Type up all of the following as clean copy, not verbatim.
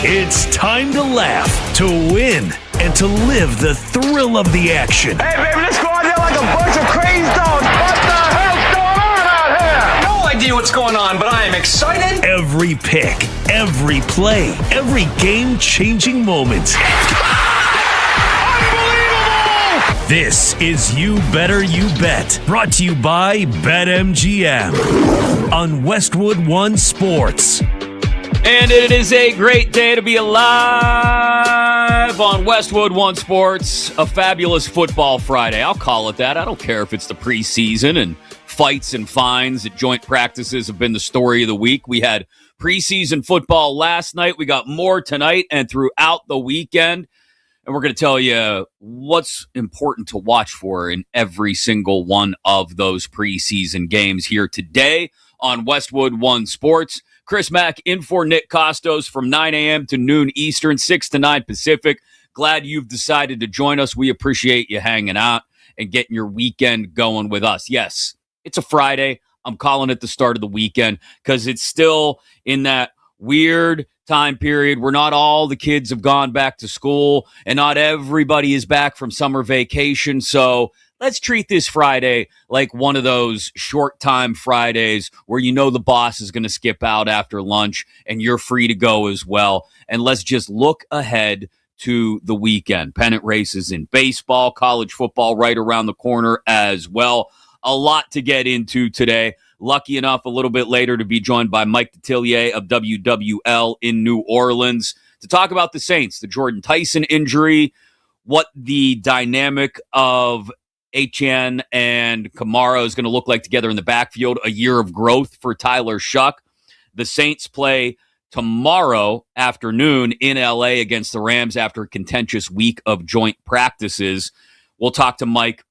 It's time to laugh, to win, and to live the thrill of the action. Hey, baby, let's go out there like a bunch of crazy dogs. What the hell's going on out here? No idea what's going on, but I am excited. Every pick, every play, every game-changing moment. Unbelievable! This is You Better You Bet, brought to you by BetMGM on Westwood One Sports. And it is a great day to be alive on Westwood One Sports, a fabulous football Friday. I'll call it that. I don't care if it's the preseason and fights and fines at joint practices have been the story of the week. We had preseason football last night. We got more tonight and throughout the weekend. And we're going to tell you what's important to watch for in every single one of those preseason games here today on Westwood One Sports. Chris Mack in for Nick Kostos from 9 a.m. to noon Eastern, 6 to 9 Pacific. Glad you've decided to join us. We appreciate you hanging out and getting your weekend going with us. Yes, it's a Friday. I'm calling it the start of the weekend because it's still in that weird time period where not all the kids have gone back to school and not everybody is back from summer vacation. So let's treat this Friday like one of those short time Fridays where you know the boss is going to skip out after lunch and you're free to go as well. And let's just look ahead to the weekend. Pennant races in baseball, college football right around the corner as well. A lot to get into today. Lucky enough a little bit later to be joined by Mike Detillier of WWL in New Orleans to talk about the Saints, the Jordan Tyson injury, what the dynamic of HN and Kamara is going to look like together in the backfield, a year of growth for Tyler Shuck. The Saints play tomorrow afternoon in LA against the Rams after a contentious week of joint practices. We'll talk to Mike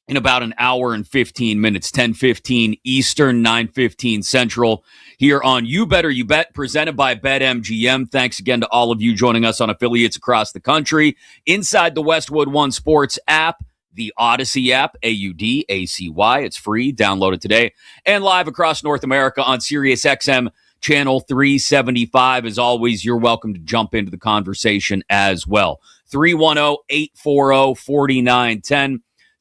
in about an hour and 15 minutes, 10:15 Eastern, 9:15 Central, here on You Better You Bet, presented by BetMGM. Thanks again to all of you joining us on affiliates across the country, inside the Westwood One Sports app, the Odyssey app, AUDACY. It's free. Download it today. And live across North America on SiriusXM Channel 375. As always, you're welcome to jump into the conversation as well. 310-840-4910.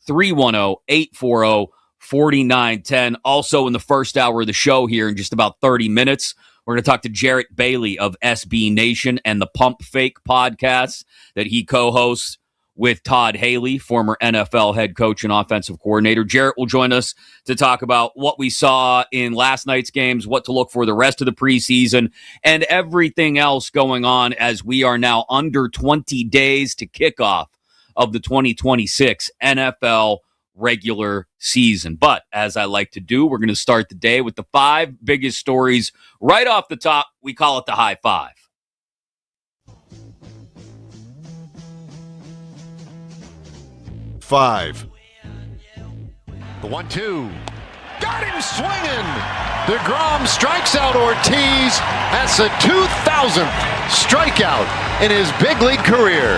310-840-4910. Also in the first hour of the show here in just about 30 minutes, we're going to talk to Jarrett Bailey of SB Nation and the Pump Fake podcast that he co-hosts with Todd Haley, former NFL head coach and offensive coordinator. Jarrett will join us to talk about what we saw in last night's games, what to look for the rest of the preseason, and everything else going on as we are now under 20 days to kickoff of the 2026 NFL regular season. But as I like to do, we're going to start the day with the 5 biggest stories right off the top. We call it the high 5. Five. The 1-2. Got him swinging. DeGrom strikes out Ortiz. That's the 2,000th strikeout in his big league career.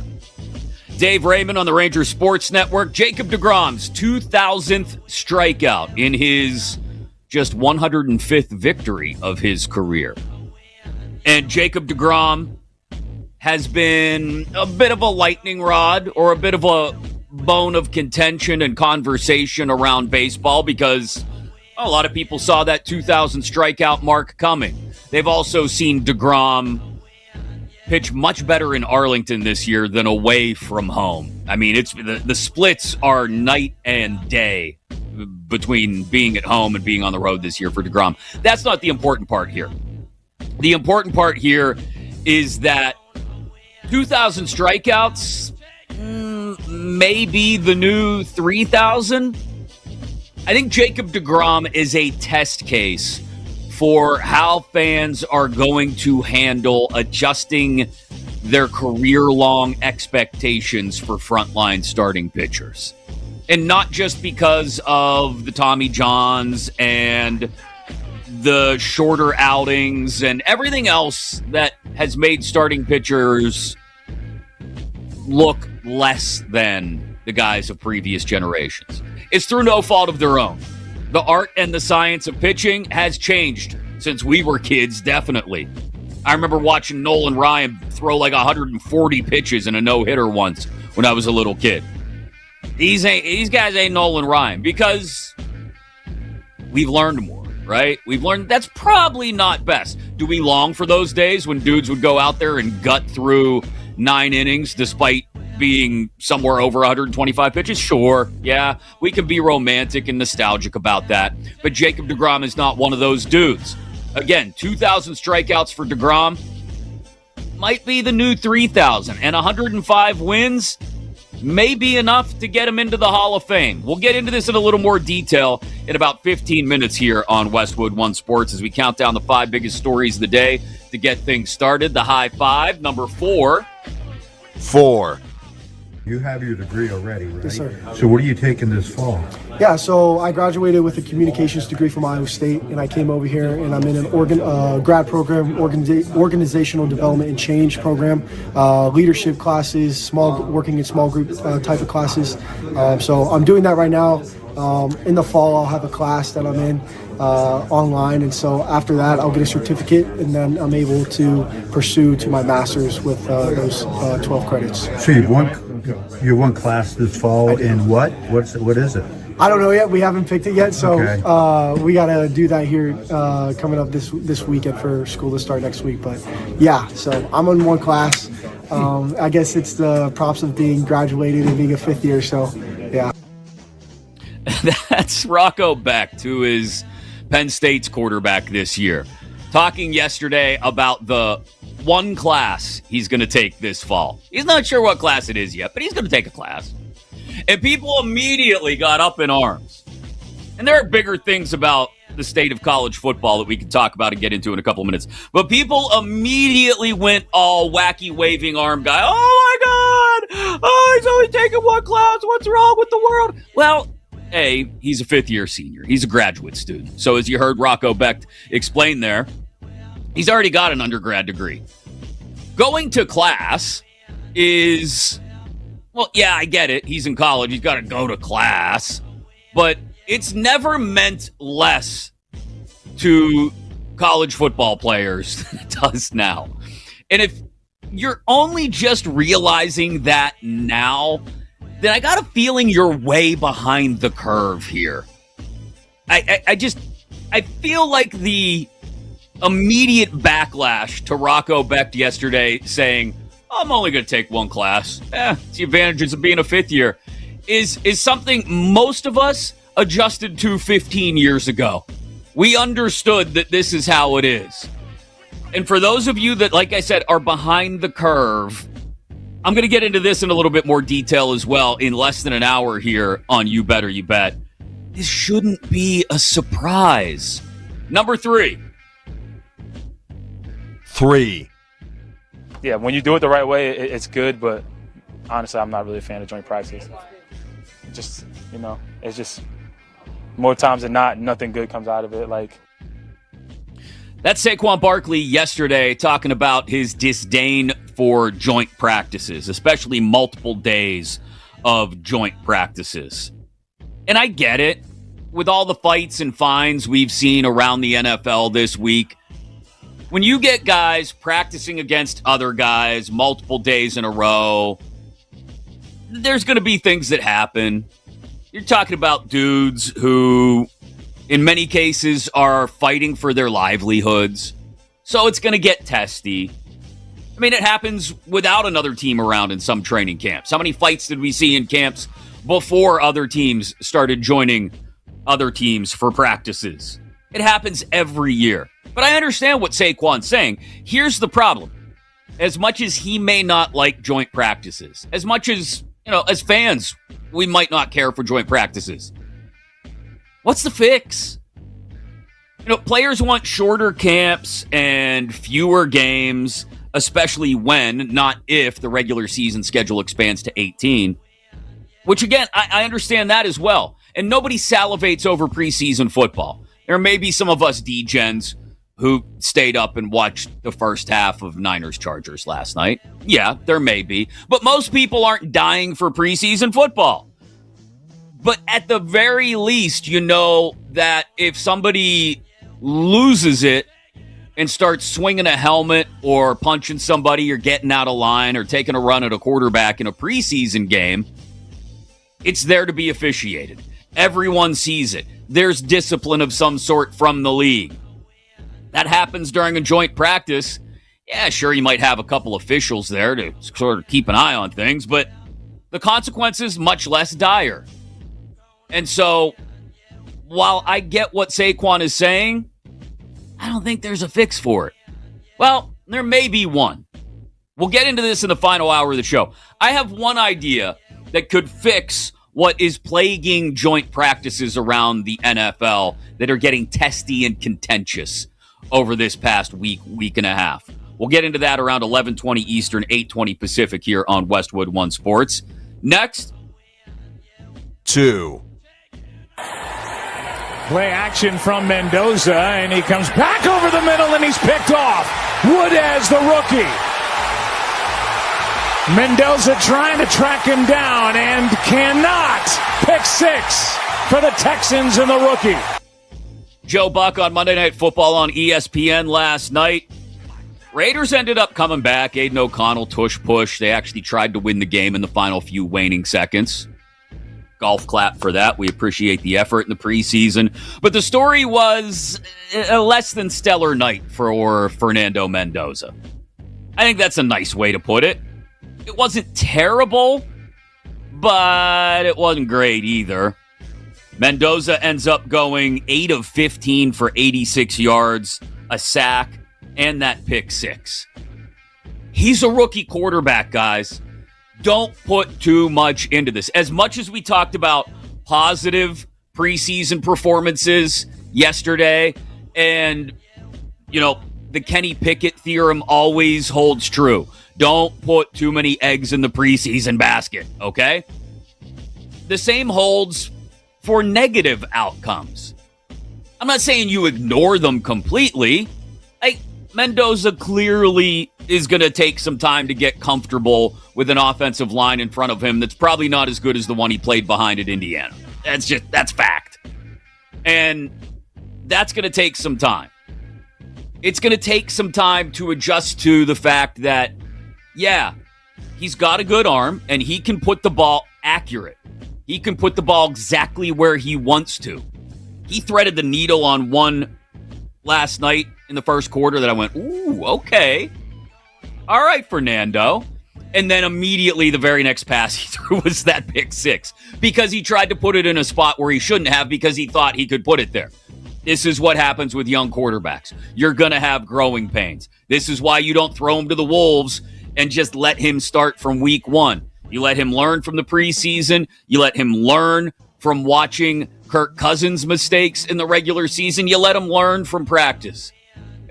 Dave Raymond on the Rangers Sports Network. Jacob DeGrom's 2,000th strikeout in his just 105th victory of his career. And Jacob DeGrom has been a bit of a lightning rod or a bit of a bone of contention and conversation around baseball because a lot of people saw that 2,000 strikeout mark coming. They've also seen DeGrom pitch much better in Arlington this year than away from home. I mean, it's the splits are night and day between being at home and being on the road this year for DeGrom. That's not the important part here. The important part here is that 2,000 strikeouts may be the new 3,000. I think Jacob DeGrom is a test case for how fans are going to handle adjusting their career-long expectations for frontline starting pitchers. And not just because of the Tommy Johns and the shorter outings and everything else that has made starting pitchers look less than the guys of previous generations. It's through no fault of their own. The art and the science of pitching has changed since we were kids, definitely. I remember watching Nolan Ryan throw like 140 pitches in a no-hitter once when I was a little kid. These guys ain't Nolan Ryan because we've learned more, right? We've learned that's probably not best. Do we long for those days when dudes would go out there and gut through 9 innings despite being somewhere over 125 pitches? Sure, yeah, we can be romantic and nostalgic about that. But Jacob deGrom is not one of those dudes. Again, 2,000 strikeouts for deGrom might be the new 3,000, and 105 wins may be enough to get him into the Hall of Fame. We'll get into this in a little more detail in about 15 minutes here on Westwood One Sports as we count down the 5 biggest stories of the day to get things started. The high 5, number 4. 4. You have your degree already, right? Yes, sir. So what are you taking this fall? Yeah, so I graduated with a communications degree from Iowa State, and I came over here, and I'm in an grad program, organizational development and change program, leadership classes, working in small group type of classes. So I'm doing that right now. In the fall, I'll have a class that I'm in online, and so after that, I'll get a certificate, and then I'm able to pursue to my master's with those 12 credits. So you won class this fall in what? What is it? I don't know yet. We haven't picked it yet, so Okay. we got to do that here coming up this weekend for school to start next week. But yeah, so I'm in one class. I guess it's the props of being graduated and being a 5th year. So yeah. That's Rocco Becht, who is Penn State's quarterback this year, talking yesterday about the one class he's going to take this fall. He's not sure what class it is yet, but he's going to take a class. And people immediately got up in arms. And there are bigger things about the state of college football that we can talk about and get into in a couple of minutes. But people immediately went all wacky waving arm guy. Oh my God! Oh, he's only taking one class. What's wrong with the world? Well, A, he's a 5th year senior. He's a graduate student. So as you heard Rocco Becht explain there, he's already got an undergrad degree. Going to class is, well, yeah, I get it. He's in college. He's got to go to class. But it's never meant less to college football players than it does now. And if you're only just realizing that now, then I got a feeling you're way behind the curve here. I feel like the immediate backlash to Rocco Becht yesterday saying, I'm only going to take one class. It's the advantages of being a 5th year is something most of us adjusted to 15 years ago. We understood that this is how it is. And for those of you that, like I said, are behind the curve, I'm going to get into this in a little bit more detail as well in less than an hour here on You Better You Bet. This shouldn't be a surprise. Number 3. 3. Yeah, when you do it the right way, it's good, but honestly, I'm not really a fan of joint practice. Just, it's just more times than not, nothing good comes out of it. That's Saquon Barkley yesterday talking about his disdain for joint practices, especially multiple days of joint practices. And I get it. With all the fights and fines we've seen around the NFL this week, when you get guys practicing against other guys multiple days in a row, there's going to be things that happen. You're talking about dudes who, in many cases, are fighting for their livelihoods. So it's going to get testy. I mean, it happens without another team around in some training camps. How many fights did we see in camps before other teams started joining other teams for practices? It happens every year. But I understand what Saquon's saying. Here's the problem. As much as he may not like joint practices, as much as, as fans, we might not care for joint practices. What's the fix? Players want shorter camps and fewer games, especially when, not if, the regular season schedule expands to 18. Which, again, I understand that as well. And nobody salivates over preseason football. There may be some of us degens who stayed up and watched the first half of Niners-Chargers last night. Yeah, there may be. But most people aren't dying for preseason football. But at the very least, that if somebody loses it and starts swinging a helmet or punching somebody or getting out of line or taking a run at a quarterback in a preseason game, it's there to be officiated. Everyone sees it. There's discipline of some sort from the league. That happens during a joint practice. Yeah, sure, you might have a couple officials there to sort of keep an eye on things, but the consequences much less dire. And so, while I get what Saquon is saying, I don't think there's a fix for it. Well, there may be one. We'll get into this in the final hour of the show. I have one idea that could fix what is plaguing joint practices around the NFL that are getting testy and contentious over this past week and a half. We'll get into that around 11:20 Eastern, 8:20 Pacific here on Westwood One Sports. Next. 2. Play action from Mendoza, and he comes back over the middle, and he's picked off. Woodez, the rookie. Mendoza trying to track him down and cannot. Pick 6 for the Texans and the rookie. Joe Buck on Monday Night Football on ESPN last night. Raiders ended up coming back. Aiden O'Connell, tush push. They actually tried to win the game in the final few waning seconds. Golf clap for that. We appreciate the effort in the preseason. But the story was a less than stellar night for Fernando Mendoza. I think that's a nice way to put it. It wasn't terrible, but it wasn't great either. Mendoza ends up going 8 of 15 for 86 yards, a sack, and that pick 6. He's a rookie quarterback, guys. Don't put too much into this. As much as we talked about positive preseason performances yesterday, and, the Kenny Pickett theorem always holds true. Don't put too many eggs in the preseason basket, okay? The same holds for negative outcomes. I'm not saying you ignore them completely. Mendoza clearly is going to take some time to get comfortable with an offensive line in front of him that's probably not as good as the one he played behind at Indiana. That's fact. And that's going to take some time. It's going to take some time to adjust to the fact that, yeah, he's got a good arm and he can put the ball accurate. He can put the ball exactly where he wants to. He threaded the needle on one last night in the first quarter that I went, ooh, okay. All right, Fernando. And then immediately the very next pass he threw was that pick 6 because he tried to put it in a spot where he shouldn't have because he thought he could put it there. This is what happens with young quarterbacks. You're going to have growing pains. This is why you don't throw him to the wolves and just let him start from week 1. You let him learn from the preseason. You let him learn from watching Kirk Cousins' mistakes in the regular season. You let him learn from practice.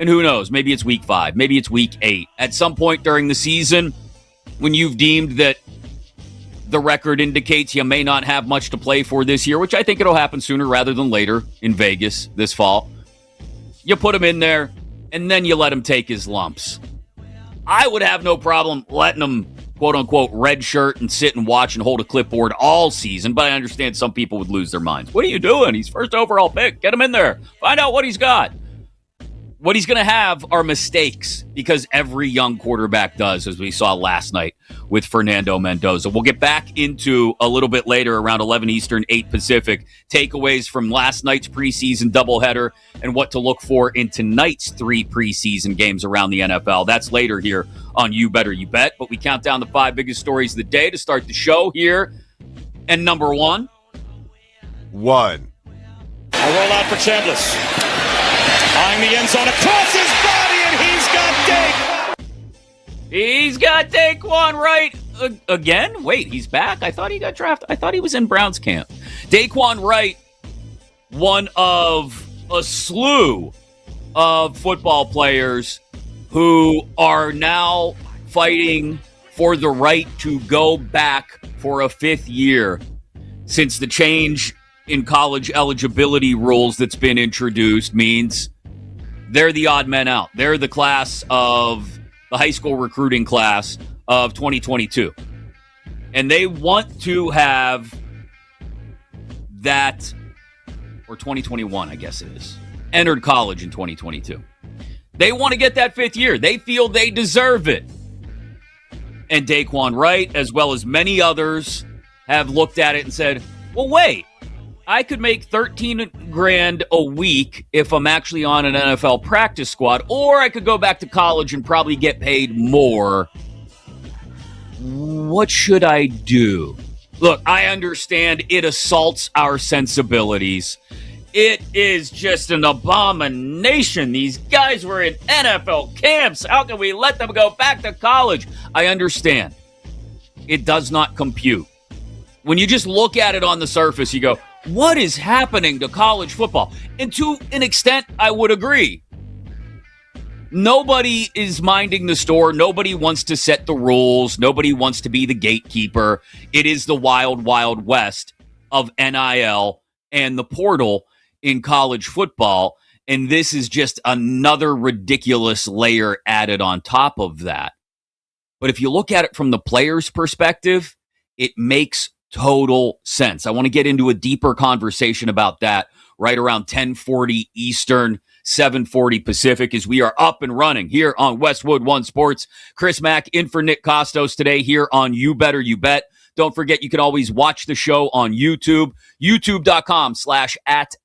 And who knows, maybe it's week 5, maybe it's week 8. At some point during the season, when you've deemed that the record indicates you may not have much to play for this year, which I think it'll happen sooner rather than later in Vegas this fall, you put him in there, and then you let him take his lumps. I would have no problem letting him, quote-unquote, redshirt and sit and watch and hold a clipboard all season, but I understand some people would lose their minds. What are you doing? He's first overall pick. Get him in there. Find out what he's got. What he's going to have are mistakes because every young quarterback does, as we saw last night with Fernando Mendoza. We'll get back into a little bit later around 11 Eastern, 8 Pacific, takeaways from last night's preseason doubleheader and what to look for in tonight's 3 preseason games around the NFL. That's later here on You Better You Bet. But we count down the 5 biggest stories of the day to start the show here. And number 1. A roll out for Chambliss. Eyeing the end zone across his body, and He's got Daquan Wright again. Wait, he's back? I thought he got drafted. I thought he was in Browns camp. Daquan Wright, one of a slew of football players who are now fighting for the right to go back for a 5th year since the change in college eligibility rules that's been introduced means they're the odd men out. They're the class of the high school recruiting class of 2022. And they want to have that, or 2021, I guess it is, entered college in 2022. They want to get that 5th year. They feel they deserve it. And Daquan Wright, as well as many others, have looked at it and said, well, wait, I could make $13,000 a week if I'm actually on an NFL practice squad, or I could go back to college and probably get paid more. What should I do? Look, I understand it assaults our sensibilities. It is just an abomination. These guys were in NFL camps. How can we let them go back to college? I understand. It does not compute. When you just look at it on the surface, you go, what is happening to college football? And to an extent, I would agree. Nobody is minding the store. Nobody wants to set the rules. Nobody wants to be the gatekeeper. It is the wild, wild west of NIL and the portal in college football. And this is just another ridiculous layer added on top of that. But if you look at it from the player's perspective, it makes total sense. I want to get into a deeper conversation about that right around 10:40 Eastern, 7:40 Pacific, as we are up and running here on Westwood One Sports. Chris Mack in for Nick Kostos today here on You Better You Bet. Don't forget, you can always watch the show on YouTube, youtube.com/@thekostos,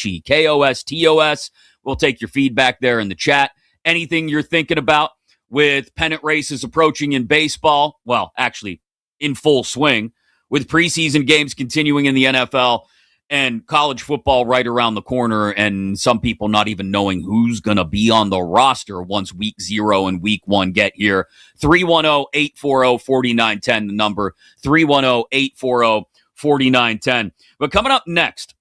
THEKOSTOS. We'll take your feedback there in the chat. Anything you're thinking about with pennant races approaching in baseball, well, actually, in full swing, with preseason games continuing in the NFL and college football right around the corner, and some people not even knowing who's going to be on the roster once week 0 and week 1 get here. 310-840-4910, the number, 310-840-4910. But coming up next,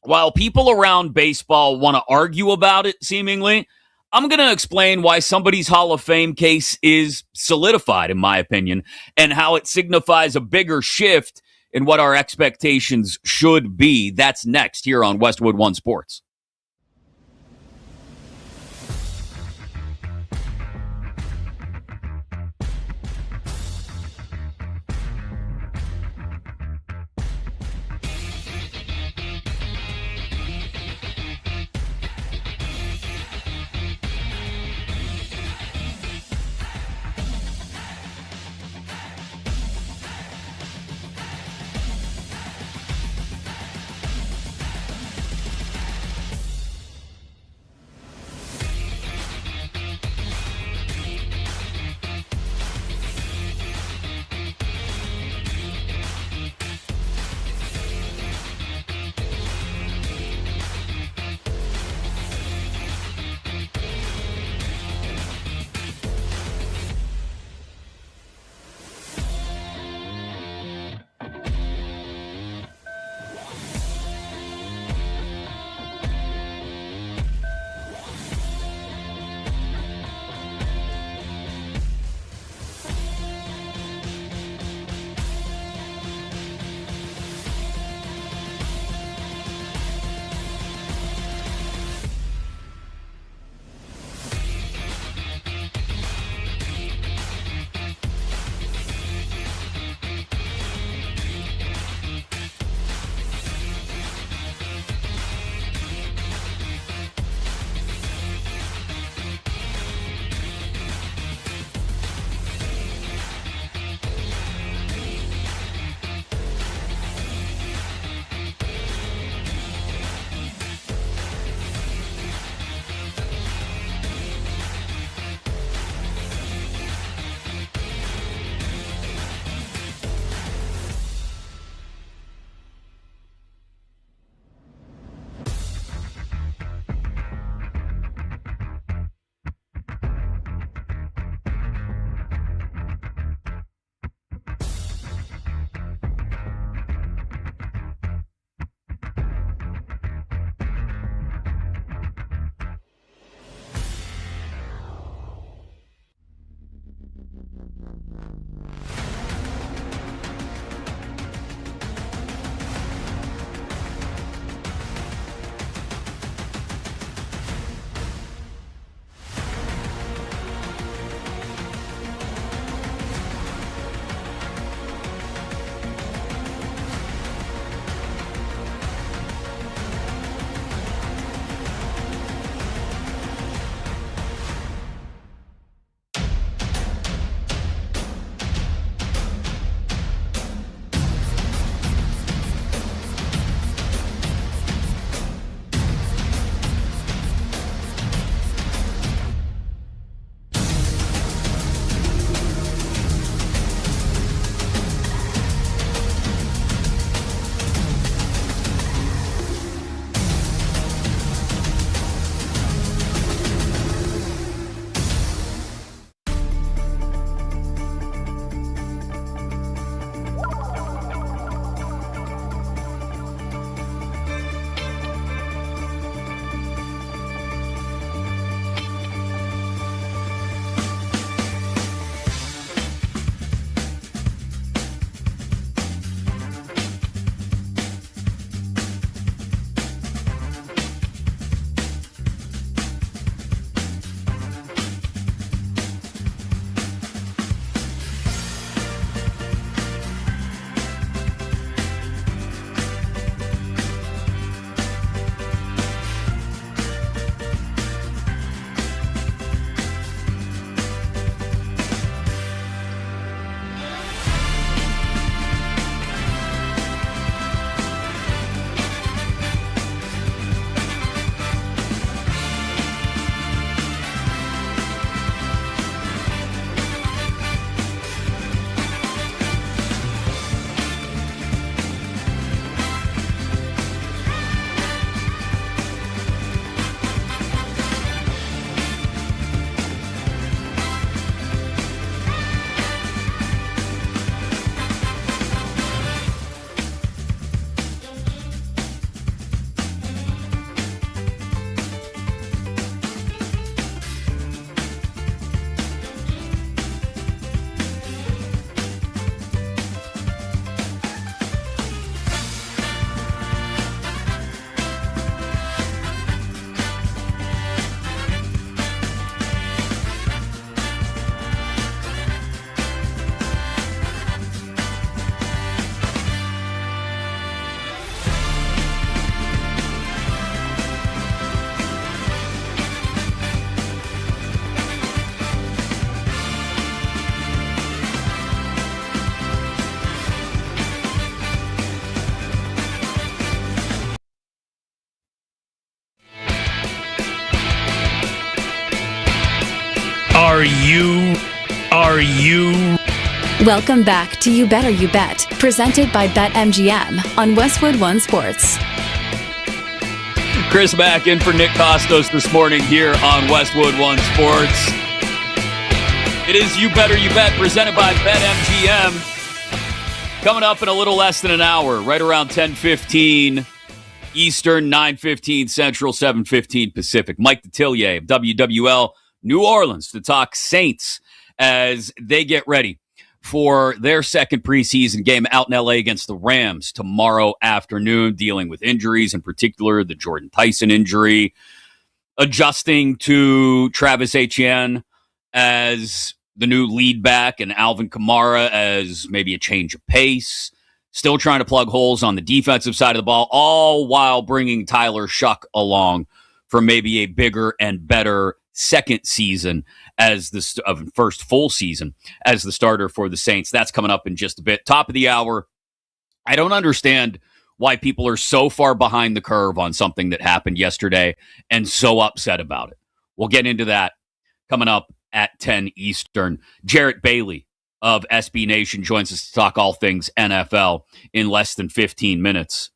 while people around baseball want to argue about it, seemingly, I'm going to explain why somebody's Hall of Fame case is solidified, in my opinion, and how it signifies a bigger shift in what our expectations should be. That's next here on Westwood One Sports. Are you? Welcome back to You Better You Bet, presented by BetMGM on Westwood One Sports. Chris Mack in for Nick Kostos this morning here on Westwood One Sports. It is You Better You Bet, presented by BetMGM. Coming up in a little less than an hour, right around 10:15 Eastern, 9:15 Central, 7:15 Pacific. Mike Detillier of WWL New Orleans to talk Saints as they get ready for their second preseason game out in LA against the Rams tomorrow afternoon, dealing with injuries, in particular the Jordan Tyson injury, adjusting to Travis Etienne as the new lead back and Alvin Kamara as maybe a change of pace, still trying to plug holes on the defensive side of the ball, all while bringing Tyler Shuck along for maybe a bigger and better second season as the first full season as the starter for the Saints. That's coming up in just a bit. Top of the hour. I don't understand why people are so far behind the curve on something that happened yesterday and so upset about it. We'll get into that coming up at 10 Eastern. Jarrett Bailey of SB Nation joins us to talk all things NFL in less than 15 minutes.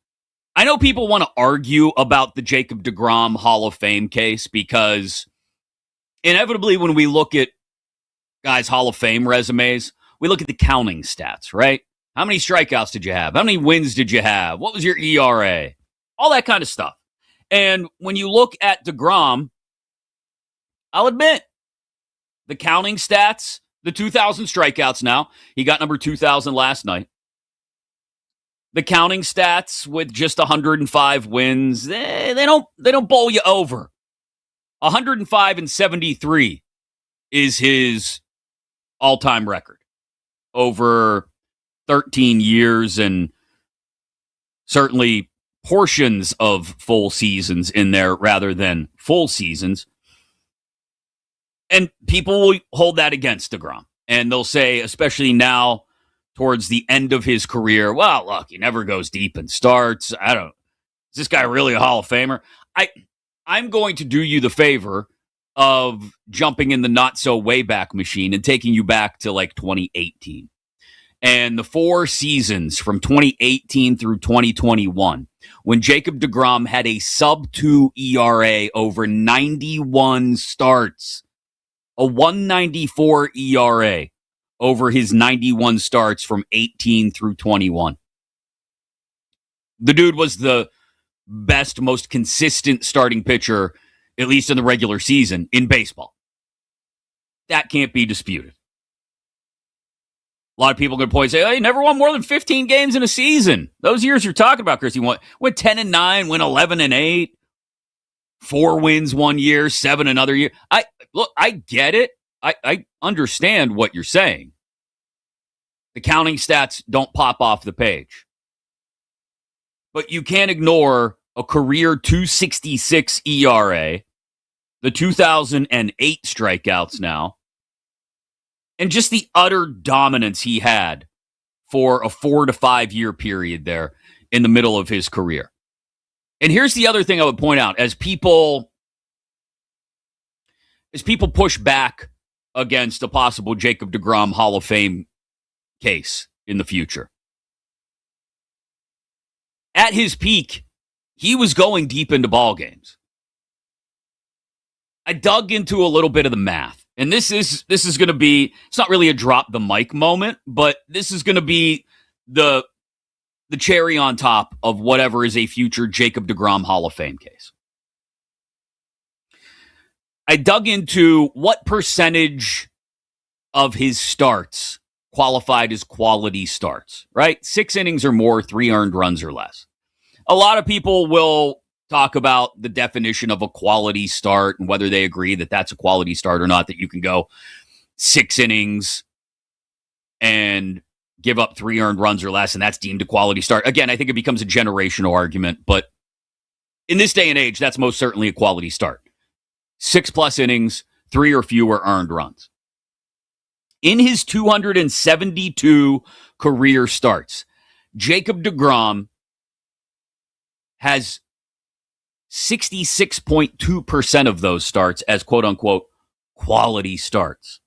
I know people want to argue about the Jacob deGrom Hall of Fame case because inevitably when we look at guys' Hall of Fame resumes, we look at the counting stats, right? How many strikeouts did you have? How many wins did you have? What was your ERA? All that kind of stuff. And when you look at deGrom, I'll admit, the counting stats, the 2,000 strikeouts now. He got number 2,000 last night. The counting stats with just 105 wins, they don't bowl you over. 105 and 73 is his all-time record over 13 years and certainly portions of full seasons in there rather than full seasons. And people will hold that against deGrom. And they'll say, especially now towards the end of his career, well, look, he never goes deep in starts. Is this guy really a Hall of Famer? I'm going to do you the favor of jumping in the not-so-way-back machine and taking you back to, 2018. And the 4 seasons from 2018 through 2021, when Jacob deGrom had a sub-2 ERA over 91 starts, a 194 ERA over his 91 starts from 18 through 21. The dude was the best, most consistent starting pitcher, at least in the regular season, in baseball. That can't be disputed. A lot of people are going to point and say, he never won more than 15 games in a season. Those years you're talking about, Chris, he went 10-9, went 11-8, 4 wins one year, 7 another year. I get it. I understand what you're saying. The counting stats don't pop off the page. But you can't ignore a career 266 ERA, the 2008 strikeouts now, and just the utter dominance he had for a 4 to 5 year period there in the middle of his career. And here's the other thing I would point out. As people push back against a possible Jacob deGrom Hall of Fame case in the future, at his peak, he was going deep into ball games. I dug into a little bit of the math, and this is going to be, it's not really a drop the mic moment, but this is going to be the cherry on top of whatever is a future Jacob deGrom Hall of Fame case. I dug into what percentage of his starts qualified as quality starts, right? 6 innings or more, 3 earned runs or less. A lot of people will talk about the definition of a quality start and whether they agree that that's a quality start or not, that you can go 6 innings and give up 3 earned runs or less, and that's deemed a quality start. Again, I think it becomes a generational argument, but in this day and age, that's most certainly a quality start. 6+ innings, 3 or fewer earned runs. In his 272 career starts, Jacob deGrom has 66.2% of those starts as quote-unquote quality starts.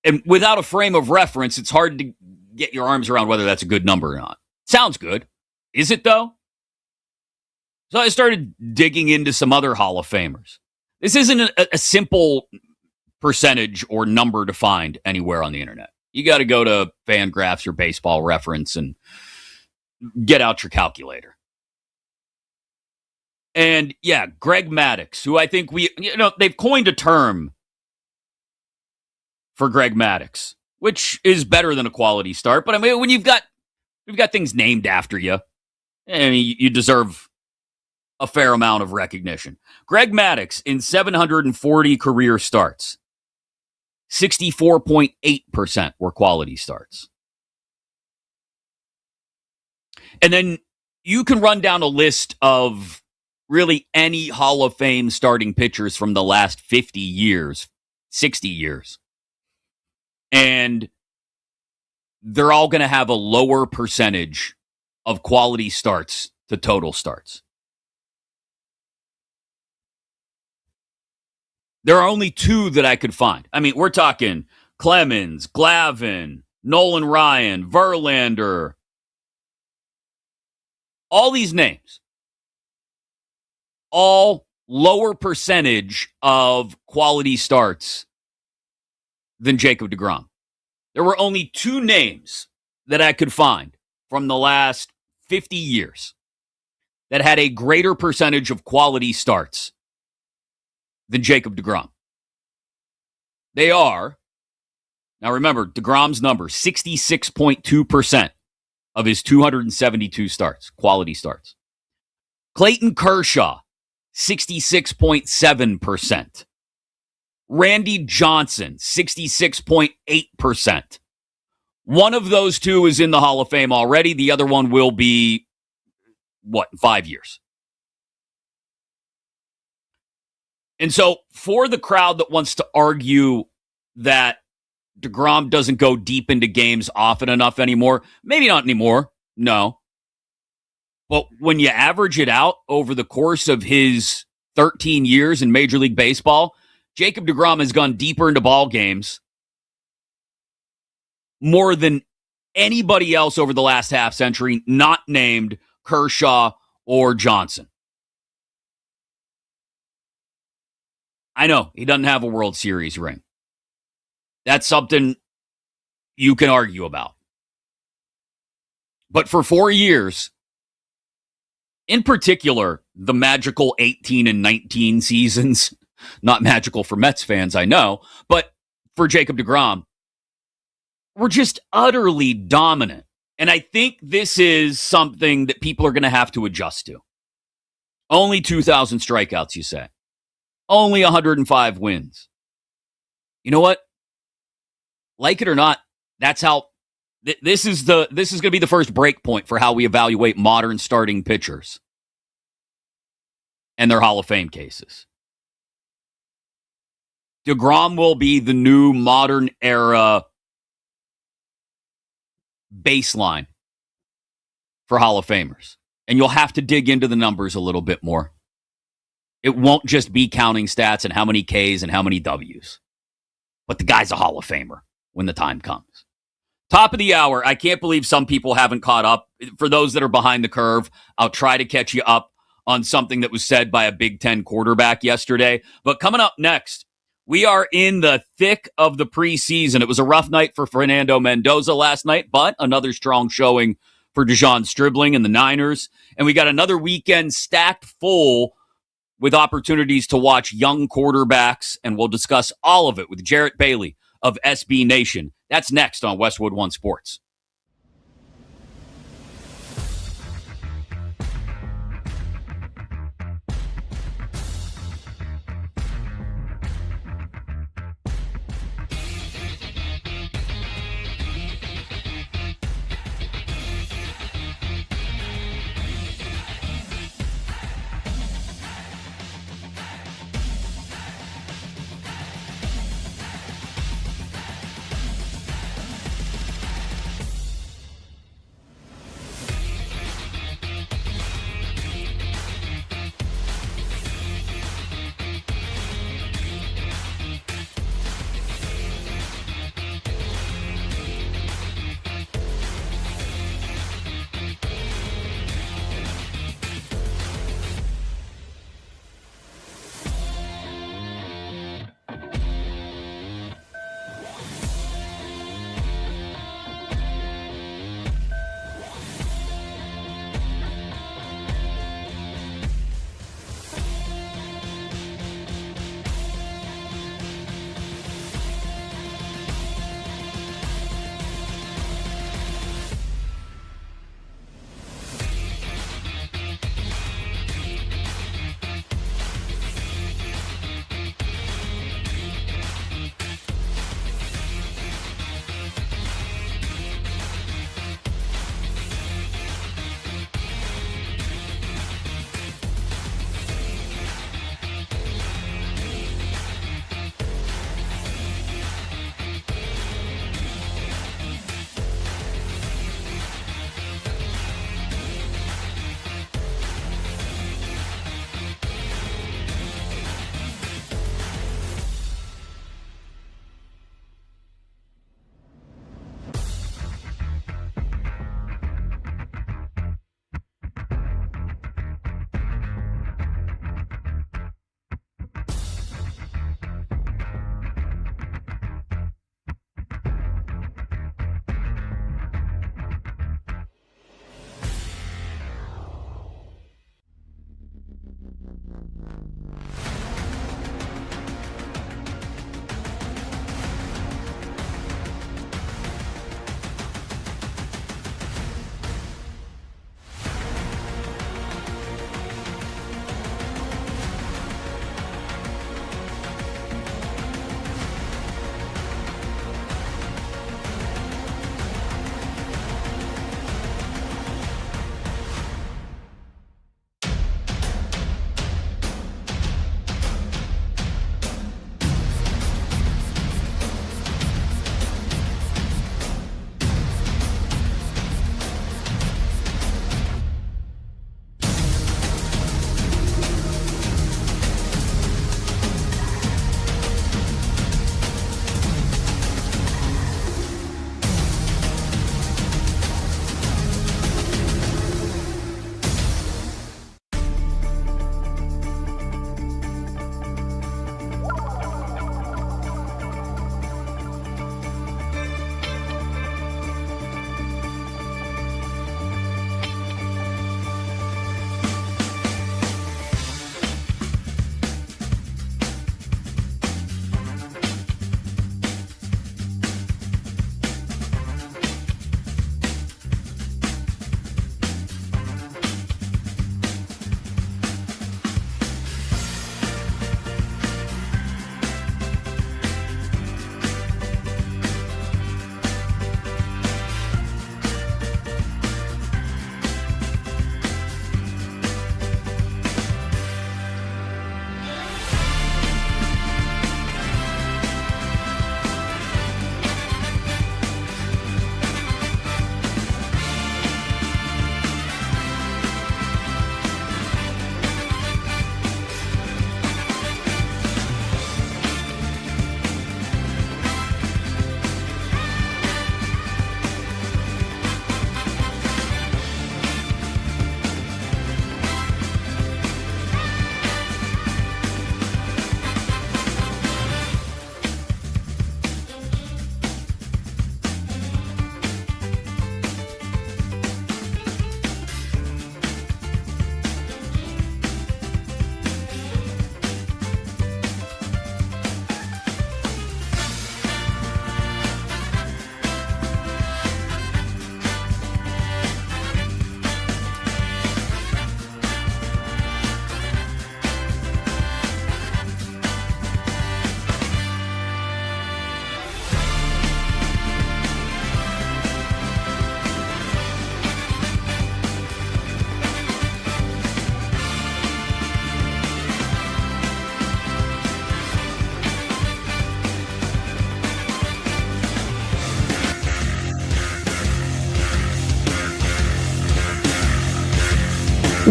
And without a frame of reference, it's hard to get your arms around whether that's a good number or not. Sounds good. Is it, though? So I started digging into some other Hall of Famers. This isn't a simple percentage or number to find anywhere on the internet. You got to go to Fangraphs or Baseball Reference and get out your calculator. And yeah, Greg Maddux, who I think they've coined a term for Greg Maddux, which is better than a quality start. But I mean, when you've got things named after you, and you deserve a fair amount of recognition. Greg Maddux in 740 career starts, 64.8% were quality starts. And then you can run down a list of really any Hall of Fame starting pitchers from the last 50 years, 60 years. And they're all going to have a lower percentage of quality starts to total starts. There are only two that I could find. I mean, we're talking Clemens, Glavine, Nolan Ryan, Verlander. All these names. All lower percentage of quality starts than Jacob deGrom. There were only two names that I could find from the last 50 years that had a greater percentage of quality starts than Jacob deGrom. They are, now remember, deGrom's number, 66.2% of his 272 starts, quality starts. Clayton Kershaw, 66.7%. Randy Johnson, 66.8%. One of those two is in the Hall of Fame already. The other one will be, in 5 years? And so for the crowd that wants to argue that deGrom doesn't go deep into games often enough anymore, maybe not anymore, no. But when you average it out over the course of his 13 years in Major League Baseball, Jacob deGrom has gone deeper into ball games more than anybody else over the last half century, not named Kershaw or Johnson. I know he doesn't have a World Series ring. That's something you can argue about. But for 4 years, in particular, the magical 18 and 19 seasons, not magical for Mets fans, I know, but for Jacob deGrom, were just utterly dominant. And I think this is something that people are going to have to adjust to. Only 2,000 strikeouts, you say. Only 105 wins. You know what? Like it or not, that's how this is going to be the first break point for how we evaluate modern starting pitchers and their Hall of Fame cases. deGrom will be the new modern era baseline for Hall of Famers. And you'll have to dig into the numbers a little bit more. It won't just be counting stats and how many Ks and how many Ws. But the guy's a Hall of Famer when the time comes. Top of the hour. I can't believe some people haven't caught up. For those that are behind the curve, I'll try to catch you up on something that was said by a Big Ten quarterback yesterday. But coming up next, we are in the thick of the preseason. It was a rough night for Fernando Mendoza last night, but another strong showing for Dejon Stribling and the Niners. And we got another weekend stacked full with opportunities to watch young quarterbacks, and we'll discuss all of it with Jarrett Bailey of SB Nation. That's next on Westwood One Sports.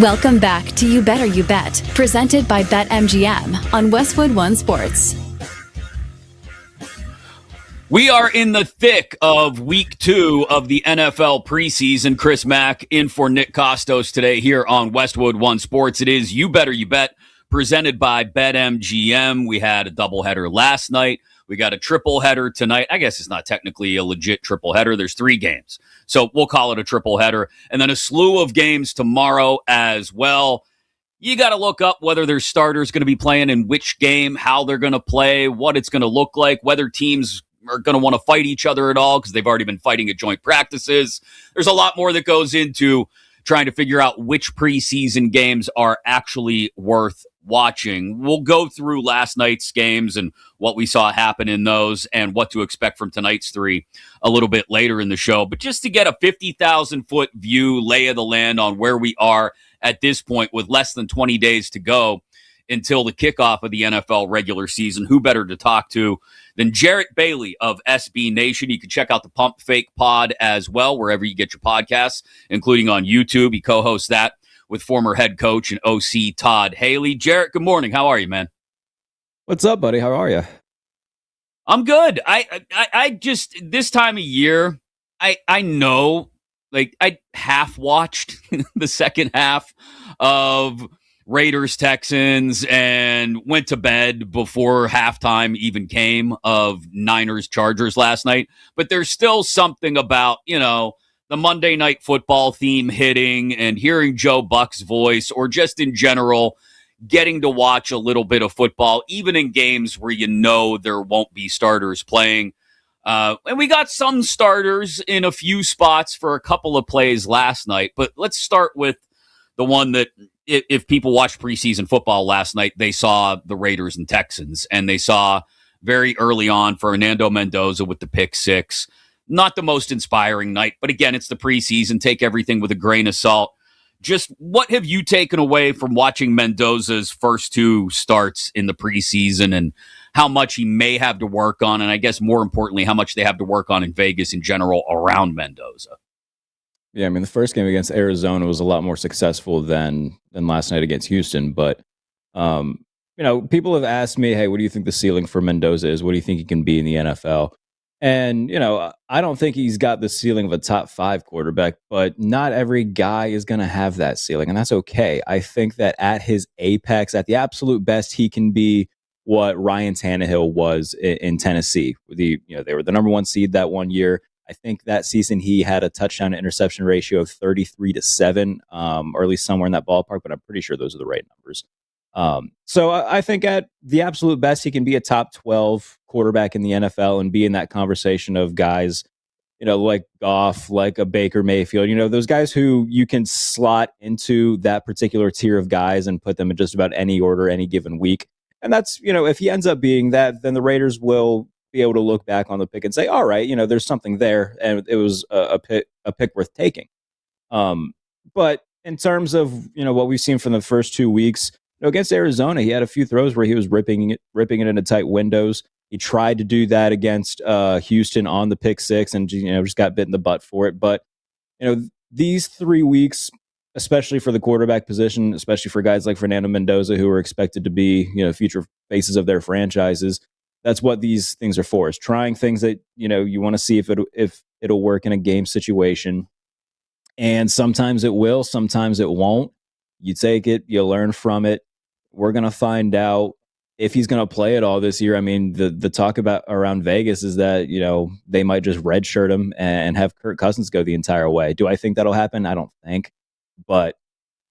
Welcome back to You Better You Bet, presented by BetMGM on Westwood One Sports. We are in the thick of week 2 of the NFL preseason. Chris Mack in for Nick Kostos today here on Westwood One Sports. It is You Better You Bet, presented by BetMGM. We had a doubleheader last night. We got a triple header tonight. I guess it's not technically a legit triple header. There's 3 games. So we'll call it a triple header. And then a slew of games tomorrow as well. You got to look up whether their starters going to be playing in which game, how they're going to play, what it's going to look like, whether teams are going to want to fight each other at all because they've already been fighting at joint practices. There's a lot more that goes into trying to figure out which preseason games are actually worth watching. We'll go through last night's games and what we saw happen in those and what to expect from tonight's 3 a little bit later in the show. But just to get a 50,000-foot view, lay of the land on where we are at this point with less than 20 days to go until the kickoff of the NFL regular season, who better to talk to than Jarrett Bailey of SB Nation? You can check out the Pump Fake Pod as well, wherever you get your podcasts, including on YouTube. He co-hosts that with former head coach and OC Todd Haley. Jarrett, good morning. How are you, man? What's up, buddy? How are you? I'm good. I just, this time of year, I know, like, I half watched the second half of Raiders, Texans, and went to bed before halftime even came of Niners, Chargers last night. But there's still something about, the Monday Night Football theme hitting and hearing Joe Buck's voice, or just in general, getting to watch a little bit of football, even in games where there won't be starters playing. And we got some starters in a few spots for a couple of plays last night. But let's start with the one that, if people watched preseason football last night, they saw the Raiders and Texans, and they saw very early on Fernando Mendoza with the pick 6. Not the most inspiring night, but again, it's the preseason. Take everything with a grain of salt. Just what have you taken away from watching Mendoza's first 2 starts in the preseason, and how much he may have to work on, and I guess more importantly, how much they have to work on in Vegas in general around Mendoza? Yeah, I mean, the first game against Arizona was a lot more successful than last night against Houston. But, people have asked me, hey, what do you think the ceiling for Mendoza is? What do you think he can be in the NFL? And, I don't think he's got the ceiling of a top 5 quarterback, but not every guy is going to have that ceiling, and that's okay. I think that at his apex, at the absolute best, he can be what Ryan Tannehill was in Tennessee. They were the number 1 seed that one year. I think that season he had a touchdown to interception ratio of 33-7, or at least somewhere in that ballpark, but I'm pretty sure those are the right numbers. So I think at the absolute best, he can be a top 12 quarterback in the NFL and be in that conversation of guys, like Goff, like a Baker Mayfield, those guys who you can slot into that particular tier of guys and put them in just about any order, any given week. And that's, if he ends up being that, then the Raiders will be able to look back on the pick and say, all right, there's something there, and it was a pick worth taking. But in terms of, what we've seen from the first 2 weeks, against Arizona, he had a few throws where he was ripping it into tight windows. He tried to do that against Houston on the pick 6 and, just got bit in the butt for it. But, these 3 weeks, especially for the quarterback position, especially for guys like Fernando Mendoza, who are expected to be, future faces of their franchises, that's what these things are for, is trying things that, you want to see if it'll work in a game situation. And sometimes it will, sometimes it won't. You take it, you learn from it. We're going to find out if he's going to play at all this year. I mean, the talk about around Vegas is that, they might just redshirt him and have Kirk Cousins go the entire way. Do I think that'll happen? I don't think. But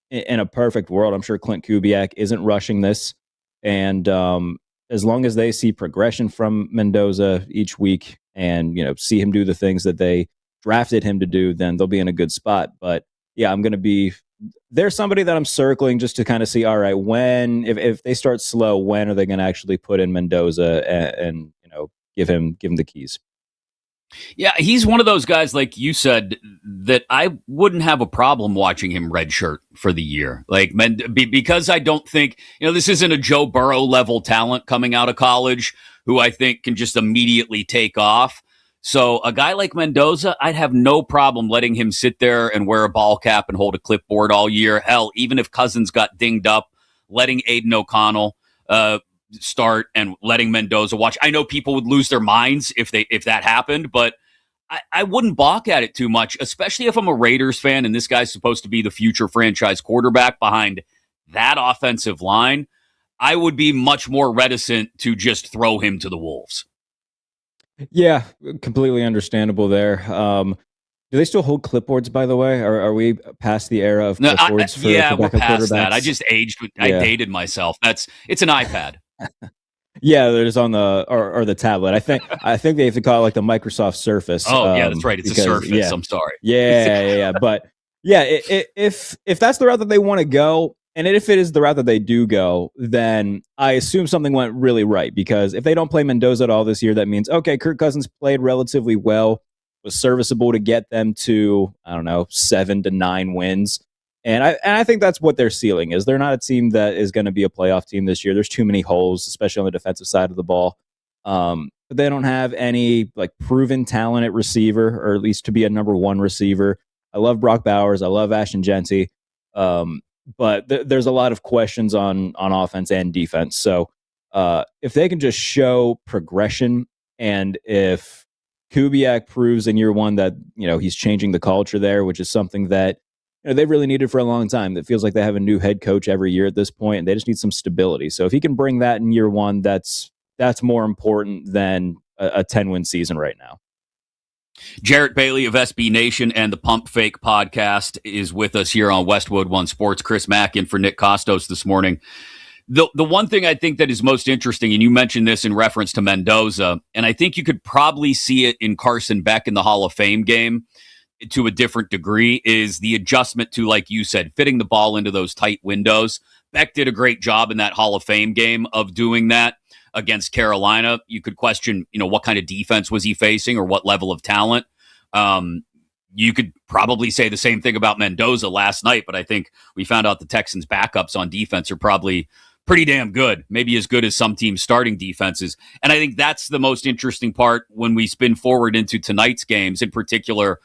in a perfect world, I'm sure Clint Kubiak isn't rushing this. And as long as they see progression from Mendoza each week and, see him do the things that they drafted him to do, then they'll be in a good spot. But yeah, there's somebody that I'm circling just to kind of see, all right, if they start slow, when are they going to actually put in Mendoza and give him the keys? Yeah, he's one of those guys, like you said, that I wouldn't have a problem watching him redshirt for the year. Because I don't think, this isn't a Joe Burrow level talent coming out of college who I think can just immediately take off. So a guy like Mendoza, I'd have no problem letting him sit there and wear a ball cap and hold a clipboard all year. Hell, even if Cousins got dinged up, letting Aiden O'Connell start and letting Mendoza watch. I know people would lose their minds if that happened, but I wouldn't balk at it too much, especially if I'm a Raiders fan and this guy's supposed to be the future franchise quarterback behind that offensive line. I would be much more reticent to just throw him to the Wolves. Yeah, completely understandable there. Do they still hold clipboards, by the way? Are we past the era of clipboards for we're past quarterbacks? that. I just aged. I dated myself. It's an iPad. Yeah, there's on the or the tablet. I think they have to call it like the Microsoft Surface. Oh, yeah, that's right. It's a Surface. Yeah. I'm sorry. Yeah. But yeah, if that's the route that they want to go, and if it is the route that they do go, then I assume something went really right, because if they don't play Mendoza at all this year, that means, okay, Kirk Cousins played relatively well, was serviceable to get them to, 7 to 9 wins. And I think that's what their ceiling is. They're not a team that is going to be a playoff team this year. There's too many holes, especially on the defensive side of the ball. But they don't have any like proven talent at receiver, or at least to be a number one receiver. I love Brock Bowers. I love Ashton Genty. But there's a lot of questions on offense and defense. So if they can just show progression, and if Kubiak proves in year one that he's changing the culture there, which is something that they've really needed for a long time. It feels like they have a new head coach every year at this point, and they just need some stability. So if he can bring that in year one, that's more important than a 10-win season right now. Jarrett Bailey of SB Nation and the Pump Fake podcast is with us here on Westwood One Sports. Chris Mack in for Nick Kostos this morning. The one thing I think that is most interesting, and you mentioned this in reference to Mendoza, and I think you could probably see it in Carson Beck in the Hall of Fame game to a different degree, is the adjustment to, like you said, fitting the ball into those tight windows. Beck did a great job in that Hall of Fame game of doing that against Carolina. You could question, what kind of defense was he facing or what level of talent. You could probably say the same thing about Mendoza last night, but I think we found out the Texans' backups on defense are probably pretty damn good, maybe as good as some teams' starting defenses. And I think that's the most interesting part when we spin forward into tonight's games, in particular,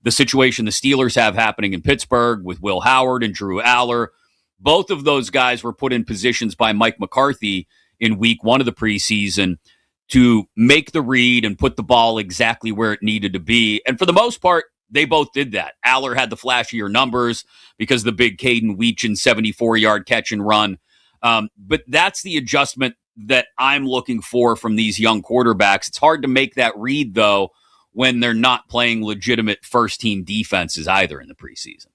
the situation the Steelers have happening in Pittsburgh with Will Howard and Drew Aller. Both of those guys were put in positions by Mike McCarthy in week one of the preseason to make the read and put the ball exactly where it needed to be. And for the most part, they both did that. Aller had the flashier numbers because of the big Caden Weechin 74-yard catch and run. But that's the adjustment that I'm looking for from these young quarterbacks. It's hard to make that read, though, when they're not playing legitimate first-team defenses either in the preseason.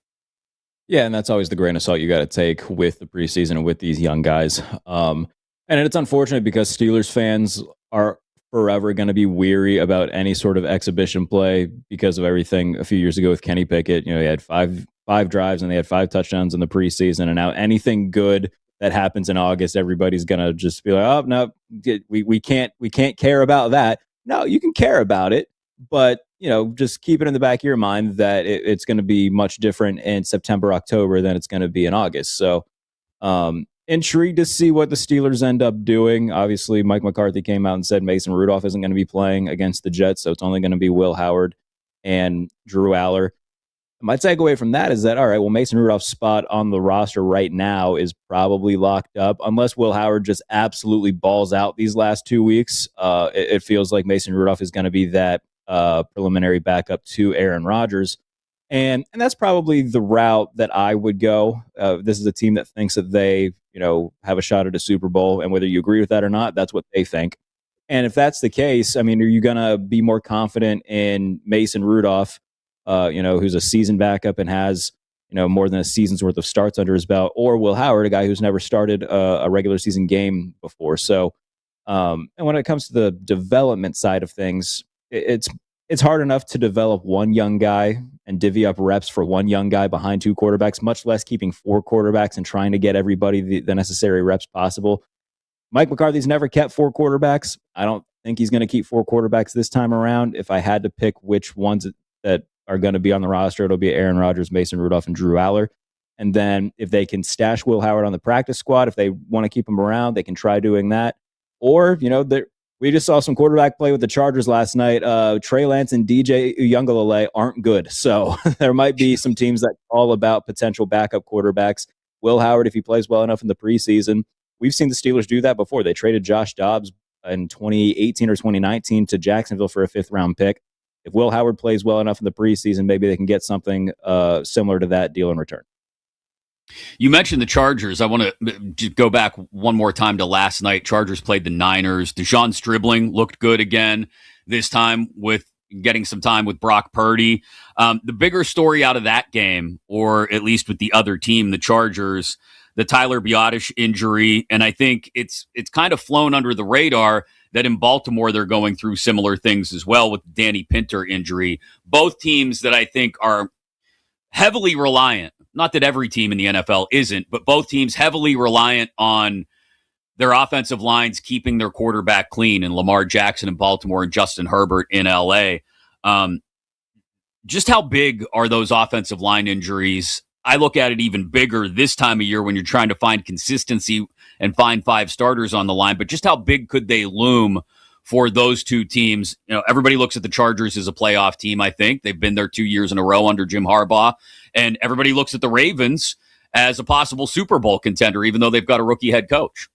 Yeah, and that's always the grain of salt you got to take with the preseason and with these young guys. And it's unfortunate because Steelers fans are forever going to be weary about any sort of exhibition play because of everything a few years ago with Kenny Pickett. He had five drives and they had 5 touchdowns in the preseason, and now anything good that happens in August, everybody's going to just be like, oh, no, we can't care about that. No, you can care about it, but just keep it in the back of your mind that it's going to be much different in September, October than it's going to be in August. So intrigued to see what the Steelers end up doing. Obviously, Mike McCarthy came out and said Mason Rudolph isn't going to be playing against the Jets, so it's only going to be Will Howard and Drew Aller. My takeaway from that is that, all right, well, Mason Rudolph's spot on the roster right now is probably locked up. Unless Will Howard just absolutely balls out these last 2 weeks, it feels like Mason Rudolph is going to be that preliminary backup to Aaron Rodgers. And that's probably the route that I would go. This is a team that thinks that they, have a shot at a Super Bowl, and whether you agree with that or not, that's what they think. And if that's the case, I mean, are you going to be more confident in Mason Rudolph, who's a seasoned backup and has, more than a season's worth of starts under his belt, or Will Howard, a guy who's never started a regular season game before? So, and when it comes to the development side of things, it's hard enough to develop one young guy and divvy up reps for one young guy behind 2 quarterbacks, much less keeping 4 quarterbacks and trying to get everybody the necessary reps possible. Mike McCarthy's never kept 4 quarterbacks. I don't think he's going to keep 4 quarterbacks this time around. If I had to pick which ones that are going to be on the roster, it'll be Aaron Rodgers, Mason Rudolph, and Drew Aller. And then if they can stash Will Howard on the practice squad, if they want to keep him around, they can try doing that. Or, we just saw some quarterback play with the Chargers last night. Trey Lance and DJ Uiagalelei aren't good. So there might be some teams that all about potential backup quarterbacks. Will Howard, if he plays well enough in the preseason. We've seen the Steelers do that before. They traded Josh Dobbs in 2018 or 2019 to Jacksonville for a 5th-round pick. If Will Howard plays well enough in the preseason, maybe they can get something similar to that deal in return. You mentioned the Chargers. I want to just go back one more time to last night. Chargers played the Niners. Deshaun Stribling looked good again, this time with getting some time with Brock Purdy. The bigger story out of that game, or at least with the other team, the Chargers, the Tyler Biadasz injury, and I think it's kind of flown under the radar that in Baltimore they're going through similar things as well with Danny Pinter injury. Both teams that I think are heavily reliant, not that every team in the NFL isn't, but both teams heavily reliant on their offensive lines keeping their quarterback clean, and Lamar Jackson in Baltimore and Justin Herbert in LA. Just how big are those offensive line injuries? I look at it even bigger this time of year when you're trying to find consistency and find 5 starters on the line, but just how big could they loom for those two teams? You know, everybody looks at the Chargers as a playoff team, I think. They've been there 2 years in a row under Jim Harbaugh. And everybody looks at the Ravens as a possible Super Bowl contender, even though they've got a rookie head coach.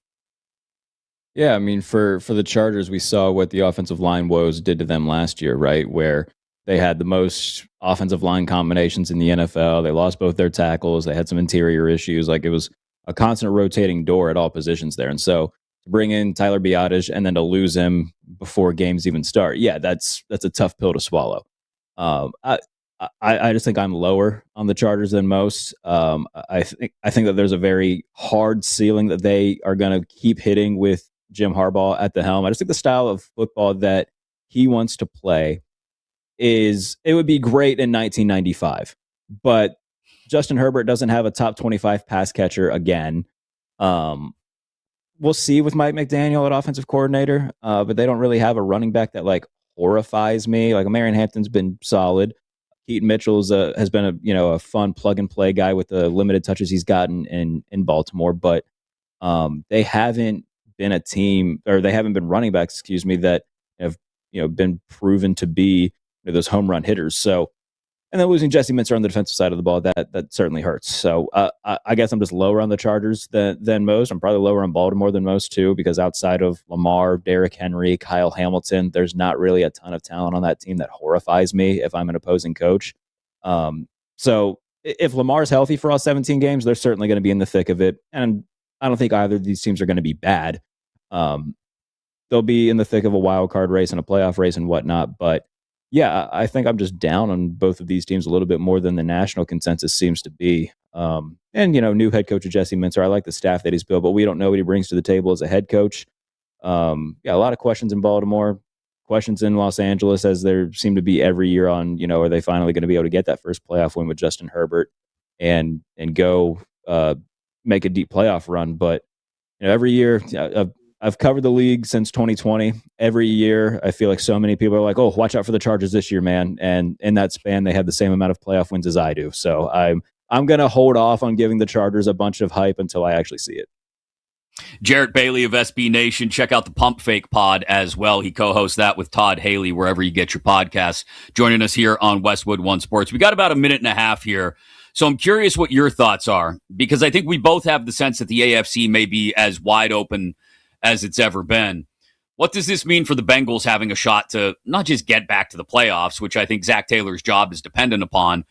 Yeah, I mean, for the Chargers, we saw what the offensive line woes did to them last year, right? Where they had the most offensive line combinations in the NFL. They lost both their tackles. They had some interior issues. Like, it was a constant rotating door at all positions there. And so to bring in Tyler Biadasz and then to lose him before games even start, yeah, that's a tough pill to swallow. I just think I'm lower on the Chargers than most. I think that there's a very hard ceiling that they are going to keep hitting with Jim Harbaugh at the helm. I just think the style of football that he wants to play it would be great in 1995, but Justin Herbert doesn't have a top 25 pass catcher again. We'll see with Mike McDaniel at offensive coordinator, but they don't really have a running back that like horrifies me. Like, Marion Hampton's been solid. Keaton Mitchell's has been a fun plug and play guy with the limited touches he's gotten in Baltimore, but they haven't been a team, or they haven't been running backs, that have been proven to be those home run hitters. So, and then losing Jesse Minter on the defensive side of the ball, that certainly hurts. So I guess I'm just lower on the Chargers than most. I'm probably lower on Baltimore than most too, because outside of Lamar, Derrick Henry, Kyle Hamilton, there's not really a ton of talent on that team that horrifies me if I'm an opposing coach. So if Lamar's healthy for all 17 games, they're certainly going to be in the thick of it. And I don't think either of these teams are going to be bad. They'll be in the thick of a wild card race and a playoff race and whatnot. But yeah, I think I'm just down on both of these teams a little bit more than the national consensus seems to be. And, new head coach of Jesse Minter, I like the staff that he's built, but we don't know what he brings to the table as a head coach. A lot of questions in Baltimore, questions in Los Angeles, as there seem to be every year on, are they finally going to be able to get that first playoff win with Justin Herbert and go make a deep playoff run. But, every year, I've covered the league since 2020. Every year, I feel like so many people are like, oh, watch out for the Chargers this year, man. And in that span, they have the same amount of playoff wins as I do. So I'm going to hold off on giving the Chargers a bunch of hype until I actually see it. Jarrett Bailey of SB Nation. Check out the Pump Fake pod as well. He co-hosts that with Todd Haley, wherever you get your podcasts, joining us here on Westwood One Sports. We got about a minute and a half here. So I'm curious what your thoughts are, because I think we both have the sense that the AFC may be as wide open as it's ever been. What does this mean for the Bengals having a shot to not just get back to the playoffs, which I think Zach Taylor's job is dependent upon,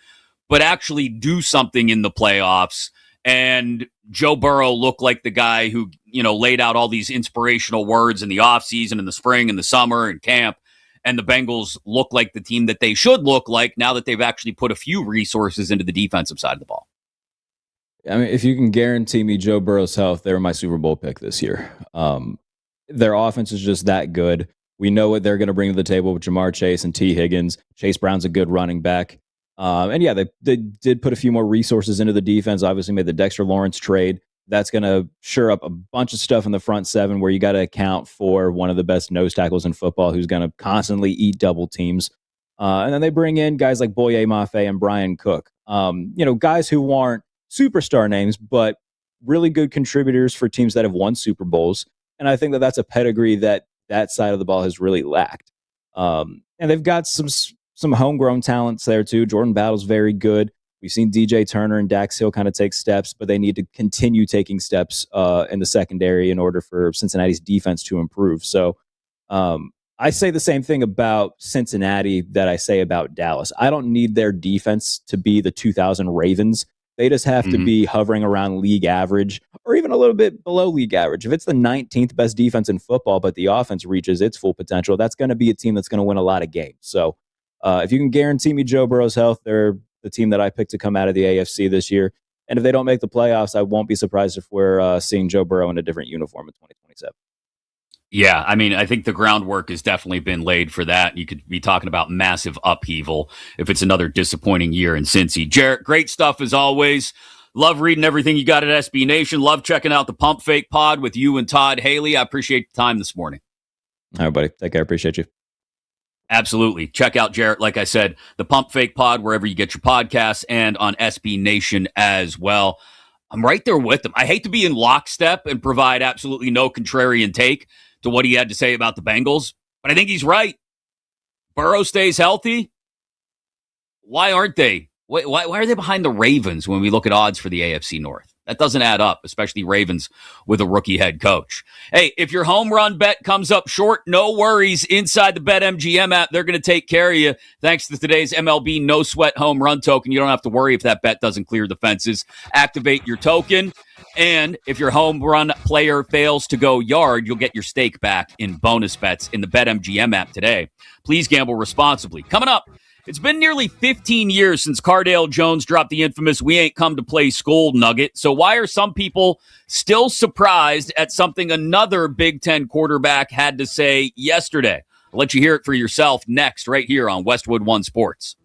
but actually do something in the playoffs and Joe Burrow look like the guy who, laid out all these inspirational words in the offseason, in the spring, in the summer, in camp, and the Bengals look like the team that they should look like now that they've actually put a few resources into the defensive side of the ball? I mean, if you can guarantee me Joe Burrow's health, they were my Super Bowl pick this year. Their offense is just that good. We know what they're going to bring to the table with Jamar Chase and T. Higgins. Chase Brown's a good running back. And yeah, they did put a few more resources into the defense, obviously made the Dexter Lawrence trade. That's going to shore up a bunch of stuff in the front seven where you got to account for one of the best nose tackles in football who's going to constantly eat double teams. And then they bring in guys like Boye Mafe and Brian Cook. Guys who aren't superstar names, but really good contributors for teams that have won Super Bowls. And I think that that's a pedigree that that side of the ball has really lacked. And they've got some homegrown talents there too. Jordan Battle's very good. We've seen DJ Turner and Dax Hill kind of take steps, but they need to continue taking steps in the secondary in order for Cincinnati's defense to improve. So I say the same thing about Cincinnati that I say about Dallas. I don't need their defense to be the 2000 Ravens. They just have to be hovering around league average or even a little bit below league average. If it's the 19th best defense in football, but the offense reaches its full potential, that's going to be a team that's going to win a lot of games. So if you can guarantee me Joe Burrow's health, they're the team that I picked to come out of the AFC this year. And if they don't make the playoffs, I won't be surprised if we're seeing Joe Burrow in a different uniform in 2027. Yeah, I mean, I think the groundwork has definitely been laid for that. You could be talking about massive upheaval if it's another disappointing year in Cincy. Jarrett, great stuff as always. Love reading everything you got at SB Nation. Love checking out the Pump Fake Pod with you and Todd Haley. I appreciate the time this morning. All right, buddy. Take care. Appreciate you. Absolutely. Check out Jarrett, like I said, the Pump Fake Pod, wherever you get your podcasts, and on SB Nation as well. I'm right there with him. I hate to be in lockstep and provide absolutely no contrarian take to what he had to say about the Bengals, but I think he's right. Burrow stays healthy. Why aren't they? Why are they behind the Ravens when we look at odds for the AFC North? That doesn't add up, especially Ravens with a rookie head coach. Hey, if your home run bet comes up short, no worries. Inside the BetMGM app, they're going to take care of you. Thanks to today's MLB No Sweat Home Run Token, you don't have to worry if that bet doesn't clear the fences. Activate your token, and if your home run player fails to go yard, you'll get your stake back in bonus bets in the BetMGM app today. Please gamble responsibly. Coming up, it's been nearly 15 years since Cardale Jones dropped the infamous "we ain't come to play school" nugget. So why are some people still surprised at something another Big Ten quarterback had to say yesterday? I'll let you hear it for yourself next, right here on Westwood One Sports.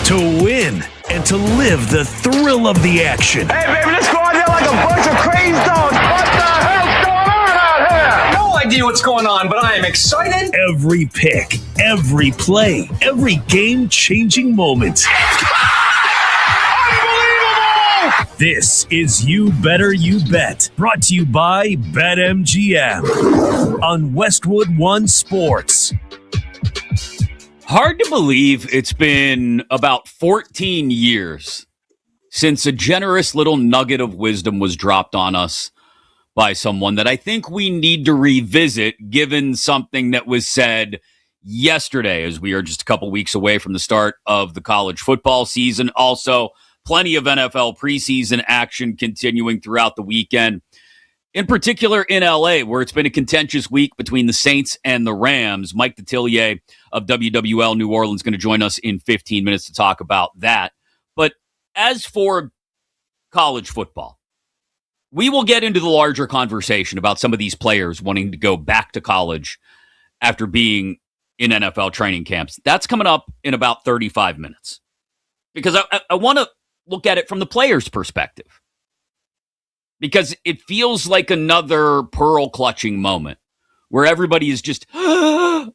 to win and to live the thrill of the action. Hey, baby, let's go out there like a bunch of crazy dogs. What the hell's going on out here? No idea what's going on, but I am excited. Every pick, every play, every game-changing moment. This is You Better You Bet, brought to you by BetMGM on Westwood One Sports. Hard to believe it's been about 14 years since a generous little nugget of wisdom was dropped on us by someone that I think we need to revisit, given something that was said yesterday, as we are just a couple weeks away from the start of the college football season. Also, plenty of NFL preseason action continuing throughout the weekend, in particular in LA, where it's been a contentious week between the Saints and the Rams. Mike Detillier of WWL New Orleans going to join us in 15 minutes to talk about that. But as for college football, we will get into the larger conversation about some of these players wanting to go back to college after being in NFL training camps. That's coming up in about 35 minutes. Because I want to look at it from the player's perspective, because it feels like another pearl clutching moment where everybody is just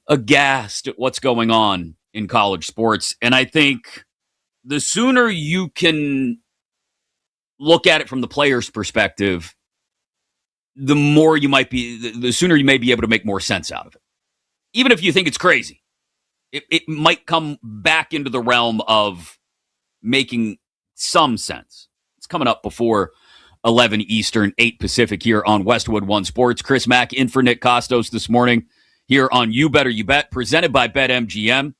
aghast at what's going on in college sports. And I think the sooner you can look at it from the player's perspective, the sooner you may be able to make more sense out of it. Even if you think it's crazy, it might come back into the realm of making some sense. It's coming up before 11 Eastern, 8 Pacific here on Westwood One Sports. Chris Mack in for Nick Kostos this morning here on You Better You Bet, presented by BetMGM.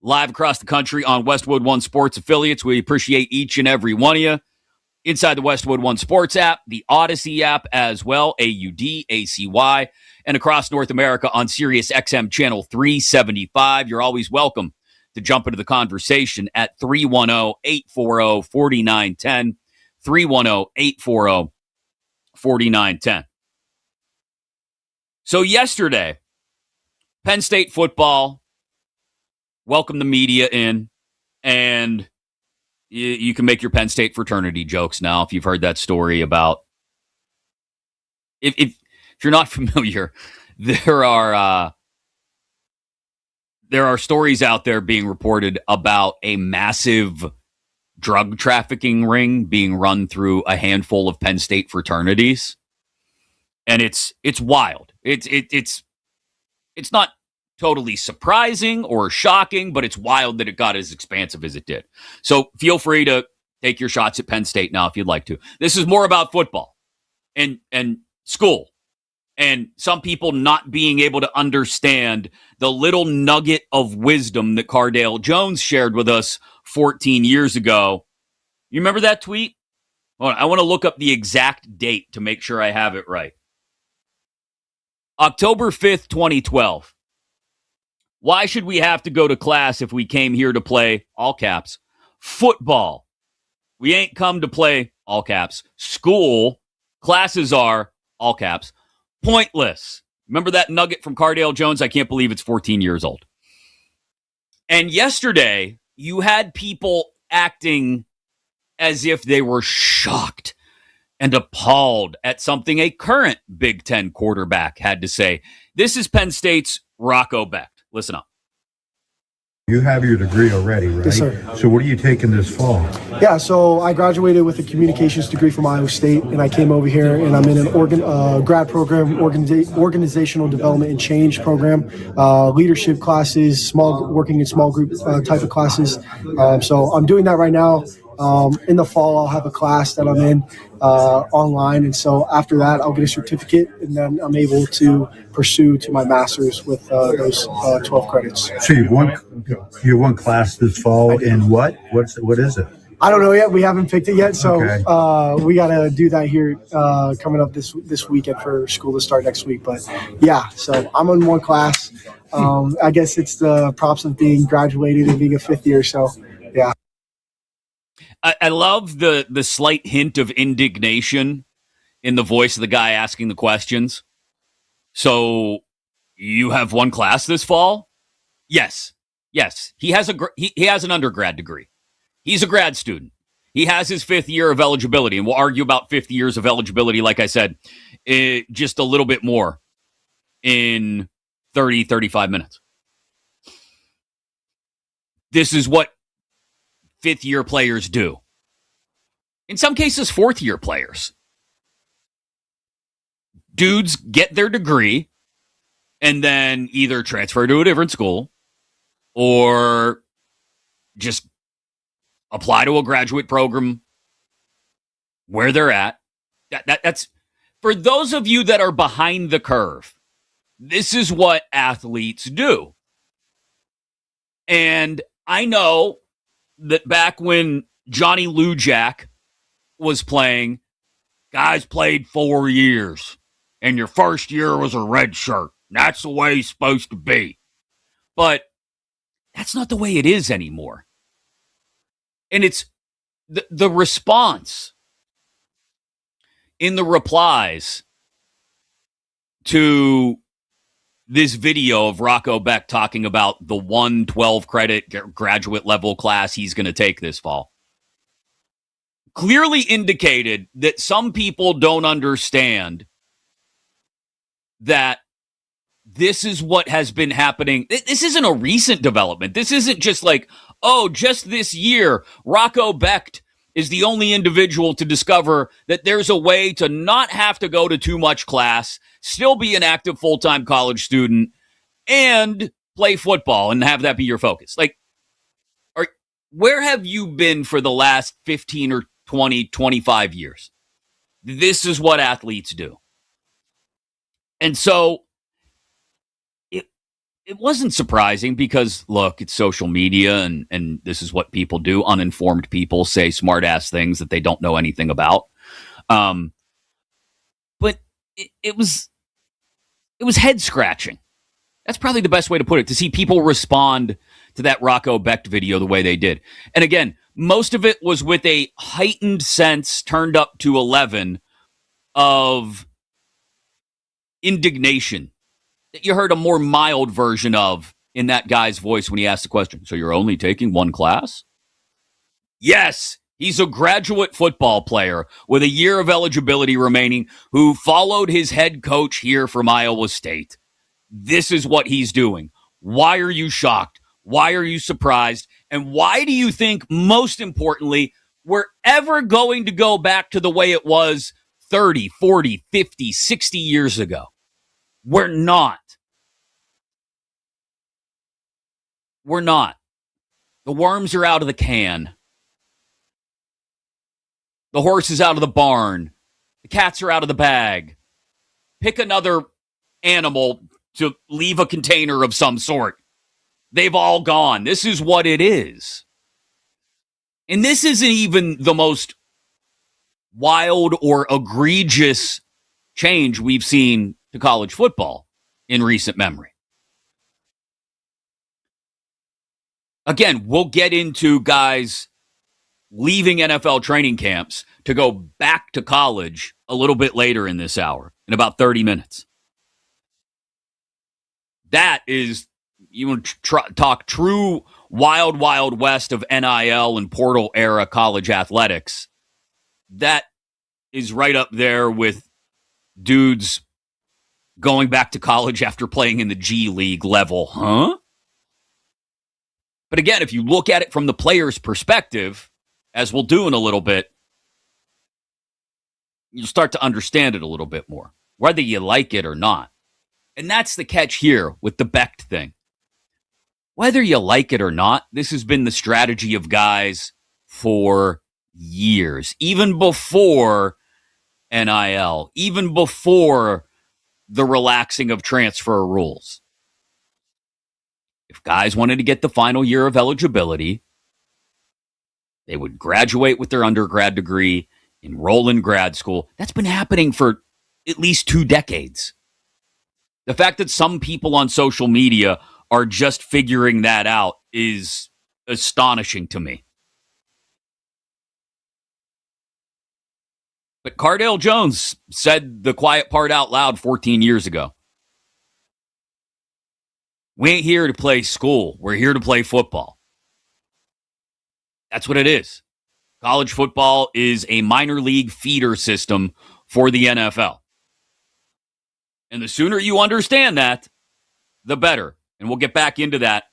Live across the country on Westwood One Sports affiliates. We appreciate each and every one of you. Inside the Westwood One Sports app, the Odyssey app as well, AUDACY, and across North America on Sirius XM Channel 375. You're always welcome to jump into the conversation at 310-840-4910, 310-840-4910. So yesterday, Penn State football welcomed the media in, and you can make your Penn State fraternity jokes now if you've heard that story about. If you're not familiar, there are stories out there being reported about a massive drug trafficking ring being run through a handful of Penn State fraternities, and it's wild. It's not totally surprising or shocking, but it's wild that it got as expansive as it did. So feel free to take your shots at Penn State now if you'd like to. This is more about football and school, and some people not being able to understand the little nugget of wisdom that Cardale Jones shared with us 14 years ago. You remember that tweet? Hold on, I want to look up the exact date to make sure I have it right. October 5th, 2012. Why should we have to go to class if we came here to play, all caps, football? We ain't come to play, all caps, school. Classes are, all caps, pointless. Remember that nugget from Cardale Jones? I can't believe it's 14 years old. And yesterday, you had people acting as if they were shocked and appalled at something a current Big Ten quarterback had to say. This is Penn State's Rocco Becht. Listen up. You have your degree already, right? Yes, sir. So what are you taking this fall? Yeah, so I graduated with a communications degree from Iowa State, and I came over here, and I'm in an grad program, organizational development and change program, leadership classes, working in small group type of classes. So I'm doing that right now. In the fall, I'll have a class that I'm in online, and so after that, I'll get a certificate, and then I'm able to pursue to my master's with those 12 credits. So you won class this fall in what? What is it? I don't know yet. We haven't picked it yet, so okay. We got to do that here coming up this weekend for school to start next week. But yeah, so I'm in one class. I guess it's the props of being graduated and being a fifth year. So yeah. I love the slight hint of indignation in the voice of the guy asking the questions. So you have one class this fall? Yes. Yes, he has he has an undergrad degree. He's a grad student. He has his 5th year of eligibility, and we'll argue about 5th years of eligibility, like I said, just a little bit more in 30, 35 minutes. This is what 5th year players do. In some cases, 4th year players. Dudes get their degree and then either transfer to a different school or just apply to a graduate program where they're at. That's for those of you that are behind the curve. This is what athletes do. And I know that back when Johnny Lujack was playing, guys played 4 years, and your first year was a red shirt. That's the way it's supposed to be. But that's not the way it is anymore. And it's the response in the replies to this video of Rocco Beck talking about the 112 credit graduate level class he's going to take this fall clearly indicated that some people don't understand that this is what has been happening. This isn't a recent development. This isn't just like, oh, just this year, Rocco Becht is the only individual to discover that there's a way to not have to go to too much class, still be an active full-time college student, and play football and have that be your focus. Like, where have you been for the last 15 or 20, 25 years? This is what athletes do. And so it wasn't surprising because, look, it's social media and this is what people do. Uninformed people say smart-ass things that they don't know anything about. But it was head-scratching. That's probably the best way to put it, to see people respond to that Rocco Becht video the way they did. And again, most of it was with a heightened sense turned up to 11 of indignation that you heard a more mild version of in that guy's voice when he asked the question. So you're only taking one class? Yes, he's a graduate football player with a year of eligibility remaining who followed his head coach here from Iowa State. This is what he's doing. Why are you shocked? Why are you surprised? And why do you think, most importantly, we're ever going to go back to the way it was 30, 40, 50, 60 years ago? We're not. We're not. The worms are out of the can. The horse is out of the barn. The cats are out of the bag. Pick another animal to leave a container of some sort. They've all gone. This is what it is. And this isn't even the most wild or egregious change we've seen to college football in recent memory. Again, we'll get into guys leaving NFL training camps to go back to college a little bit later in this hour, in about 30 minutes. That is, you want to talk true wild, wild west of NIL and portal era college athletics. That is right up there with dudes going back to college after playing in the G League level, huh? But again, if you look at it from the player's perspective, as we'll do in a little bit, you'll start to understand it a little bit more, whether you like it or not. And that's the catch here with the Becht thing. Whether you like it or not, this has been the strategy of guys for years, even before NIL, even before the relaxing of transfer rules. If guys wanted to get the final year of eligibility, they would graduate with their undergrad degree, enroll in grad school. That's been happening for at least 2 decades. The fact that some people on social media are just figuring that out is astonishing to me. But Cardale Jones said the quiet part out loud 14 years ago. We ain't here to play school. We're here to play football. That's what it is. College football is a minor league feeder system for the NFL. And the sooner you understand that, the better. And we'll get back into that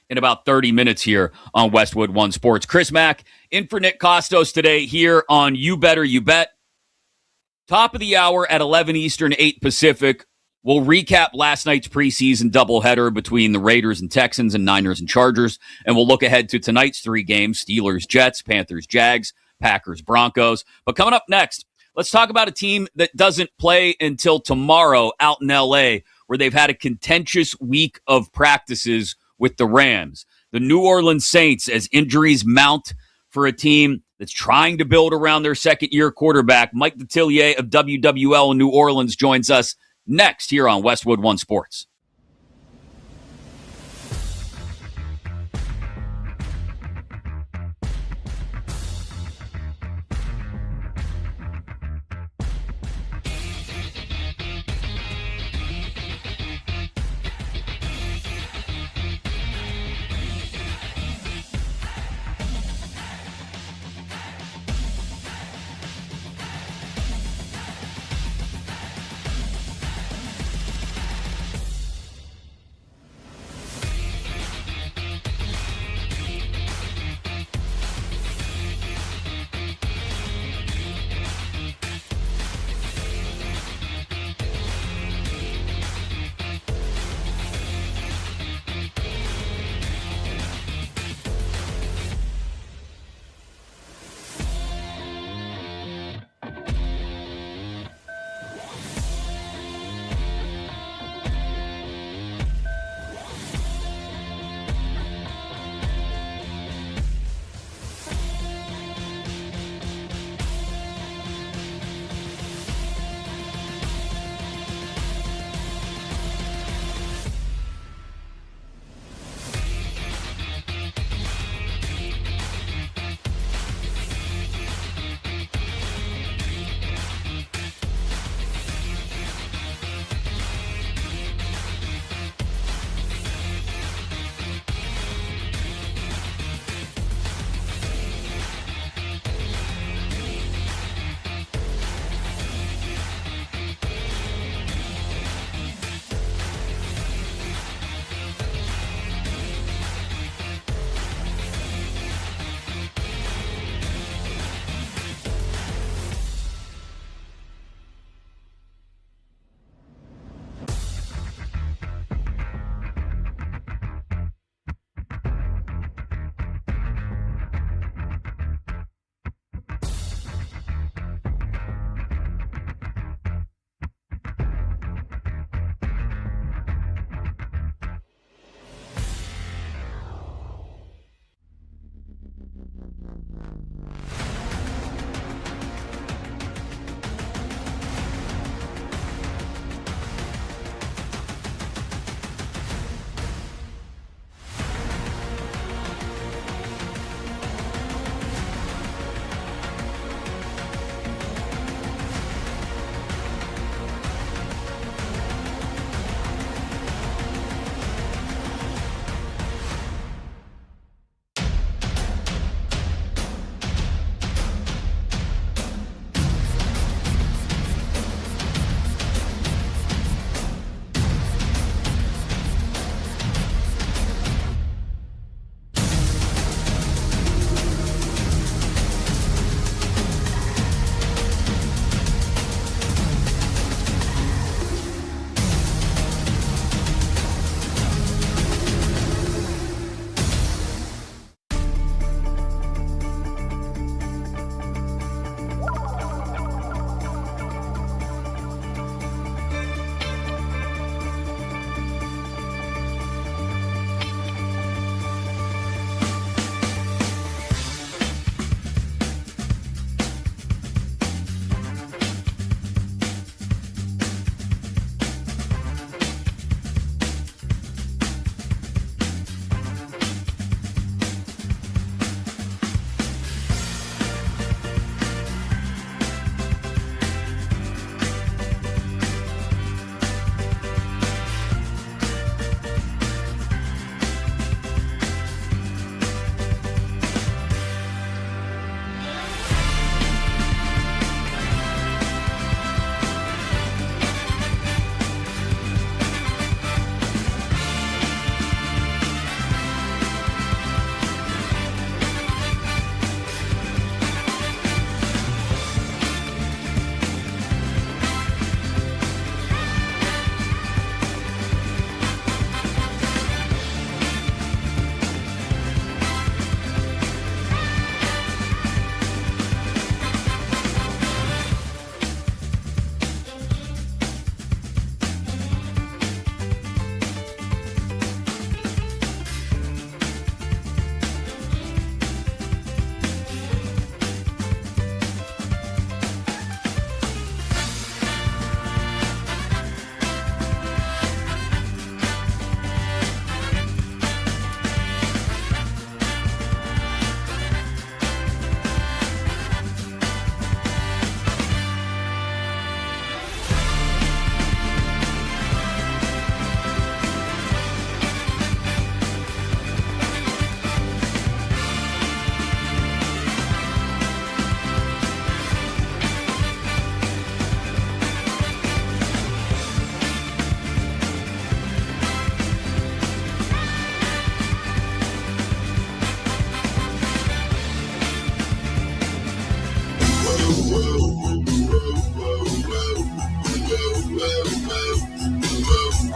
in about 30 minutes here on Westwood One Sports. Chris Mack in for Nick Kostos today here on You Better You Bet. Top of the hour at 11 Eastern, 8 Pacific. We'll recap last night's preseason doubleheader between the Raiders and Texans and Niners and Chargers. And we'll look ahead to tonight's 3 games, Steelers, Jets, Panthers, Jags, Packers, Broncos. But coming up next, let's talk about a team that doesn't play until tomorrow out in L.A., where they've had a contentious week of practices with the Rams. The New Orleans Saints, as injuries mount for a team that's trying to build around their second-year quarterback. Mike Detillier of WWL in New Orleans joins us next here on Westwood One Sports.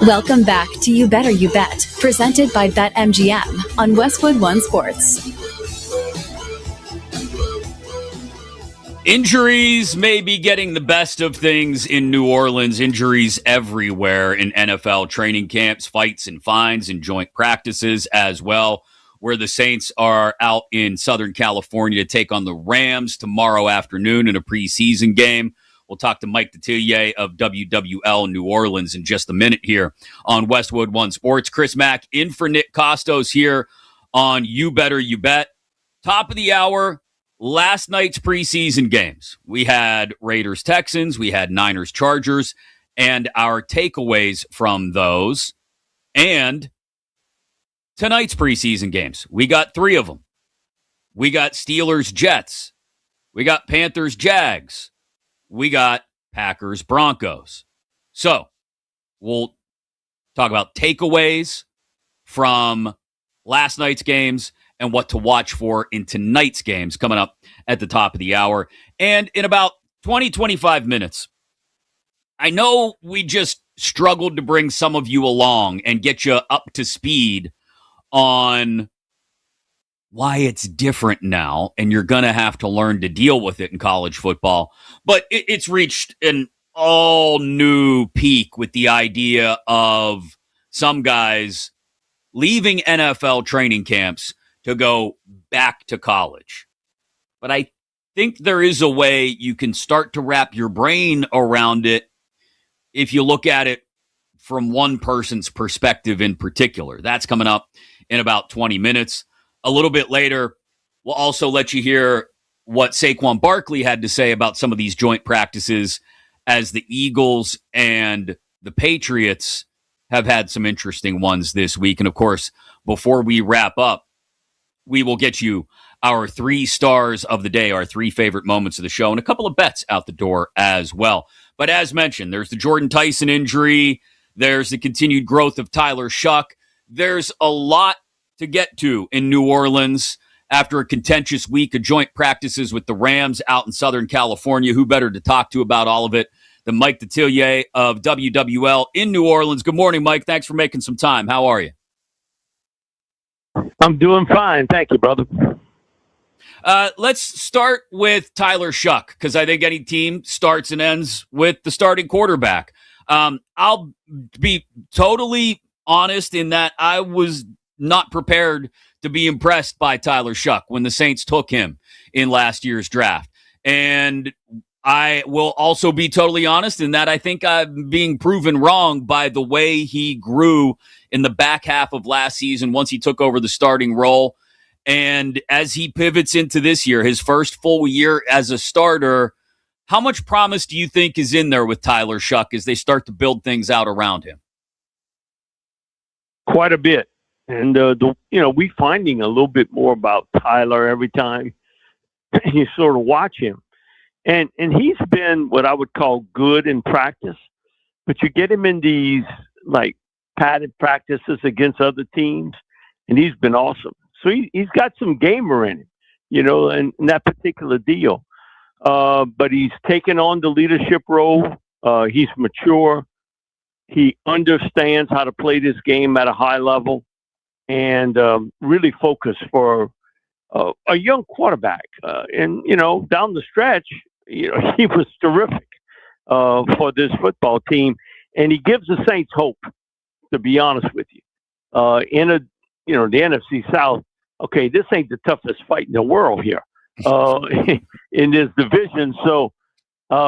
Welcome back to You Better You Bet, presented by BetMGM on Westwood One Sports. Injuries may be getting the best of things in New Orleans. Injuries everywhere in NFL training camps, fights and fines, and joint practices as well, where the Saints are out in Southern California to take on the Rams tomorrow afternoon in a preseason game. We'll talk to Mike Detillier of WWL New Orleans in just a minute here on Westwood One Sports. Chris Mack in for Nick Kostos here on You Better You Bet. Top of the hour, last night's preseason games. We had Raiders-Texans, we had Niners-Chargers, and our takeaways from those. And tonight's preseason games. We got 3 of them. We got Steelers-Jets. We got Panthers-Jags. We got Packers-Broncos. So we'll talk about takeaways from last night's games and what to watch for in tonight's games coming up at the top of the hour. And in about 20, 25 minutes, I know we just struggled to bring some of you along and get you up to speed on why it's different now, and you're going to have to learn to deal with it in college football. But it's reached an all-new peak with the idea of some guys leaving NFL training camps to go back to college. But I think there is a way you can start to wrap your brain around it if you look at it from one person's perspective in particular. That's coming up in about 20 minutes. A little bit later, we'll also let you hear what Saquon Barkley had to say about some of these joint practices, as the Eagles and the Patriots have had some interesting ones this week. And of course, before we wrap up, we will get you our 3 stars of the day, our 3 favorite moments of the show, and a couple of bets out the door as well. But as mentioned, there's the Jordan Tyson injury. There's the continued growth of Tyler Shuck. There's a lot to get to in New Orleans after a contentious week of joint practices with the Rams out in Southern California. Who better to talk to about all of it than Mike Detillier of WWL in New Orleans? Good morning, Mike. Thanks for making some time. How are you? I'm doing fine. Thank you, brother. Let's start with Tyler Shuck, because I think any team starts and ends with the starting quarterback. I'll be totally honest in that I was not prepared to be impressed by Tyler Shuck when the Saints took him in last year's draft. And I will also be totally honest in that I think I'm being proven wrong by the way he grew in the back half of last season once he took over the starting role. And as he pivots into this year, his first full year as a starter, how much promise do you think is in there with Tyler Shuck as they start to build things out around him? Quite a bit. And, we finding a little bit more about Tyler every time you sort of watch him. And he's been what I would call good in practice. But you get him in these, like, padded practices against other teams, and he's been awesome. So he's got some gamer in him, in that particular deal. But he's taken on the leadership role. He's mature. He understands how to play this game at a high level and really focused for a young quarterback. And down the stretch, he was terrific for this football team. And he gives the Saints hope, to be honest with you. In the NFC South, okay, this ain't the toughest fight in the world here in this division. So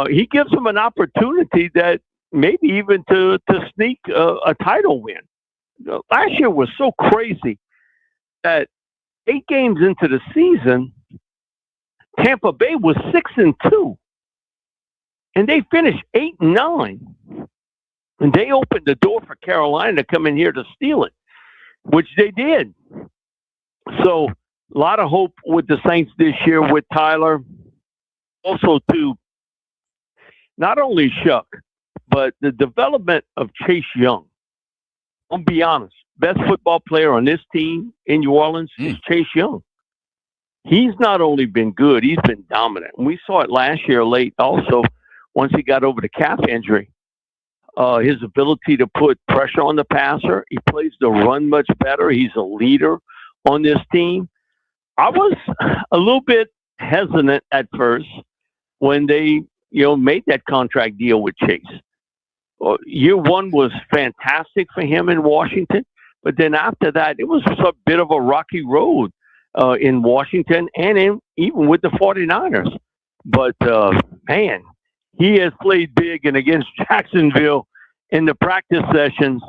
he gives them an opportunity that maybe even to sneak a title win. Last year was so crazy that 8 games into the season, Tampa Bay was 6-2, and they finished 8-9, and they opened the door for Carolina to come in here to steal it, which they did. So a lot of hope with the Saints this year with Tyler. Also, to not only Shuck, but the development of Chase Young. I'll be honest, best football player on this team in New Orleans is Chase Young. he's not only been good, he's been dominant. And we saw it last year late also, once he got over the calf injury. His ability to put pressure on the passer. He plays the run much better. He's a leader on this team. I was a little bit hesitant at first when they, made that contract deal with Chase. Year one was fantastic for him in Washington, but then after that, it was a bit of a rocky road in Washington and even with the 49ers. But, man, he has played big, and against Jacksonville in the practice sessions,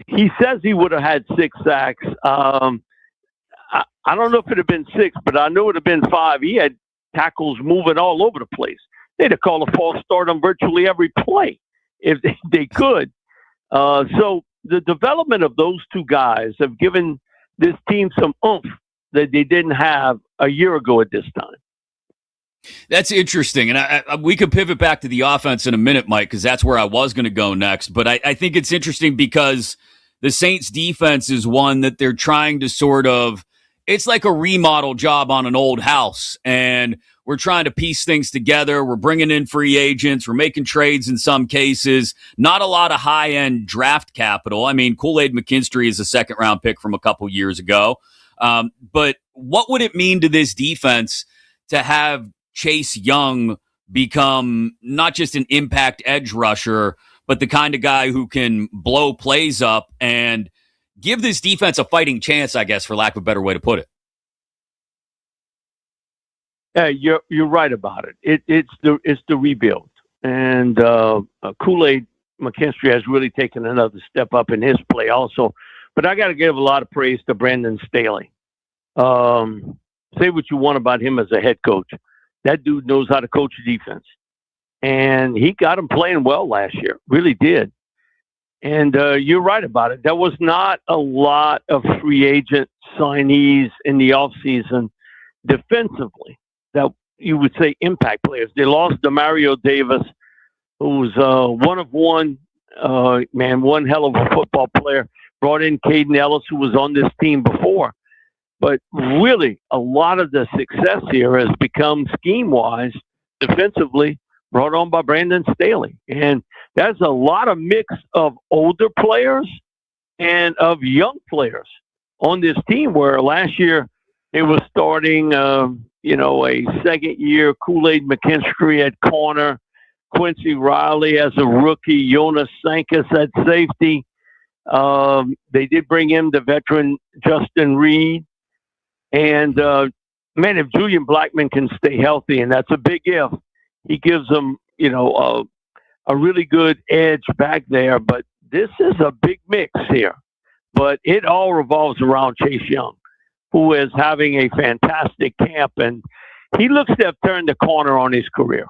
he says he would have had 6 sacks. I don't know if it would have been 6, but I know it would have been 5. He had tackles moving all over the place. They'd have called a false start on virtually every play if they could. So the development of those two guys have given this team some oomph that they didn't have a year ago at this time. That's interesting. And we could pivot back to the offense in a minute, Mike, because that's where I was going to go next. But I think it's interesting because the Saints defense is one that they're trying to sort of, it's like a remodel job on an old house. And we're trying to piece things together. We're bringing in free agents. We're making trades in some cases. Not a lot of high-end draft capital. I mean, Kool-Aid McKinstry is a second-round pick from a couple years ago. But what would it mean to this defense to have Chase Young become not just an impact edge rusher, but the kind of guy who can blow plays up and give this defense a fighting chance, I guess, for lack of a better way to put it? Yeah, you're right about it. It's the rebuild, and Kool-Aid McKinstry has really taken another step up in his play also. But I got to give a lot of praise to Brandon Staley. Say what you want about him as a head coach. That dude knows how to coach defense. And he got him playing well last year. Really did. And you're right about it. There was not a lot of free agent signees in the offseason defensively that you would say impact players. They lost Demario Davis, who was one of one, one hell of a football player. Brought in Caden Ellis, who was on this team before. But really, a lot of the success here has become scheme-wise, defensively, brought on by Brandon Staley. And that's a lot of mix of older players and of young players on this team, where last year it was starting, a second-year Kool-Aid McKinstry at corner, Quincy Riley as a rookie, Jonas Sankas at safety. They did bring in the veteran Justin Reed. And, if Julian Blackman can stay healthy, and that's a big if, he gives them, a really good edge back there. But this is a big mix here. But it all revolves around Chase Young, who is having a fantastic camp. And he looks to have turned the corner on his career.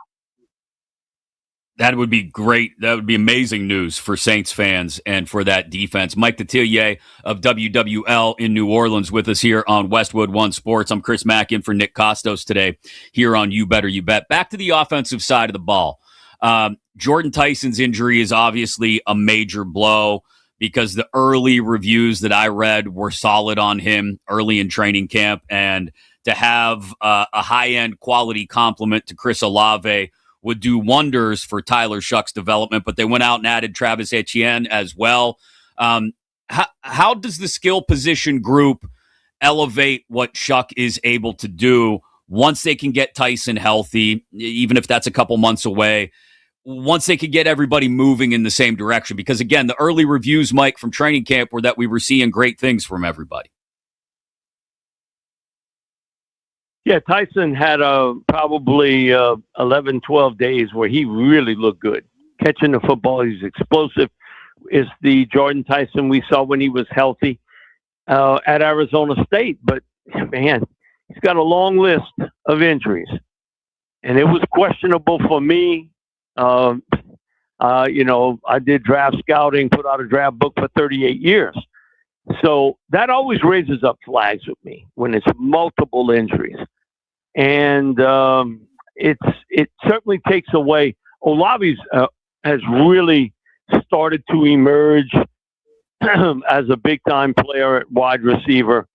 That would be great. That would be amazing news for Saints fans and for that defense. Mike Detillier of WWL in New Orleans with us here on Westwood One Sports. I'm Chris Mack in for Nick Kostos today here on You Better You Bet. Back to the offensive side of the ball. Jordan Tyson's injury is obviously a major blow because the early reviews that I read were solid on him early in training camp. And to have a high-end quality complement to Chris Olave would do wonders for Tyler Shuck's development, but they went out and added Travis Etienne as well. How does the skill position group elevate what Shuck is able to do once they can get Tyson healthy, even if that's a couple months away, once they could get everybody moving in the same direction? Because, again, the early reviews, Mike, from training camp were that we were seeing great things from everybody. Yeah, Tyson had probably 11, 12 days where he really looked good. Catching the football, he's explosive. It's the Jordan Tyson we saw when he was healthy at Arizona State. But, man, he's got a long list of injuries. And it was questionable for me. I did draft scouting, put out a draft book for 38 years. So that always raises up flags with me when it's multiple injuries. And it certainly takes away. Olave's has really started to emerge as a big-time player at wide receiver.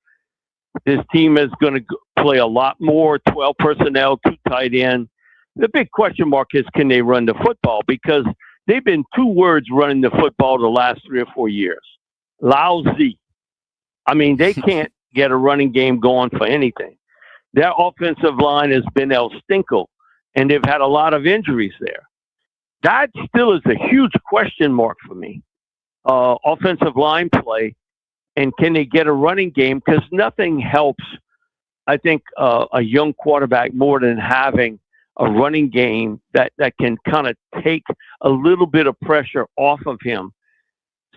This team is going to play a lot more 12 personnel, 2 tight end. The big question mark is, can they run the football? Because they've been 2 words running the football the last 3 or 4 years. Lousy. I mean, they can't get a running game going for anything. Their offensive line has been El Stinko, and they've had a lot of injuries there. That still is a huge question mark for me. Offensive line play, and can they get a running game? Because nothing helps, I think, a young quarterback more than having a running game that can kind of take a little bit of pressure off of him.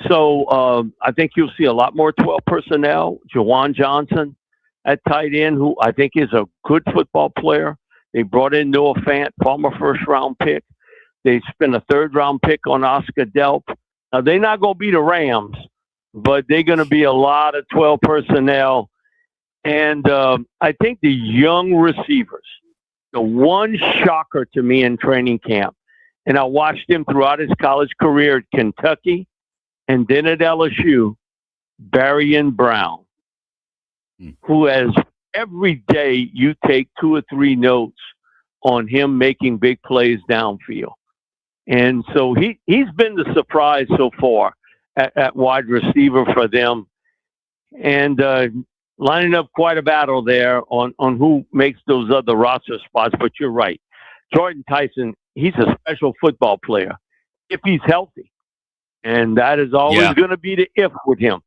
So I think you'll see a lot more 12 personnel. Jawan Johnson at tight end, who I think is a good football player. They brought in Noah Fant, former first-round pick. They spent a 3rd-round pick on Oscar Delp. Now, they're not going to be the Rams, but they're going to be a lot of 12 personnel. And I think the young receivers, the one shocker to me in training camp, and I watched him throughout his college career at Kentucky and then at LSU, Barrion Brown, who has every day you take 2 or 3 notes on him making big plays downfield. And so he's been the surprise so far at wide receiver for them. And lining up quite a battle there on who makes those other roster spots. But you're right. Jordan Tyson, he's a special football player if he's healthy. And that is always going to be the if with him.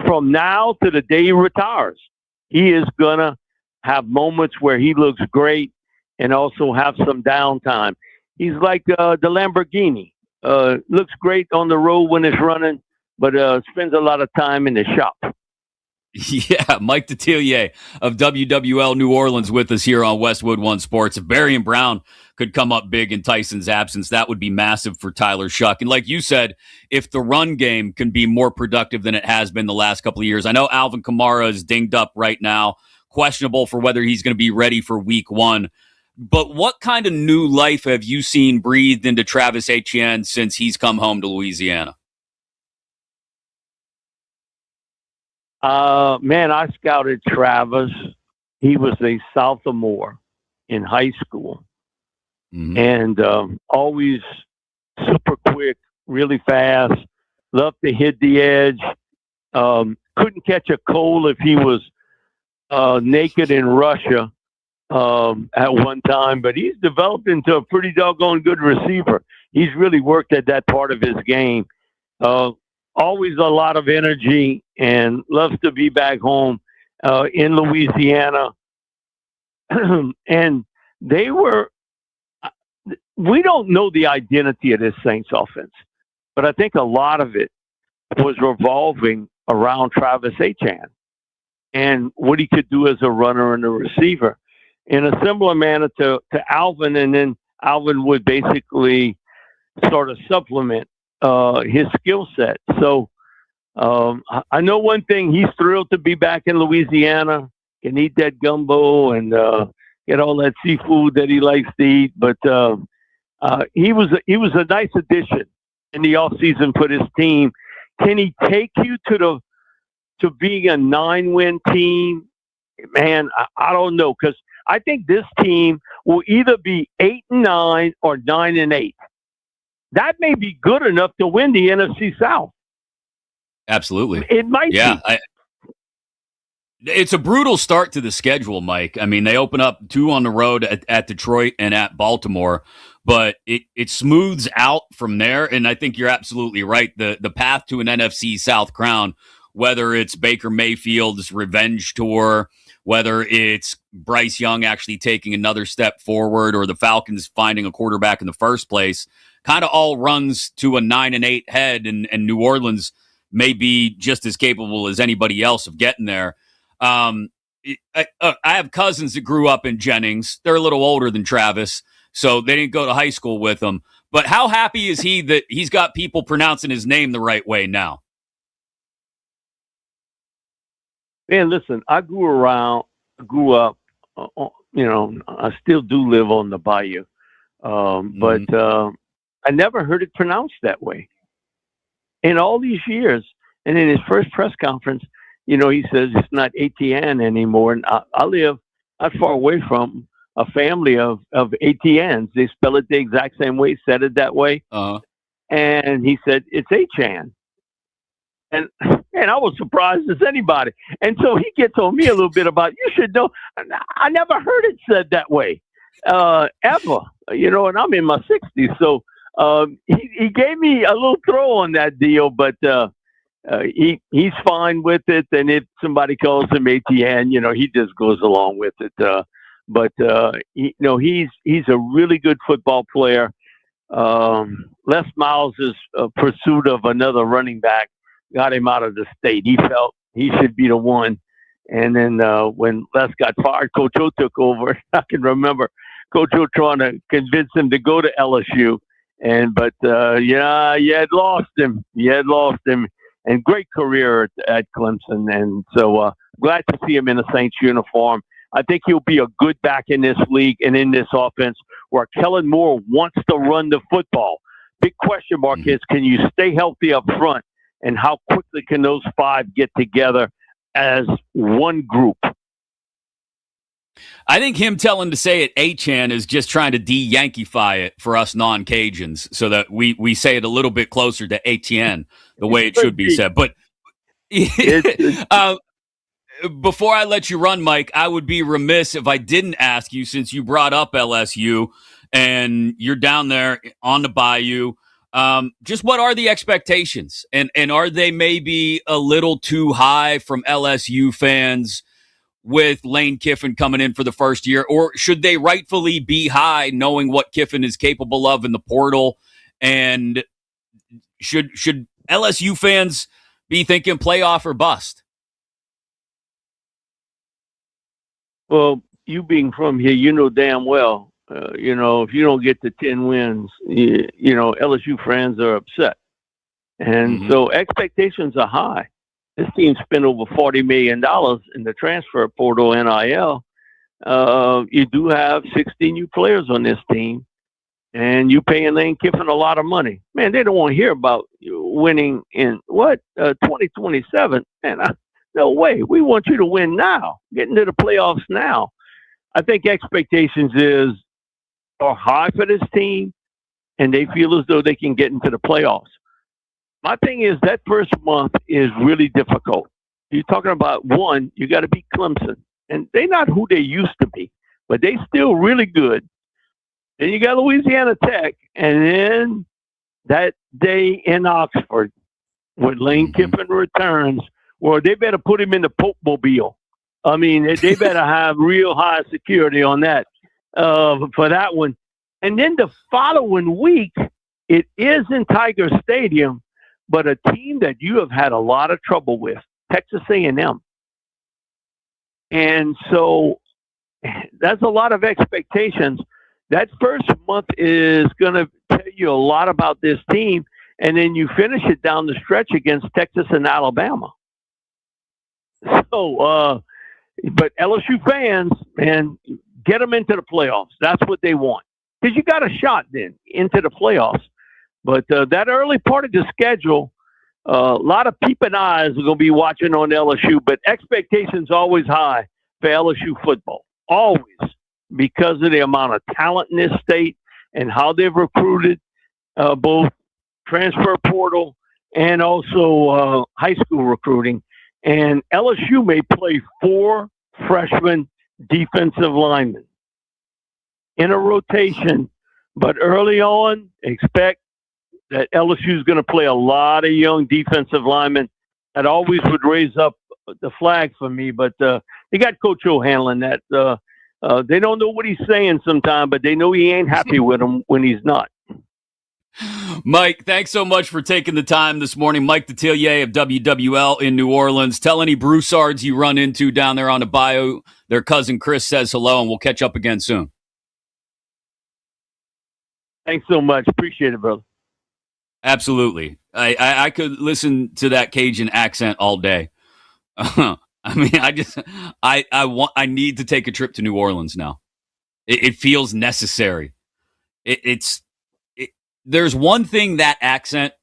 From now to the day he retires, he is going to have moments where he looks great and also have some downtime. He's like the Lamborghini. Looks great on the road when it's running, but spends a lot of time in the shop. Yeah, Mike Detillier of WWL New Orleans with us here on Westwood One Sports. If Barrion Brown could come up big in Tyson's absence, that would be massive for Tyler Shuck. And like you said, if the run game can be more productive than it has been the last couple of years, I know Alvin Kamara is dinged up right now, questionable for whether he's going to be ready for week 1. But what kind of new life have you seen breathed into Travis Etienne since he's come home to Louisiana? Man, I scouted Travis. He was a sophomore in high school. And always super quick, really fast, loved to hit the edge. Couldn't catch a cold if he was naked in Russia at one time, but he's developed into a pretty doggone good receiver. He's really worked at that part of his game. Always a lot of energy and loves to be back home in Louisiana. And we don't know the identity of this Saints offense, but I think a lot of it was revolving around Travis Etienne and what he could do as a runner and a receiver in a similar manner to Alvin. And then Alvin would basically sort of supplement his skill set. So I know one thing, he's thrilled to be back in Louisiana, can eat that gumbo and get all that seafood that he likes to eat. But he was a nice addition in the offseason for this team. Can he take you to being a 9-win team? Man, I don't know, because I think this team will either be 8-9 or 9-8. That may be good enough to win the NFC South. Absolutely. It might be. It's a brutal start to the schedule, Mike. I mean, they open up 2 on the road at Detroit and at Baltimore, but it smooths out from there. And I think you're absolutely right. The path to an NFC South crown, whether it's Baker Mayfield's revenge tour, whether it's Bryce Young actually taking another step forward, or the Falcons finding a quarterback in the first place, kind of all runs to a 9-8 head, and New Orleans may be just as capable as anybody else of getting there. I have cousins that grew up in Jennings. They're a little older than Travis, so they didn't go to high school with him. But how happy is he that he's got people pronouncing his name the right way now? Man, listen, I grew up, I still do live on the bayou. But I never heard it pronounced that way in all these years. And in his first press conference, he says it's not ATN anymore. And I live not far away from a family of ATNs. They spell it the exact same way, said it that way. And he said, it's Achan. And I was surprised as anybody. And so he gets on me a little bit about, you should know, I never heard it said that way, ever, and I'm in my 60s. So he gave me a little throw on that deal, but he's fine with it. And if somebody calls him ATN, he just goes along with it. But he's a really good football player. Les Miles' pursuit of another running back got him out of the state. He felt he should be the one. And then when Les got fired, Coach O took over. I can remember Coach O trying to convince him to go to LSU. But you had lost him. And great career at Clemson. And so glad to see him in a Saints uniform. I think he'll be a good back in this league and in this offense where Kellen Moore wants to run the football. Big question mark is, can you stay healthy up front? And how quickly can those five get together as one group? I think him telling to say it Achan is just trying to de-Yankeefy it for us non-Cajuns so that we say it a little bit closer to ATN, the way it should be said. But before I let you run, Mike, I would be remiss if I didn't ask you, since you brought up LSU and you're down there on the bayou, just what are the expectations? And are they maybe a little too high from LSU fans with Lane Kiffin coming in for the first year? Or should they rightfully be high knowing what Kiffin is capable of in the portal? And should LSU fans be thinking playoff or bust? Well, you being from here, you know damn well, if you don't get to 10 wins, LSU fans are upset. And so expectations are high. This team spent over $40 million in the transfer portal NIL. You do have 60 new players on this team, and you paying Lane Kiffin a lot of money. Man, they don't want to hear about winning in 2027. And no way. We want you to win now. Get into the playoffs now. I think expectations are high for this team, and they feel as though they can get into the playoffs. My thing is that first month is really difficult. You're talking about, one, you got to beat Clemson, and they're not who they used to be, but they still really good. Then you got Louisiana Tech, and then that day in Oxford when Lane Kiffin returns, well, they better put him in the Pope Mobile. I mean, they better have real high security on that for that one. And then the following week, it is in Tiger Stadium, but a team that you have had a lot of trouble with, Texas A&M. And so that's a lot of expectations. That first month is going to tell you a lot about this team, and then you finish it down the stretch against Texas and Alabama. So, but LSU fans, man, get them into the playoffs. That's what they want. Because you got a shot then into the playoffs. But that early part of the schedule, a lot of peeping eyes are going to be watching on LSU. But expectations always high for LSU football. Always. Because of the amount of talent in this state and how they've recruited both transfer portal and also high school recruiting. And LSU may play 4 freshman defensive linemen in a rotation, but early on, expect that LSU is going to play a lot of young defensive linemen. That always would raise up the flag for me, but they got Coach O handling that. They don't know what he's saying sometimes, but they know he ain't happy with him when he's not. Mike, thanks so much for taking the time this morning. Mike Detillier of WWL in New Orleans. Tell any Broussards you run into down there on the bayou, their cousin Chris says hello, and we'll catch up again soon. Thanks so much. Appreciate it, brother. Absolutely. I could listen to that Cajun accent all day. I mean, I need to take a trip to New Orleans now. It feels necessary. There's one thing that accent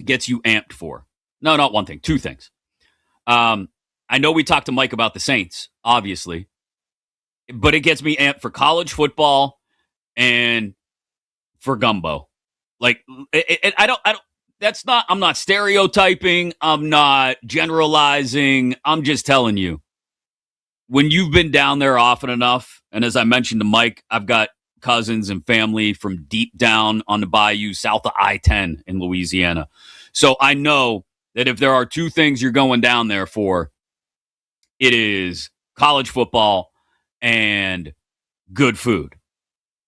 gets you amped for. No, not one thing. 2 things. I know we talked to Mike about the Saints, obviously, but it gets me amped for college football and for gumbo. Like, I don't, I'm not stereotyping. I'm not generalizing. I'm just telling you, when you've been down there often enough, and as I mentioned to Mike, I've got cousins and family from deep down on the bayou south of I-10 in Louisiana. So I know that if there are two things you're going down there for, it is college football and good food.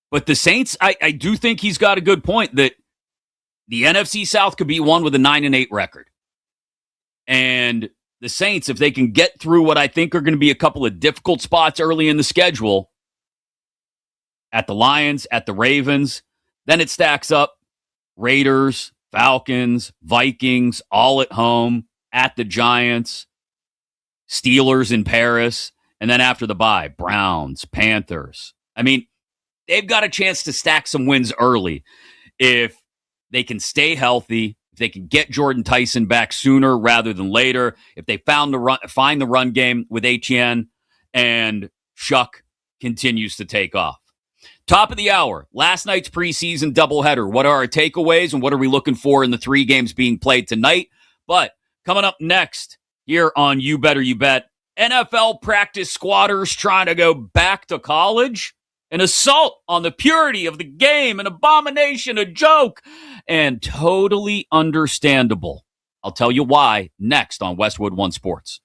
But the Saints, I do think he's got a good point that the NFC South could be won with a 9-8 record. And the Saints, if they can get through what I think are going to be a couple of difficult spots early in the schedule, at the Lions, at the Ravens, then it stacks up Raiders, Falcons, Vikings, all at home, at the Giants, Steelers in Paris, and then after the bye, Browns, Panthers. I mean, they've got a chance to stack some wins early if they can stay healthy, if they can get Jordan Tyson back sooner rather than later, if they find the run game with Etienne and Shuck continues to take off. Top of the hour, last night's preseason doubleheader. What are our takeaways and what are we looking for in the 3 games being played tonight? But coming up next here on You Better You Bet, NFL practice squatters trying to go back to college, an assault on the purity of the game, an abomination, a joke, and totally understandable. I'll tell you why next on Westwood One Sports.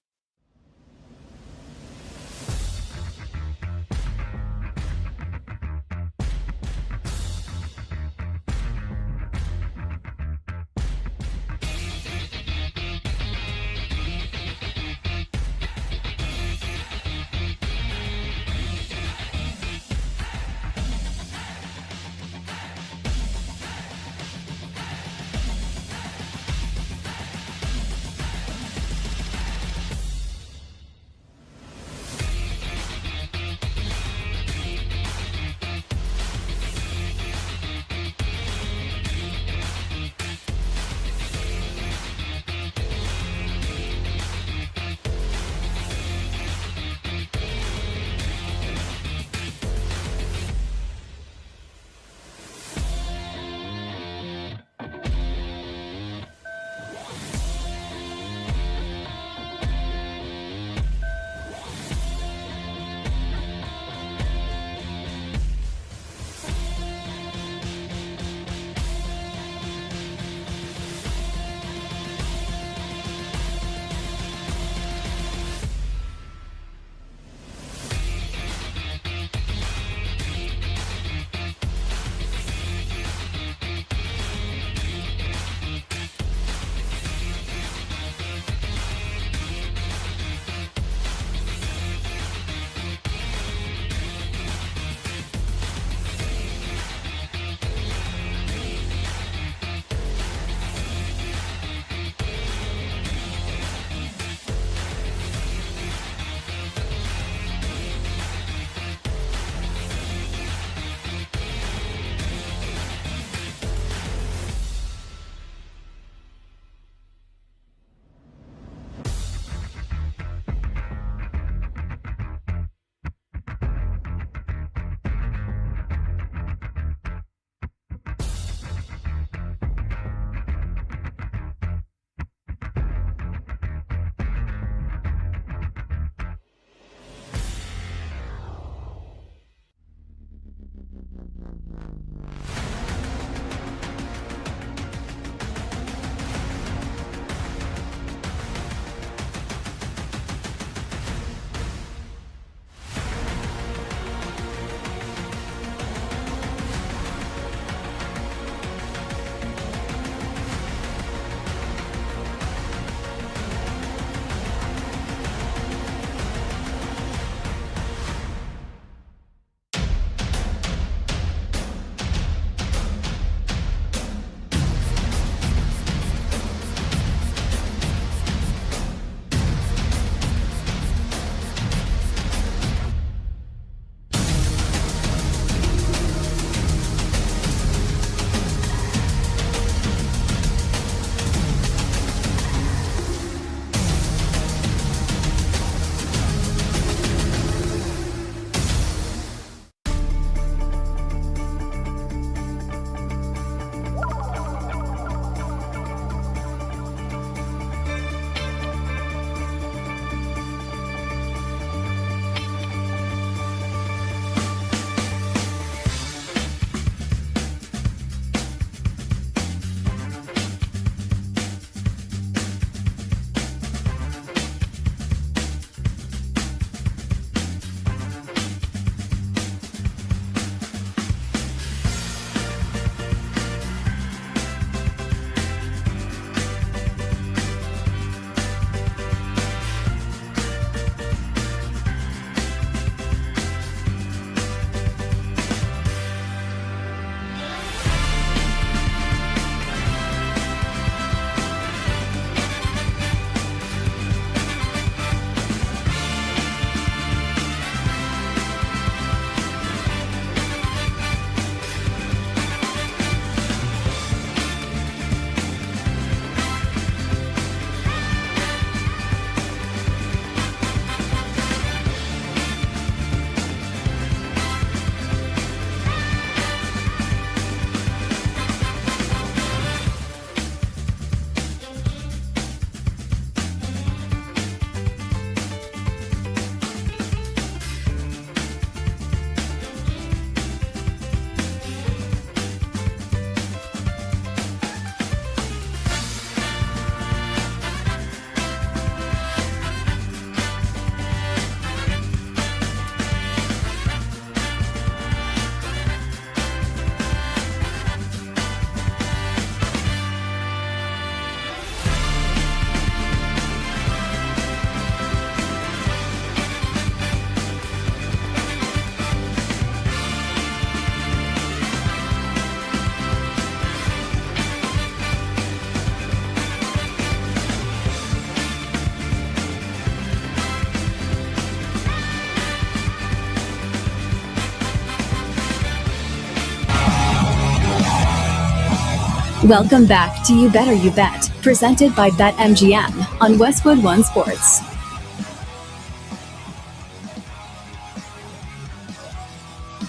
Welcome back to You Better You Bet, presented by BetMGM on Westwood One Sports.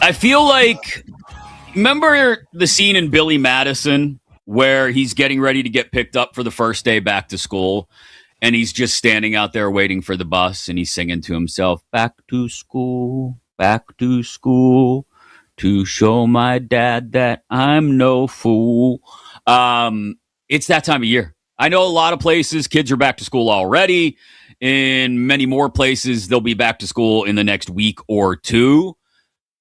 I feel like, remember the scene in Billy Madison where he's getting ready to get picked up for the first day back to school, and he's just standing out there waiting for the bus, and he's singing to himself, back to school, to show my dad that I'm no fool. It's that time of year. I know a lot of places, kids are back to school already. In many more places, they'll be back to school in the next week or two.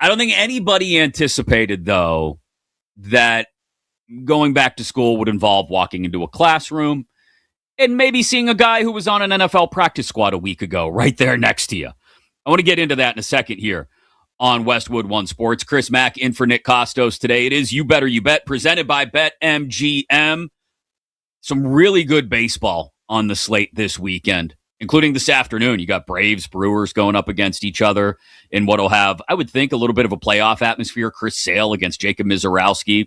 I don't think anybody anticipated, though, that going back to school would involve walking into a classroom and maybe seeing a guy who was on an NFL practice squad a week ago right there next to you. I want to get into that in a second here on Westwood One Sports. Chris Mack in for Nick Kostos today. It is You Better You Bet, presented by BetMGM. Some really good baseball on the slate this weekend, including this afternoon. You got Braves, Brewers going up against each other in what will have, I would think, a little bit of a playoff atmosphere. Chris Sale against Jacob Mizorowski.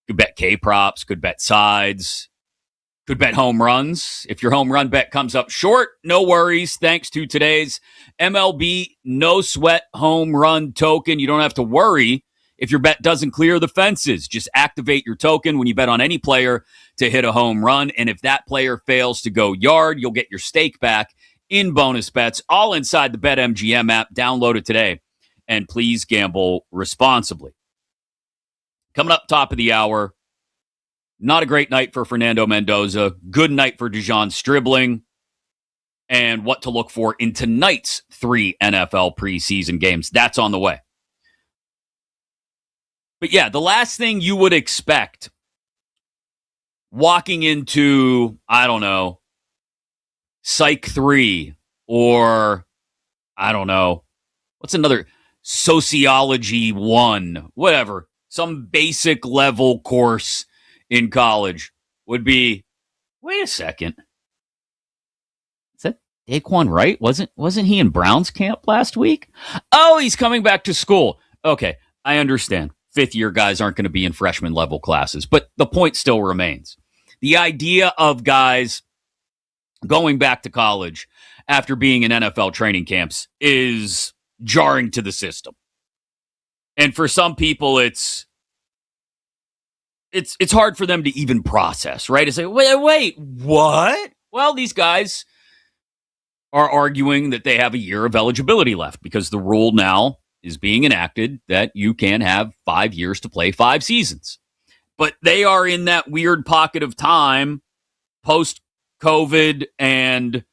Could bet K-props, could bet sides, could bet home runs. If your home run bet comes up short, no worries. Thanks to today's MLB No Sweat Home Run Token, you don't have to worry if your bet doesn't clear the fences. Just activate your token when you bet on any player to hit a home run. And if that player fails to go yard, you'll get your stake back in bonus bets, all inside the BetMGM app. Download it today, and please gamble responsibly. Coming up top of the hour, not a great night for Fernando Mendoza. Good night for Dejon Stribling. And what to look for in tonight's 3 NFL preseason games. That's on the way. But yeah, the last thing you would expect walking into, I don't know, Psych 3 or, I don't know, what's another, Sociology 1, whatever, some basic level course in college would be, wait a second. Is that Daquan Wright? Wasn't he in Brown's camp last week? Oh, he's coming back to school. Okay, I understand. Fifth-year guys aren't going to be in freshman-level classes, but the point still remains. The idea of guys going back to college after being in NFL training camps is jarring to the system. And for some people, it's hard for them to even process, right? It's like, wait, what? Well, these guys are arguing that they have a year of eligibility left because the rule now is being enacted that you can have 5 years to play 5 seasons. But they are in that weird pocket of time post-COVID and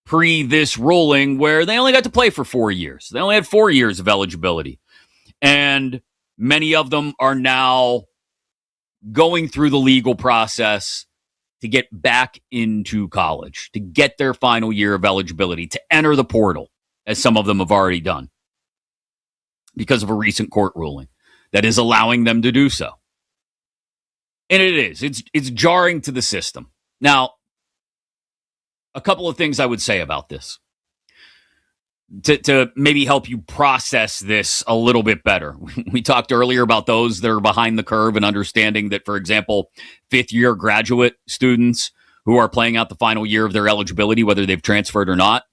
pre this ruling where they only got to play for 4 years. They only had 4 years of eligibility. And many of them are now going through the legal process to get back into college, to get their final year of eligibility, to enter the portal, as some of them have already done, because of a recent court ruling that is allowing them to do so. And it's jarring to the system. Now, a couple of things I would say about this to maybe help you process this a little bit better. We talked earlier about those that are behind the curve and understanding that, for example, fifth-year graduate students who are playing out the final year of their eligibility, whether they've transferred or not,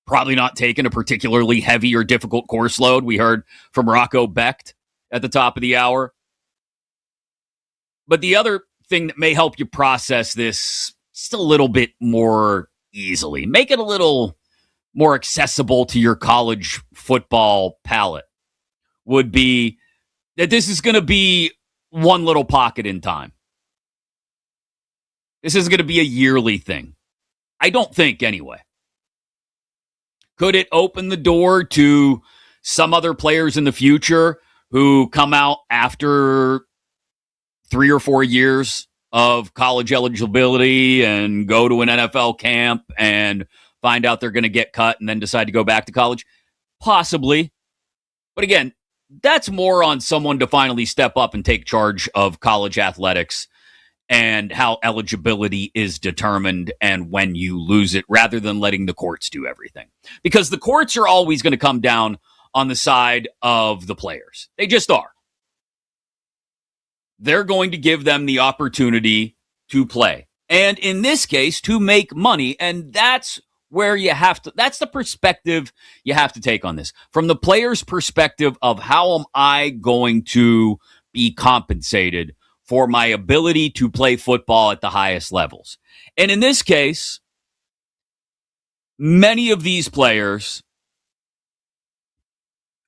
probably not taken a particularly heavy or difficult course load. We heard from Rocco Becht at the top of the hour. But the other thing that may help you process this just a little bit more easily, make it a little more accessible to your college football palate, would be that this is going to be one little pocket in time. This is going to be a yearly thing. I don't think, anyway. Could it open the door to some other players in the future who come out after 3 or 4 years of college eligibility and go to an NFL camp and find out they're going to get cut and then decide to go back to college? Possibly. But again, that's more on someone to finally step up and take charge of college athletics and how eligibility is determined and when you lose it, rather than letting the courts do everything. Because the courts are always going to come down on the side of the players. They just are. they're going to give them the opportunity to play. And in this case, to make money. And that's where you have to, that's the perspective you have to take on this. From the player's perspective of how am I going to be compensated for my ability to play football at the highest levels. And in this case, many of these players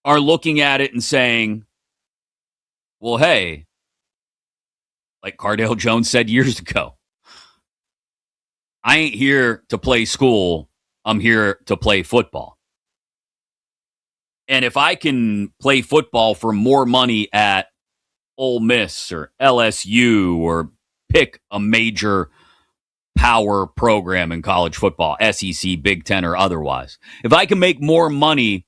are looking at it and saying, well, hey, like Cardale Jones said years ago, I ain't here to play school. I'm here to play football. And if I can play football for more money at Ole Miss or LSU or pick a major power program in college football, SEC, Big Ten, or otherwise, if I can make more money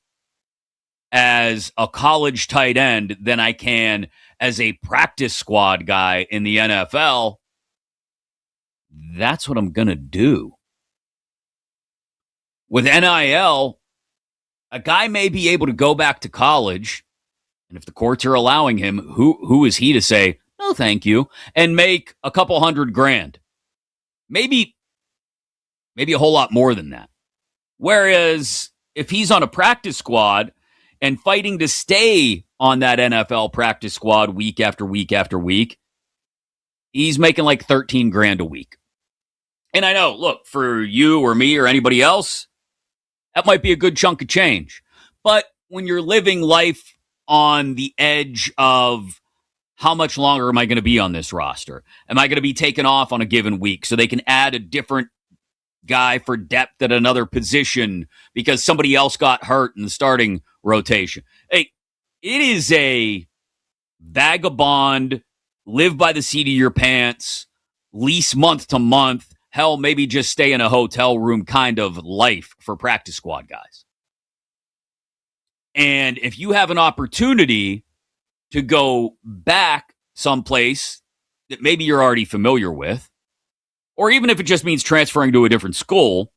as a college tight end than I can as a practice squad guy in the NFL, that's what I'm going to do. With NIL, a guy may be able to go back to college, and if the courts are allowing him, who is he to say, no, thank you, and make a couple $100,000? Maybe a whole lot more than that. Whereas if he's on a practice squad and fighting to stay on that NFL practice squad week after week after week, he's making like $13,000 a week. And I know, look, for you or me or anybody else, that might be a good chunk of change. But when you're living life on the edge of how much longer am I going to be on this roster? Am I going to be taken off on a given week so they can add a different guy for depth at another position because somebody else got hurt in the starting rotation? Hey, it is a vagabond, live by the seat of your pants, lease month to month, hell, maybe just stay in a hotel room kind of life for practice squad guys. And if you have an opportunity to go back someplace that maybe you're already familiar with, or even if it just means transferring to a different school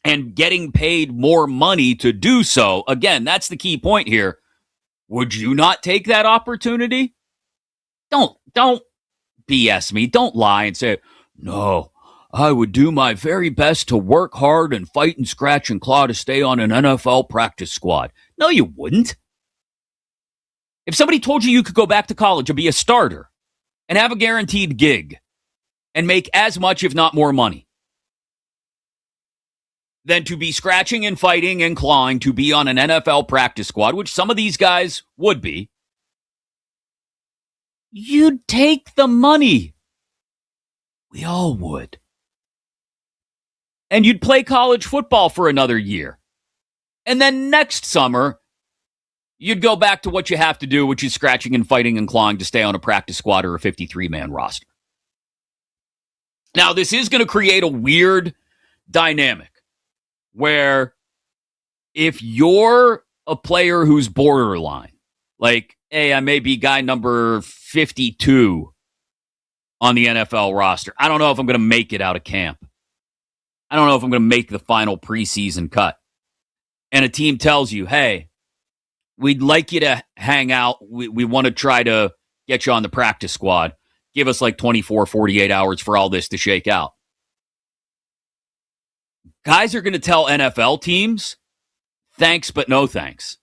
and getting paid more money to do so, again, that's the key point here. Would you not take that opportunity? Don't BS me. Don't lie and say, no, I would do my very best to work hard and fight and scratch and claw to stay on an NFL practice squad. No, you wouldn't. If somebody told you could go back to college and be a starter and have a guaranteed gig and make as much, if not more money, than to be scratching and fighting and clawing to be on an NFL practice squad, which some of these guys would be, you'd take the money. We all would. And you'd play college football for another year. And then next summer, you'd go back to what you have to do, which is scratching and fighting and clawing to stay on a practice squad or a 53-man roster. Now, this is going to create a weird dynamic where if you're a player who's borderline, like, hey, I may be guy number 52 on the NFL roster. I don't know if I'm going to make it out of camp. I don't know if I'm going to make the final preseason cut. And a team tells you, hey, we'd like you to hang out. We want to try to get you on the practice squad. Give us like 24, 48 hours for all this to shake out. Guys are going to tell NFL teams, thanks, but no thanks.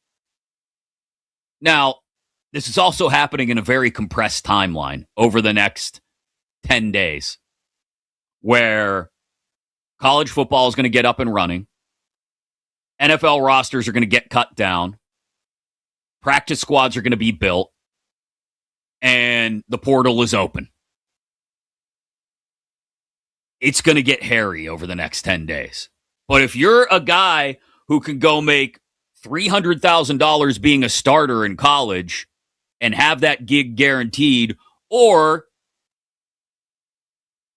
Now, this is also happening in a very compressed timeline over the next 10 days where college football is going to get up and running. NFL rosters are going to get cut down. Practice squads are going to be built. And the portal is open. It's going to get hairy over the next 10 days. But if you're a guy who can go make $300,000 being a starter in college and have that gig guaranteed, or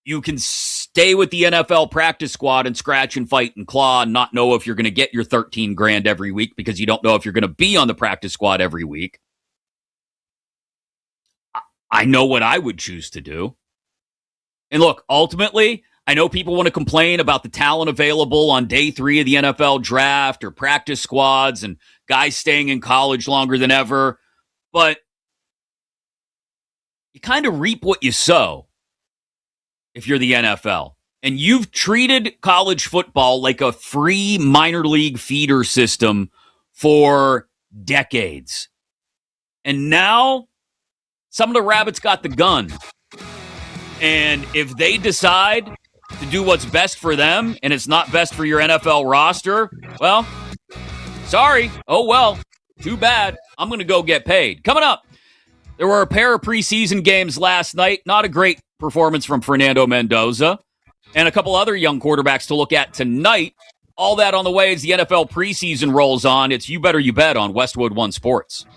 you can stay with the NFL practice squad and scratch and fight and claw and not know if you're going to get your $13,000 every week because you don't know if you're going to be on the practice squad every week. I know what I would choose to do. And look, ultimately, I know people want to complain about the talent available on day 3 of the NFL draft or practice squads and guys staying in college longer than ever. But you kind of reap what you sow if you're the NFL. And you've treated college football like a free minor league feeder system for decades. And now some of the rabbits got the gun. And if they decide to do what's best for them and it's not best for your NFL roster, well, sorry. Oh, well, too bad. I'm going to go get paid. Coming up, there were a pair of preseason games last night. Not a great performance from Fernando Mendoza. And a couple other young quarterbacks to look at tonight. All that on the way as the NFL preseason rolls on. It's You Better You Bet on Westwood One Sports.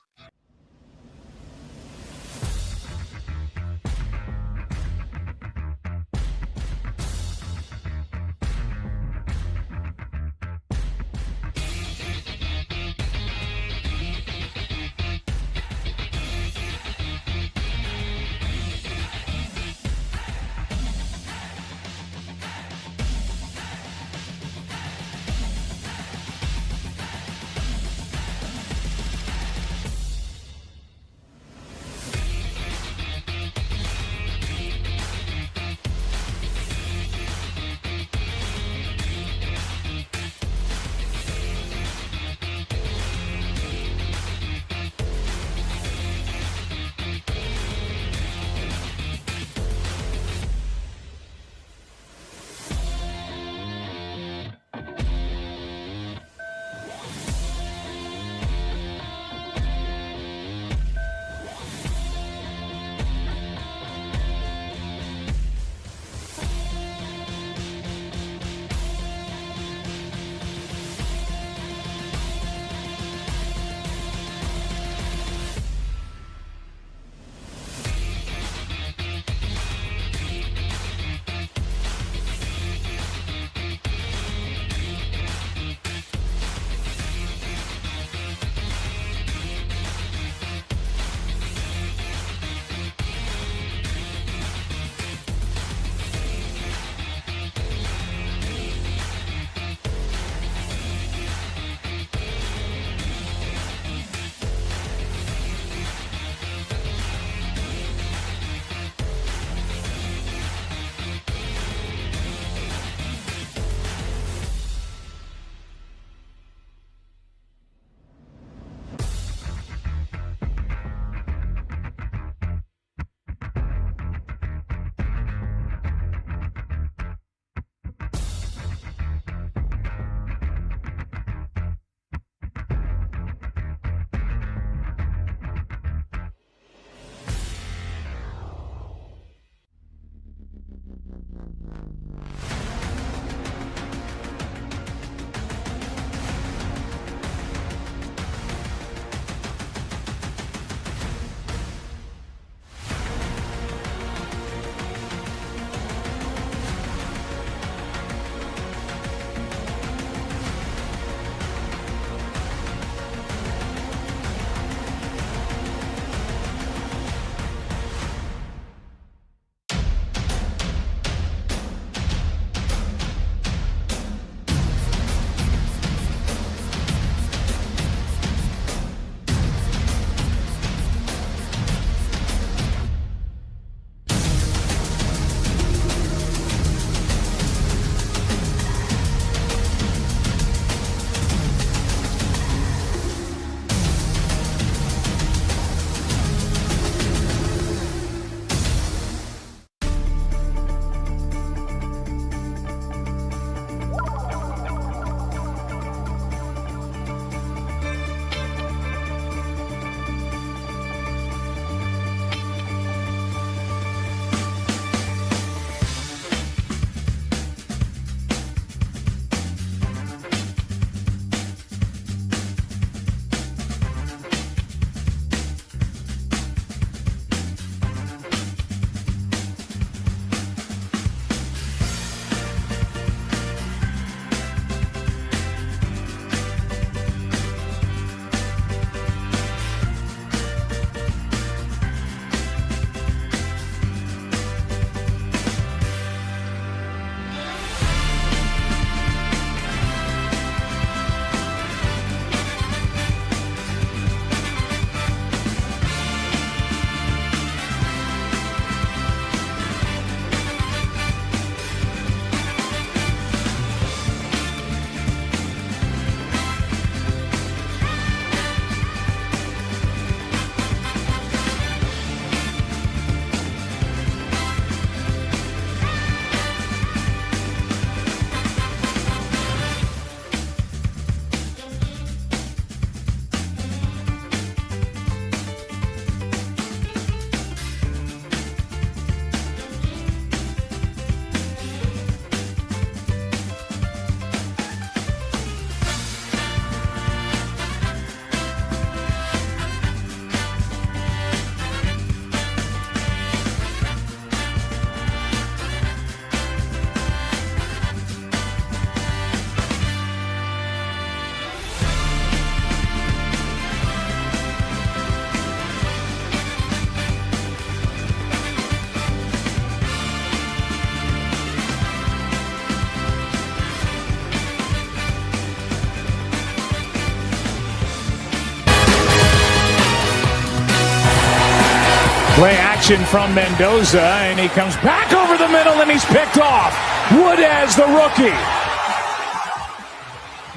Play action from Mendoza, and he comes back over the middle, and he's picked off. Woodaz, the rookie.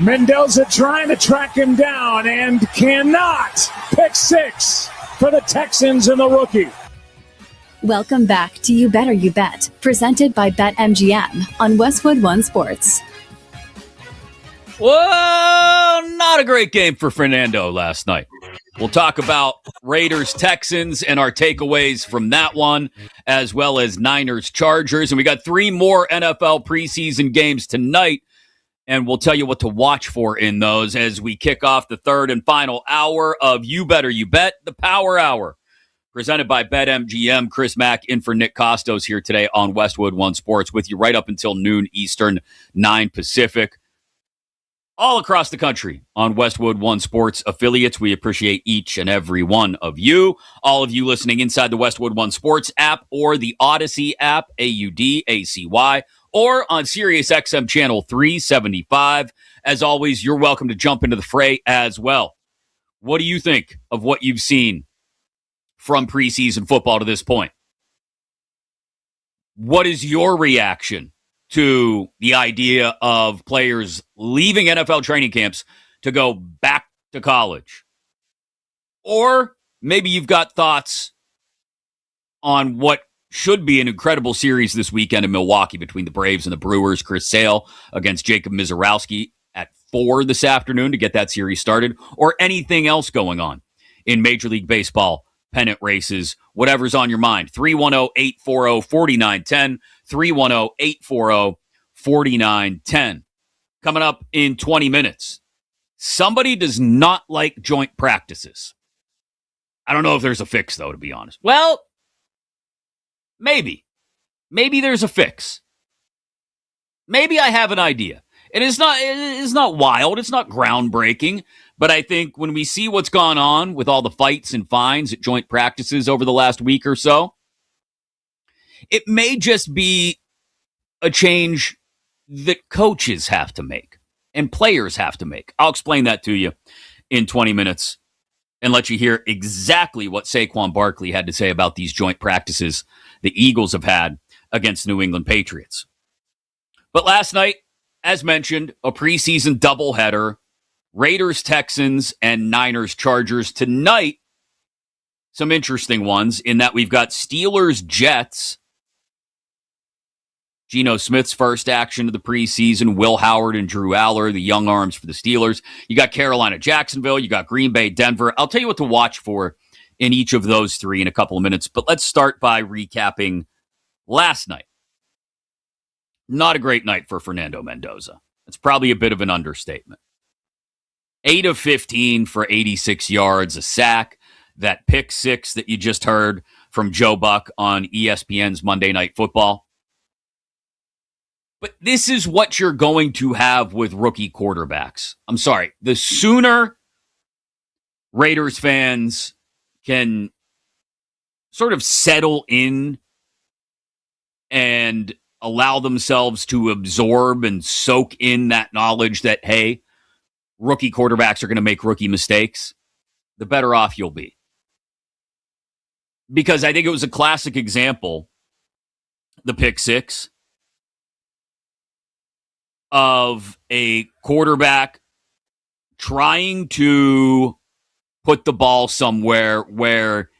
Mendoza trying to track him down and cannot. Pick six for the Texans and the rookie. Welcome back to You Better You Bet, presented by BetMGM on Westwood One Sports. Well, not a great game for Fernando last night. We'll talk about Raiders-Texans and our takeaways from that one, as well as Niners-Chargers. And we got 3 more NFL preseason games tonight, and we'll tell you what to watch for in those as we kick off the third and final hour of You Better You Bet, the Power Hour, presented by BetMGM. Chris Mack in for Nick Kostos here today on Westwood One Sports with you right up until noon Eastern, 9 Pacific. All across the country on Westwood One Sports affiliates. We appreciate each and every one of you. All of you listening inside the Westwood One Sports app or the Odyssey app, AUDACY, or on Sirius XM Channel 375. As always, you're welcome to jump into the fray as well. What do you think of what you've seen from preseason football to this point? What is your reaction to the idea of players leaving NFL training camps to go back to college? Or maybe you've got thoughts on what should be an incredible series this weekend in Milwaukee between the Braves and the Brewers. Chris Sale against Jacob Mizorowski at 4 this afternoon to get that series started, or anything else going on in Major League Baseball pennant races, whatever's on your mind. 310-840-4910, 310-840-4910. Coming up in 20 minutes. Somebody does not like joint practices. I don't know if there's a fix, though, to be honest. Well, maybe. Maybe there's a fix. Maybe I have an idea. It's not wild. It's not groundbreaking. But I think when we see what's gone on with all the fights and fines at joint practices over the last week or so, it may just be a change that coaches have to make and players have to make. I'll explain that to you in 20 minutes and let you hear exactly what Saquon Barkley had to say about these joint practices the Eagles have had against New England Patriots. But last night, as mentioned, a preseason doubleheader. Raiders, Texans, and Niners, Chargers. Tonight, some interesting ones in that we've got Steelers, Jets. Geno Smith's first action of the preseason. Will Howard and Drew Aller, the young arms for the Steelers. You got Carolina, Jacksonville. You got Green Bay, Denver. I'll tell you what to watch for in each of those 3 in a couple of minutes. But let's start by recapping last night. Not a great night for Fernando Mendoza. It's probably a bit of an understatement. 8 of 15 for 86 yards, a sack, that pick six that you just heard from Joe Buck on ESPN's Monday Night Football. But this is what you're going to have with rookie quarterbacks. I'm sorry. The sooner Raiders fans can sort of settle in and allow themselves to absorb and soak in that knowledge that, hey, rookie quarterbacks are going to make rookie mistakes, the better off you'll be. Because I think it was a classic example, the pick six, of a quarterback trying to put the ball somewhere where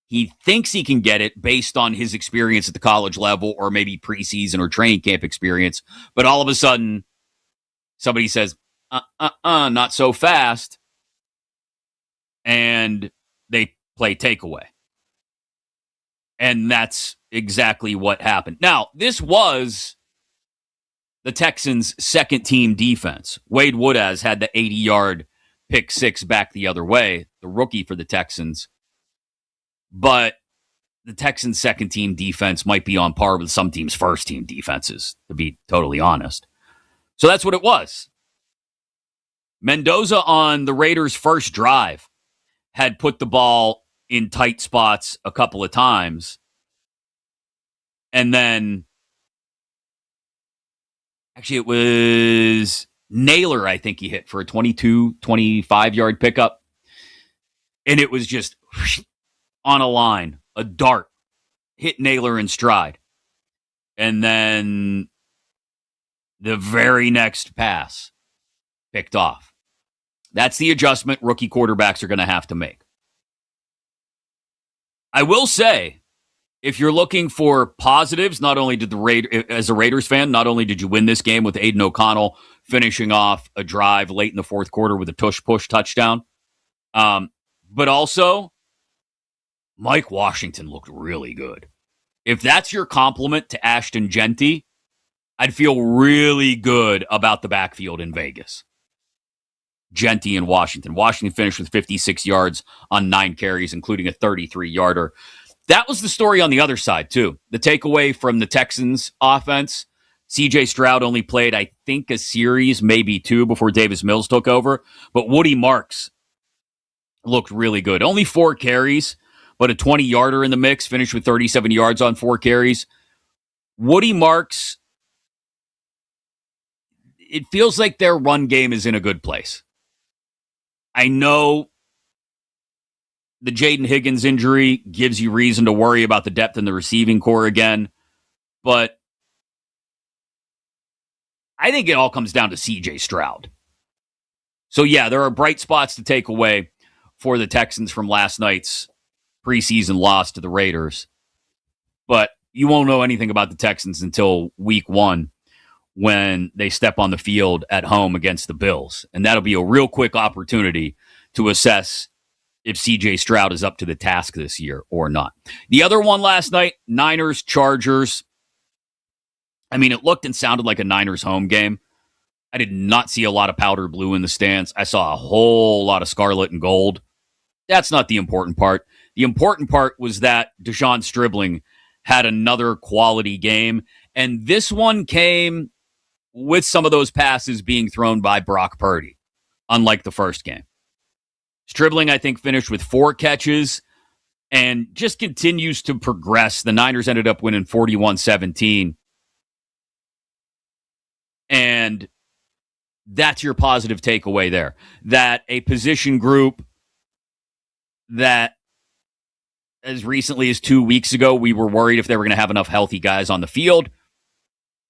he thinks he can get it based on his experience at the college level or maybe preseason or training camp experience. But all of a sudden, somebody says, not so fast. And they play takeaway. And that's exactly what happened. Now, this was the Texans' second team defense. Wade Woodaz had the 80-yard pick six back the other way, the rookie for the Texans. But the Texans' second team defense might be on par with some teams' first team defenses, to be totally honest. So that's what it was. Mendoza on the Raiders' first drive had put the ball in tight spots a couple of times. And then, actually, it was Naylor, I think he hit for a 25-yard pickup. And it was just on a line a dart, hit Naylor in stride. And then the very next pass picked off. That's the adjustment rookie quarterbacks are going to have to make. I will say, if you're looking for positives, not only did as a Raiders fan, not only did you win this game with Aiden O'Connell finishing off a drive late in the fourth quarter with a tush-push touchdown, but also Mike Washington looked really good. If that's your compliment to Ashton Genty, I'd feel really good about the backfield in Vegas. Genty and Washington. Washington finished with 56 yards on 9 carries, including a 33-yarder. That was the story on the other side, too. The takeaway from the Texans offense, C.J. Stroud only played, I think, a series, maybe 2, before Davis Mills took over. But Woody Marks looked really good. Only 4 carries, but a 20-yarder in the mix, finished with 37 yards on 4 carries. Woody Marks, it feels like their run game is in a good place. I know the Jaden Higgins injury gives you reason to worry about the depth in the receiving core again, but I think it all comes down to C.J. Stroud. So, yeah, there are bright spots to take away for the Texans from last night's preseason loss to the Raiders, but you won't know anything about the Texans until week 1 when they step on the field at home against the Bills, and that'll be a real quick opportunity to assess if C.J. Stroud is up to the task this year or not. The other one last night, Niners-Chargers. I mean, it looked and sounded like a Niners home game. I did not see a lot of powder blue in the stands. I saw a whole lot of scarlet and gold. That's not the important part. The important part was that Deshaun Stribling had another quality game, and this one came with some of those passes being thrown by Brock Purdy, unlike the first game. Stribling, I think, finished with 4 catches and just continues to progress. The Niners ended up winning 41-17. And that's your positive takeaway there. That a position group that as recently as 2 weeks ago, we were worried if they were going to have enough healthy guys on the field,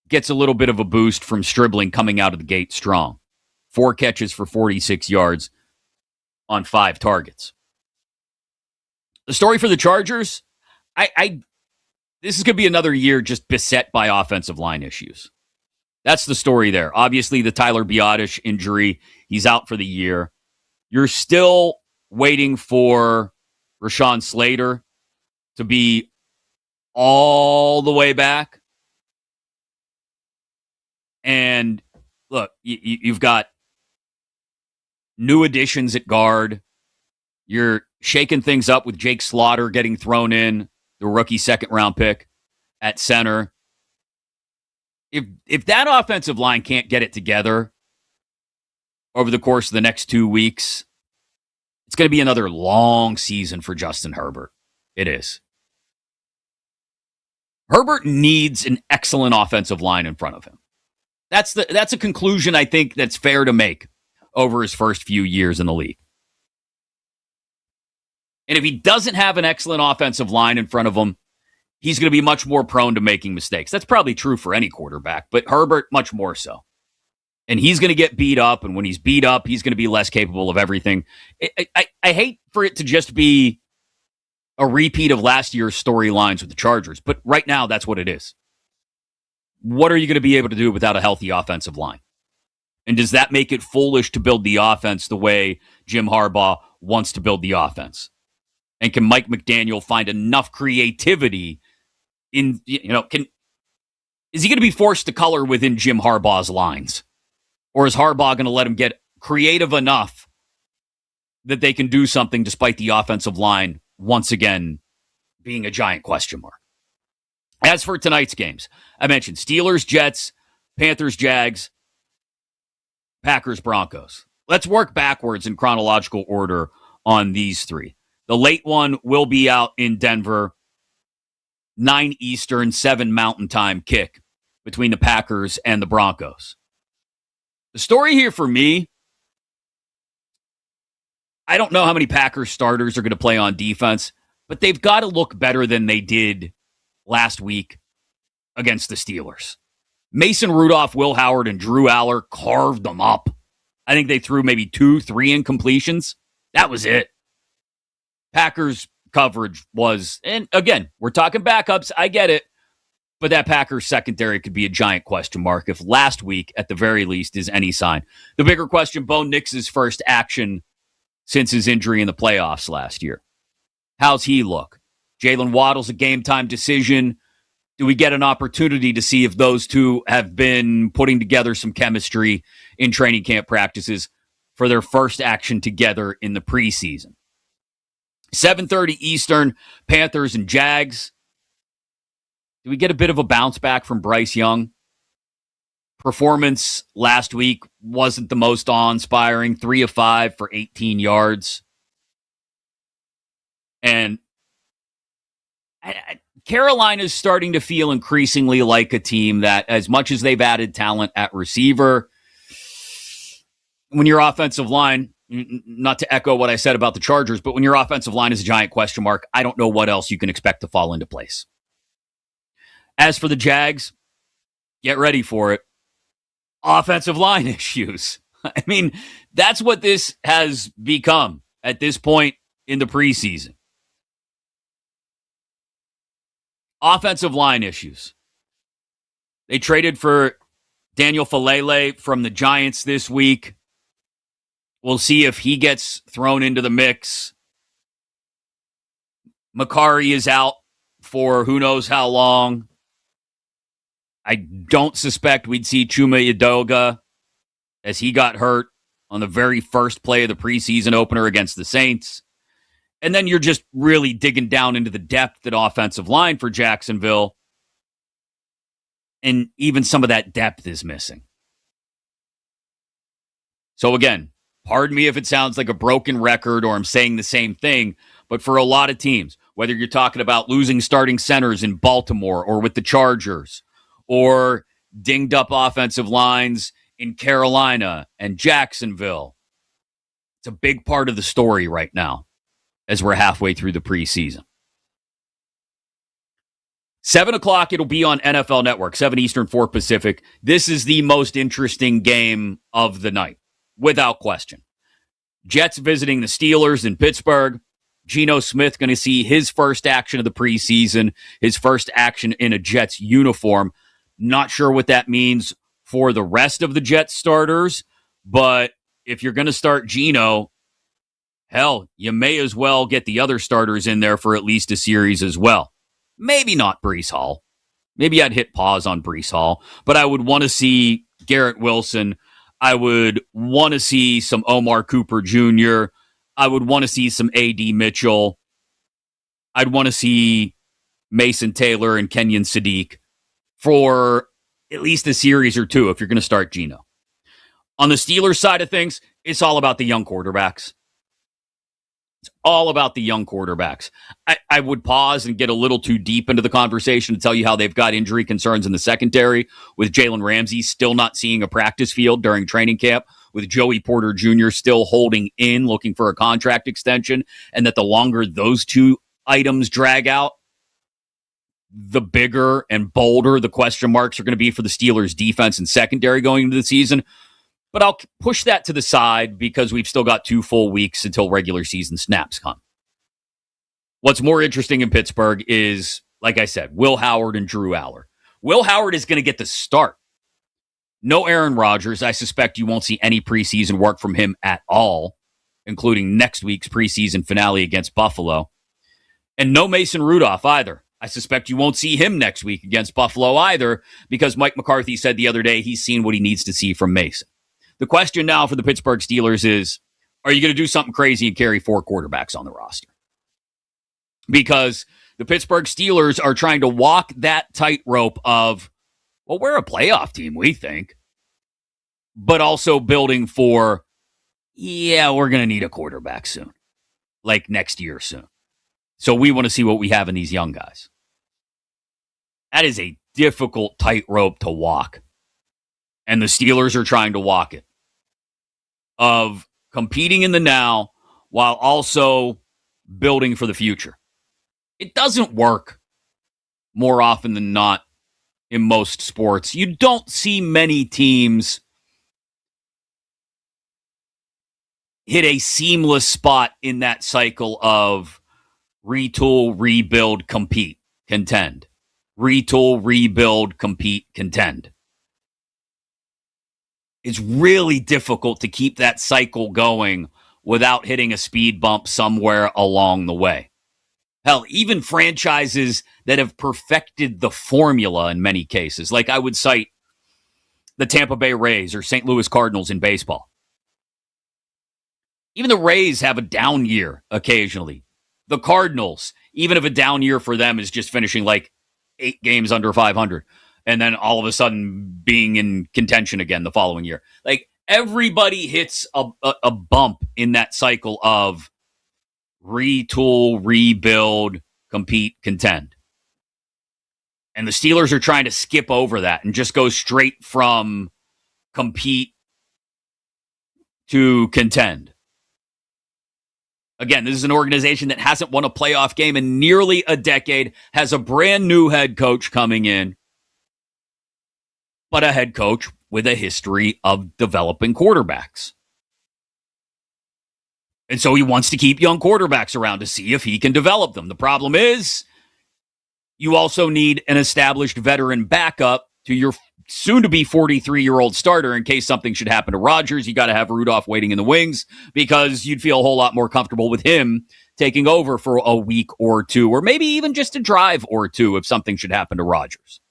gets a little bit of a boost from Stribling coming out of the gate strong. 4 catches for 46 yards on 5 targets. The story for the Chargers, this is going to be another year just beset by offensive line issues. That's the story there. Obviously, the Tyler Biadasz injury, he's out for the year. You're still waiting for Rashawn Slater to be all the way back. And look, you've got new additions at guard. You're shaking things up with Jake Slaughter getting thrown in, the rookie second-round pick at center. If that offensive line can't get it together over the course of the next 2 weeks, it's going to be another long season for Justin Herbert. It is. Herbert needs an excellent offensive line in front of him. That's a conclusion I think that's fair to make over his first few years in the league. And if he doesn't have an excellent offensive line in front of him, he's going to be much more prone to making mistakes. That's probably true for any quarterback, but Herbert much more so. And he's going to get beat up, and when he's beat up, he's going to be less capable of everything. I hate for it to just be a repeat of last year's storylines with the Chargers, but right now, that's what it is. What are you going to be able to do without a healthy offensive line? And does that make it foolish to build the offense the way Jim Harbaugh wants to build the offense? And can Mike McDaniel find enough creativity is he going to be forced to color within Jim Harbaugh's lines? Or is Harbaugh going to let him get creative enough that they can do something despite the offensive line once again being a giant question mark? As for tonight's games, I mentioned Steelers, Jets, Panthers, Jags, Packers, Broncos. Let's work backwards in chronological order on these 3. The late one will be out in Denver, 9 Eastern, 7 Mountain Time kick between the Packers and the Broncos. The story here for me, I don't know how many Packers starters are going to play on defense, but they've got to look better than they did last week against the Steelers. Mason Rudolph, Will Howard, and Drew Aller carved them up. I think they threw maybe 2-3 incompletions. That was it. Packers coverage was, and again, we're talking backups. I get it. But that Packers secondary could be a giant question mark if last week, at the very least, is any sign. The bigger question, Bo Nix's first action since his injury in the playoffs last year. How's he look? Jalen Waddle's a game-time decision. Do we get an opportunity to see if those two have been putting together some chemistry in training camp practices for their first action together in the preseason? 7:30 Eastern, Panthers and Jags. Do we get a bit of a bounce back from Bryce Young? Performance last week wasn't the most awe-inspiring. 3 of 5 for 18 yards. And Carolina's starting to feel increasingly like a team that, as much as they've added talent at receiver, when your offensive line, not to echo what I said about the Chargers, but when your offensive line is a giant question mark, I don't know what else you can expect to fall into place. As for the Jags, get ready for it. Offensive line issues. I mean, that's what this has become at this point in the preseason. Offensive line issues. They traded for Daniel Falele from the Giants this week. We'll see if he gets thrown into the mix. Makari is out for who knows how long. I don't suspect we'd see Chuma Edoga as he got hurt on the very first play of the preseason opener against the Saints. And then you're just really digging down into the depth at offensive line for Jacksonville. And even some of that depth is missing. So again, pardon me if it sounds like a broken record or I'm saying the same thing, but for a lot of teams, whether you're talking about losing starting centers in Baltimore or with the Chargers, or dinged up offensive lines in Carolina and Jacksonville. It's a big part of the story right now as we're halfway through the preseason. 7 o'clock, it'll be on NFL Network, 7 Eastern, 4 Pacific. This is the most interesting game of the night, without question. Jets visiting the Steelers in Pittsburgh. Geno Smith going to see his first action of the preseason, his first action in a Jets uniform. Not sure what that means for the rest of the Jets starters, but if you're going to start Geno, hell, you may as well get the other starters in there for at least a series as well. Maybe not Breece Hall. Maybe I'd hit pause on Breece Hall, but I would want to see Garrett Wilson. I would want to see some Omar Cooper Jr. I would want to see some A.D. Mitchell. I'd want to see Mason Taylor and Kenyon Sadiq for at least a series or two if you're going to start Geno. On the Steelers side of things, it's all about the young quarterbacks. It's all about the young quarterbacks. I would pause and get a little too deep into the conversation to tell you how they've got injury concerns in the secondary, with Jalen Ramsey still not seeing a practice field during training camp, with Joey Porter Jr. still holding in, looking for a contract extension, and that the longer those two items drag out, the bigger and bolder the question marks are going to be for the Steelers' defense and secondary going into the season. But I'll push that to the side because we've still got 2 full weeks until regular season snaps come. What's more interesting in Pittsburgh is, like I said, Will Howard and Drew Aller. Will Howard is going to get the start. No Aaron Rodgers. I suspect you won't see any preseason work from him at all, including next week's preseason finale against Buffalo. And no Mason Rudolph either. I suspect you won't see him next week against Buffalo either, because Mike McCarthy said the other day he's seen what he needs to see from Mason. The question now for the Pittsburgh Steelers is, are you going to do something crazy and carry 4 quarterbacks on the roster? Because the Pittsburgh Steelers are trying to walk that tightrope of, well, we're a playoff team, we think, but also building for, yeah, we're going to need a quarterback soon, like next year soon. So we want to see what we have in these young guys. That is a difficult tightrope to walk. And the Steelers are trying to walk it. Of competing in the now while also building for the future. It doesn't work more often than not in most sports. You don't see many teams hit a seamless spot in that cycle of retool, rebuild, compete, contend. Retool, rebuild, compete, contend. It's really difficult to keep that cycle going without hitting a speed bump somewhere along the way. Hell, even franchises that have perfected the formula in many cases, like I would cite the Tampa Bay Rays or St. Louis Cardinals in baseball. Even the Rays have a down year occasionally. The Cardinals, even if a down year for them is just finishing like 8 games under 500, and then all of a sudden being in contention again the following year. Like, everybody hits a bump in that cycle of retool, rebuild, compete, contend. And the Steelers are trying to skip over that and just go straight from compete to contend. Again, this is an organization that hasn't won a playoff game in nearly a decade, has a brand new head coach coming in, but a head coach with a history of developing quarterbacks. And so he wants to keep young quarterbacks around to see if he can develop them. The problem is you also need an established veteran backup to your soon-to-be 43-year-old starter in case something should happen to Rodgers. You got to have Rudolph waiting in the wings because you'd feel a whole lot more comfortable with him taking over for a week or two, or maybe even just a drive or two if something should happen to Rodgers.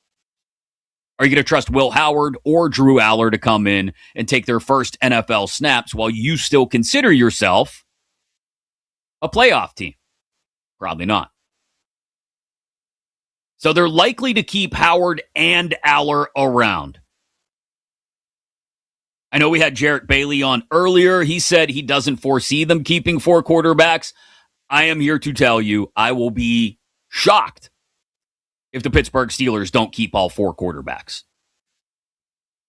Are you going to trust Will Howard or Drew Aller to come in and take their first NFL snaps while you still consider yourself a playoff team? Probably not. So they're likely to keep Howard and Aller around. I know we had Jarrett Bailey on earlier. He said he doesn't foresee them keeping 4 quarterbacks. I am here to tell you I will be shocked if the Pittsburgh Steelers don't keep all 4 quarterbacks.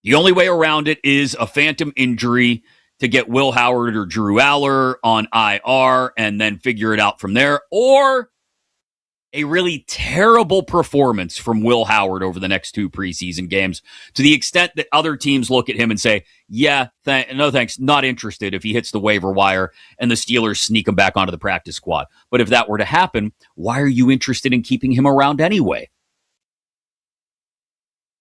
The only way around it is a phantom injury to get Will Howard or Drew Aller on IR and then figure it out from there, or a really terrible performance from Will Howard over the next 2 preseason games to the extent that other teams look at him and say, yeah, no thanks, not interested if he hits the waiver wire and the Steelers sneak him back onto the practice squad. But if that were to happen, why are you interested in keeping him around anyway?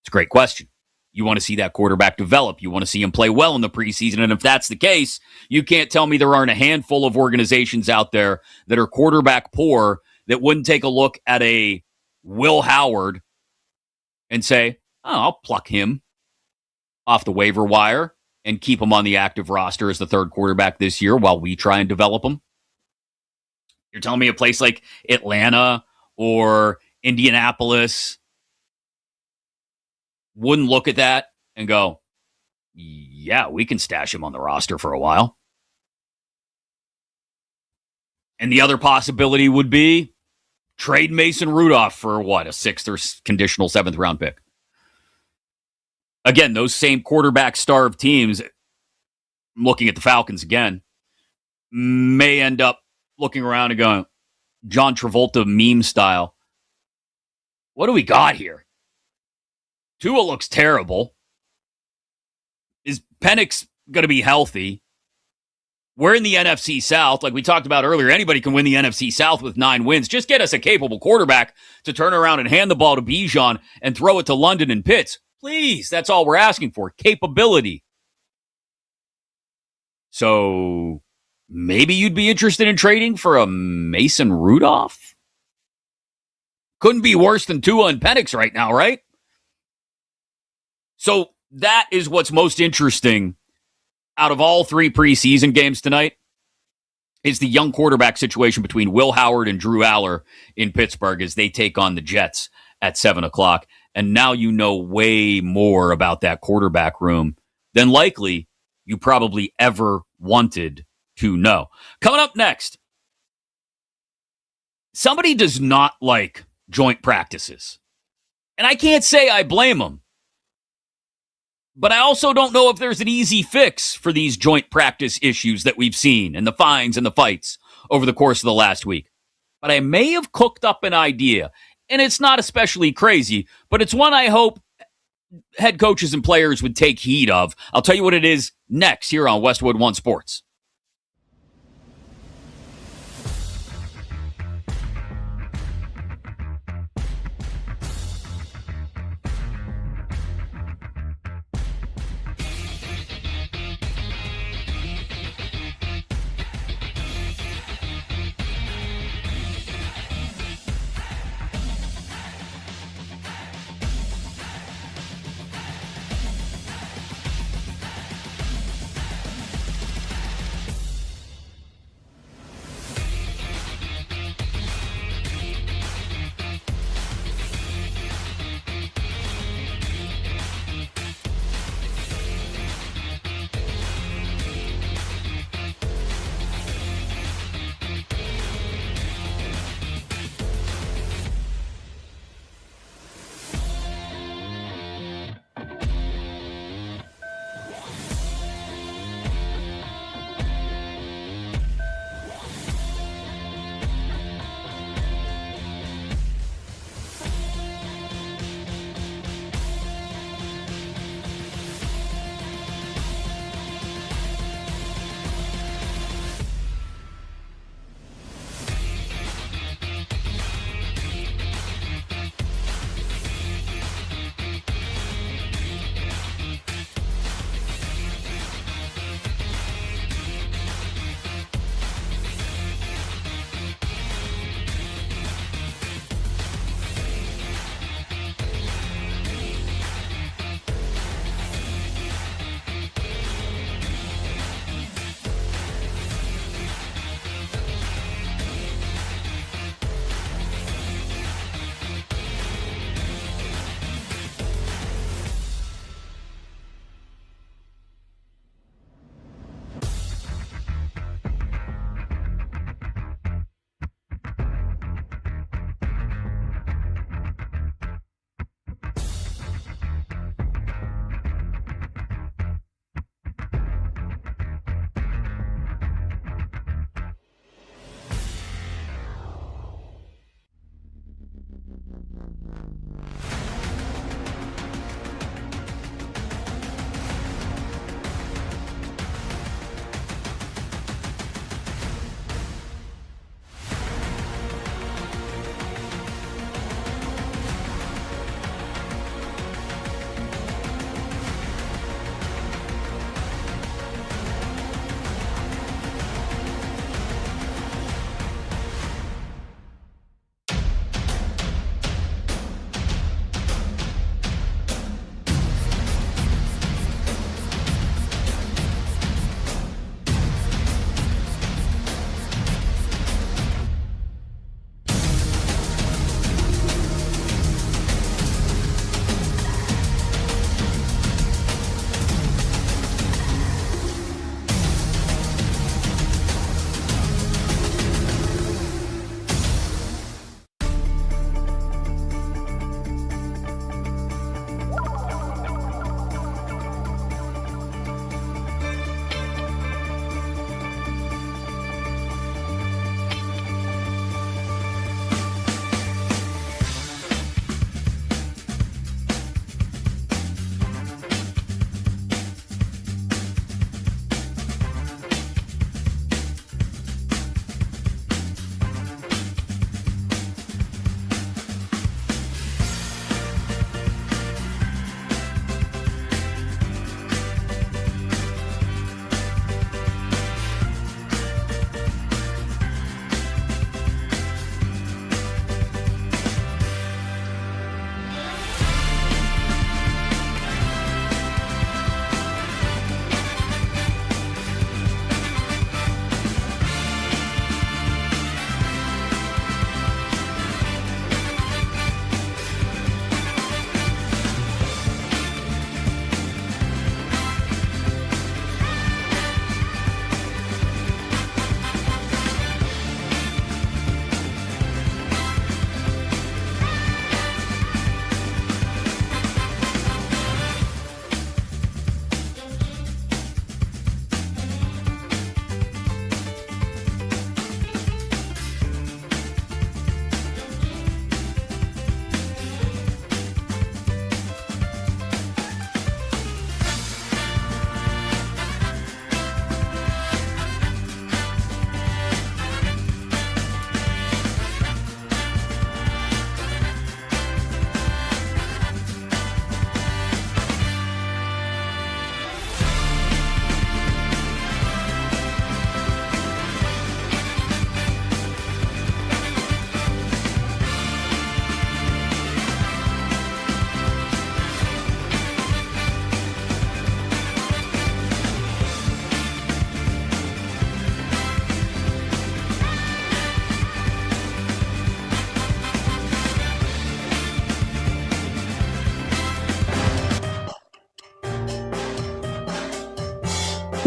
It's a great question. You want to see that quarterback develop. You want to see him play well in the preseason. And if that's the case, you can't tell me there aren't a handful of organizations out there that are quarterback poor that wouldn't take a look at a Will Howard and say, oh, I'll pluck him off the waiver wire and keep him on the active roster as the 3rd quarterback this year while we try and develop him. You're telling me a place like Atlanta or Indianapolis wouldn't look at that and go, yeah, we can stash him on the roster for a while. And the other possibility would be trade Mason Rudolph for what, a 6th or conditional 7th round pick. Again, those same quarterback-starved teams, looking at the Falcons again, may end up looking around and going, John Travolta meme style, what do we got here? Tua looks terrible. Is Penix going to be healthy? We're in the NFC South. Like we talked about earlier, anybody can win the NFC South with 9 wins. Just get us a capable quarterback to turn around and hand the ball to Bijan and throw it to London and Pitts. Please, that's all we're asking for. Capability. So maybe you'd be interested in trading for a Mason Rudolph? Couldn't be worse than Tua and Penix right now, right? So that is what's most interesting out of all 3 preseason games tonight, is the young quarterback situation between Will Howard and Drew Aller in Pittsburgh as they take on the Jets at 7 o'clock. And now you know way more about that quarterback room than likely you probably ever wanted to know. Coming up next, somebody does not like joint practices. And I can't say I blame them. But I also don't know if there's an easy fix for these joint practice issues that we've seen and the fines and the fights over the course of the last week. but I may have cooked up an idea. And it's not especially crazy, but it's one I hope head coaches and players would take heed of. I'll tell you what it is next here on Westwood One Sports.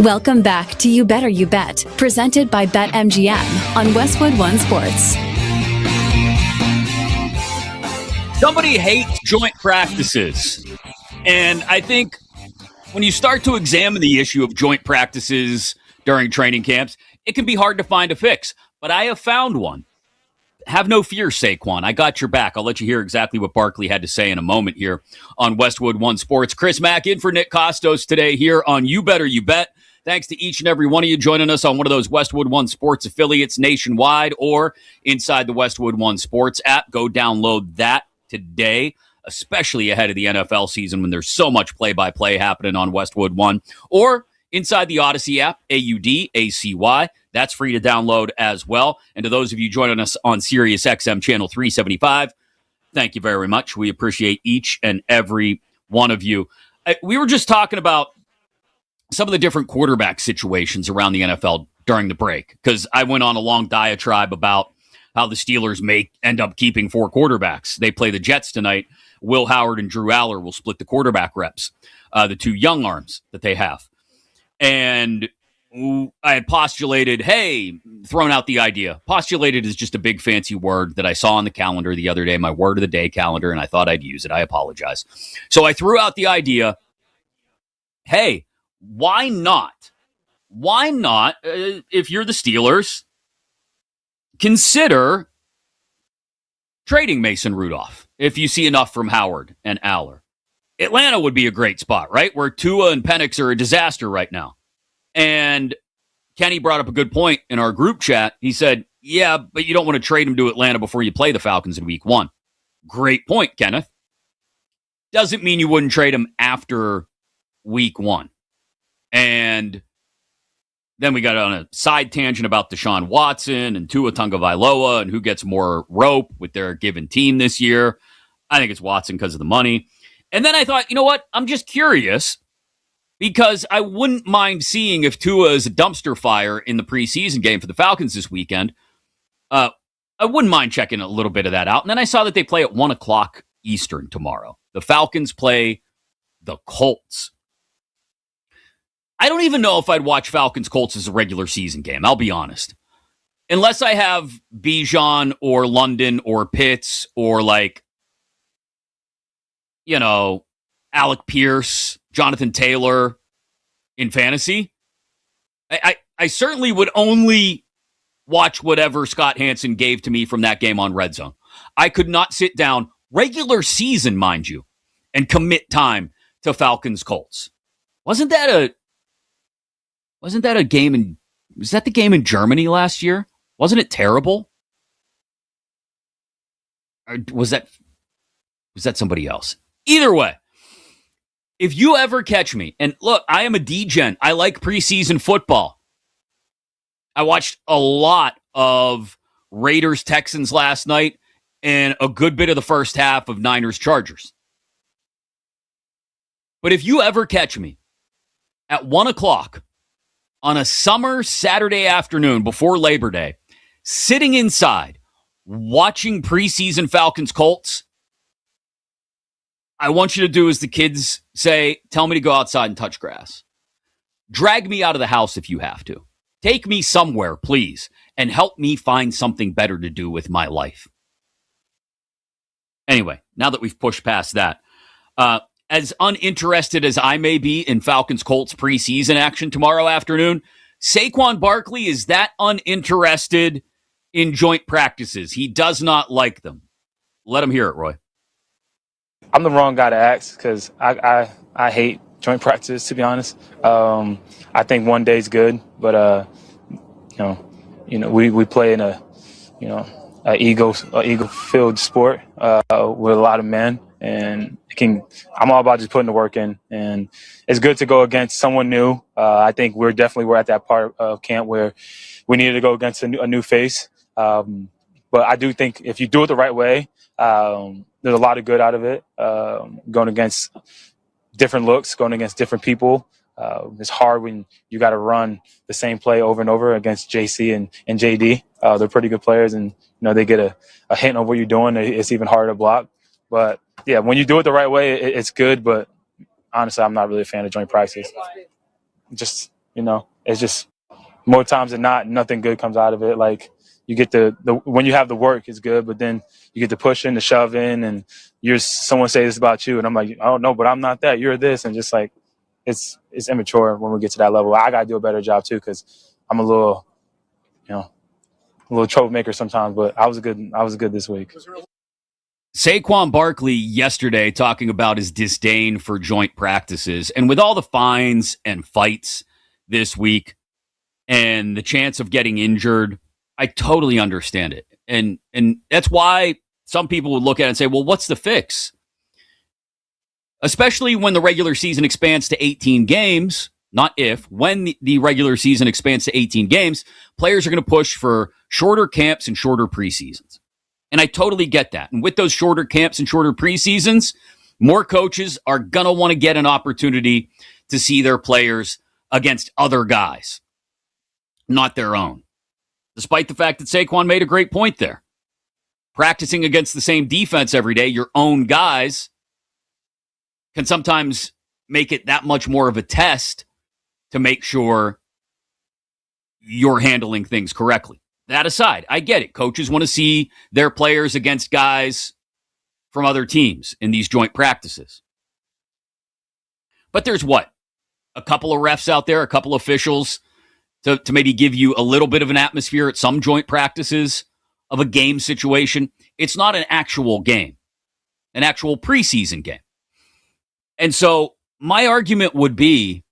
Welcome back to You Better You Bet, presented by BetMGM on Westwood One Sports. Somebody hates joint practices. And I think when you start to examine the issue of joint practices during training camps, it can be hard to find a fix. But I have found one. Have no fear, Saquon. I got your back. I'll let you hear exactly what Barkley had to say in a moment here on Westwood One Sports. Chris Mack in for Nick Kostos today here on You Better You Bet. Thanks to each and every one of you joining us on one of those Westwood One Sports affiliates nationwide or inside the Westwood One Sports app. Go download that today, especially ahead of the NFL season when there's so much play-by-play happening on Westwood One. Or inside the Odyssey app, AUDACY. That's free to download as well. And to those of you joining us on Sirius XM Channel 375, thank you very much. We appreciate each and every one of you. We were just talking about some of the different quarterback situations around the NFL during the break, because I went on a long diatribe about how the Steelers may end up keeping 4 quarterbacks. They play the Jets tonight. Will Howard and Drew Aller will split the quarterback reps, the 2 young arms that they have. And I had postulated, thrown out the idea. Postulated is just a big fancy word that I saw on the calendar the other day, my word of the day calendar, and I thought I'd use it. I apologize. So I threw out the idea, why not? Why not, if you're the Steelers, consider trading Mason Rudolph if you see enough from Howard and Aller? Atlanta would be a great spot, right? Where Tua and Penix are a disaster right now. And Kenny brought up a good point in our group chat. He said, yeah, but you don't want to trade him to Atlanta before you play the Falcons in week 1. Great point, Kenneth. Doesn't mean you wouldn't trade him after week 1. And then we got on a side tangent about Deshaun Watson and Tua Tagovailoa and who gets more rope with their given team this year. I think it's Watson because of the money. And then I thought, you know what? I'm just curious, because I wouldn't mind seeing if Tua is a dumpster fire in the preseason game for the Falcons this weekend. I wouldn't mind checking a little bit of that out. And then I saw that they play at 1 o'clock Eastern tomorrow. The Falcons play the Colts. I don't even know if I'd watch Falcons-Colts as a regular season game, I'll be honest. Unless I have Bijan or London or Pitts or Alec Pierce, Jonathan Taylor in fantasy. I certainly would only watch whatever Scott Hansen gave to me from that game on Red Zone. I could not sit down, regular season, mind you, and commit time to Falcons-Colts. Wasn't that a game was that the game in Germany last year? Wasn't it terrible? Or was that somebody else? Either way, if you ever catch me, and look, I am a D-gen. I like preseason football. I watched a lot of Raiders-Texans last night and a good bit of the first half of Niners-Chargers. But if you ever catch me at 1 o'clock on a summer Saturday afternoon before Labor Day, sitting inside, watching preseason Falcons-Colts, I want you to do as the kids say, tell me to go outside and touch grass. Drag me out of the house if you have to. Take me somewhere, please, and help me find something better to do with my life. Anyway, now that we've pushed past that, as uninterested as I may be in Falcons-Colts preseason action tomorrow afternoon, Saquon Barkley is that uninterested in joint practices. He does not like them. Let him hear it, Roy. I'm the wrong guy to ask because I hate joint practices, to be honest. I think one day's good, but we play in a ego-filled sport with a lot of men, and I'm all about just putting the work in, and it's good to go against someone new. I think we're at that part of camp where we needed to go against a new face. But I do think if you do it the right way, there's a lot of good out of it. Going against different looks, going against different people. It's hard when you got to run the same play over and over against JC and JD. They're pretty good players, and they get a hint of what you're doing. It's even harder to block. But yeah, when you do it the right way, it's good. But honestly, I'm not really a fan of joint practice. Just It's just more times than not, nothing good comes out of it. Like you get the when you have the work, it's good, but then you get the pushing, the shoving, and someone say this about you, and I'm like, oh no, but I'm not that. You're this, and just like it's immature when we get to that level. I gotta do a better job too because I'm a little troublemaker sometimes. But I was good this week. Saquon Barkley yesterday talking about his disdain for joint practices, and with all the fines and fights this week and the chance of getting injured, I totally understand it. And that's why some people would look at it and say, well, what's the fix? Especially when the regular season expands to 18 games, not if, when the regular season expands to 18 games, players are going to push for shorter camps and shorter preseasons. And I totally get that. And with those shorter camps and shorter preseasons, more coaches are going to want to get an opportunity to see their players against other guys, not their own. Despite the fact that Saquon made a great point there. Practicing against the same defense every day, your own guys, can sometimes make it that much more of a test to make sure you're handling things correctly. That aside, I get it. Coaches want to see their players against guys from other teams in these joint practices. But there's a couple of refs out there, a couple of officials to maybe give you a little bit of an atmosphere at some joint practices of a game situation. It's not an actual game, an actual preseason game. And so my argument would be,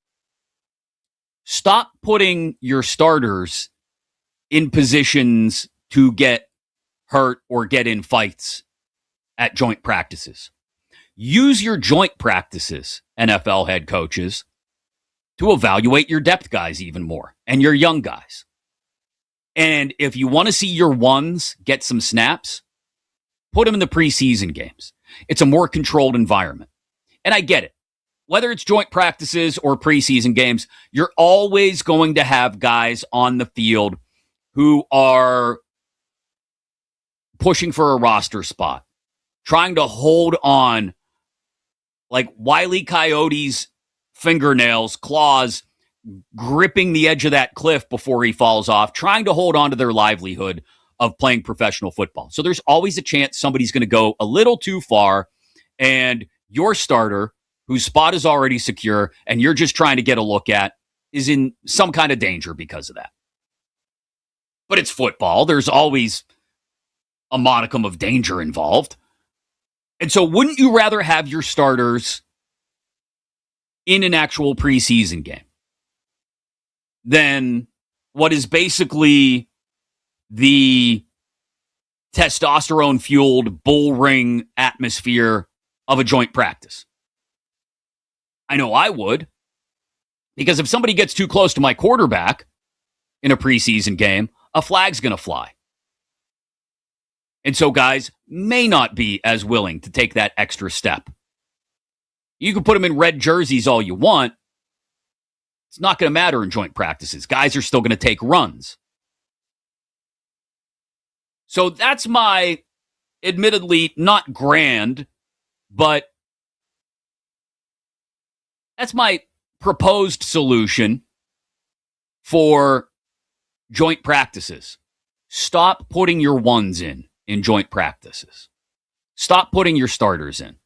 stop putting your starters in positions to get hurt or get in fights at joint practices. Use your joint practices, NFL head coaches, to evaluate your depth guys even more and your young guys. And if you want to see your ones get some snaps, put them in the preseason games. It's a more controlled environment. And I get it. Whether it's joint practices or preseason games, you're always going to have guys on the field who are pushing for a roster spot, trying to hold on like Wile E. Coyote's fingernails, claws, gripping the edge of that cliff before he falls off, trying to hold on to their livelihood of playing professional football. So there's always a chance somebody's going to go a little too far, and your starter, whose spot is already secure and you're just trying to get a look at, is in some kind of danger because of that. But it's football. There's always a modicum of danger involved. And so wouldn't you rather have your starters in an actual preseason game than what is basically the testosterone-fueled bull ring atmosphere of a joint practice? I know I would, because if somebody gets too close to my quarterback in a preseason game, a flag's going to fly. And so guys may not be as willing to take that extra step. You can put them in red jerseys all you want. It's not going to matter in joint practices. Guys are still going to take runs. So that's my, admittedly, not grand, but that's my proposed solution for joint practices. Stop putting your ones in joint practices. Stop putting your starters in.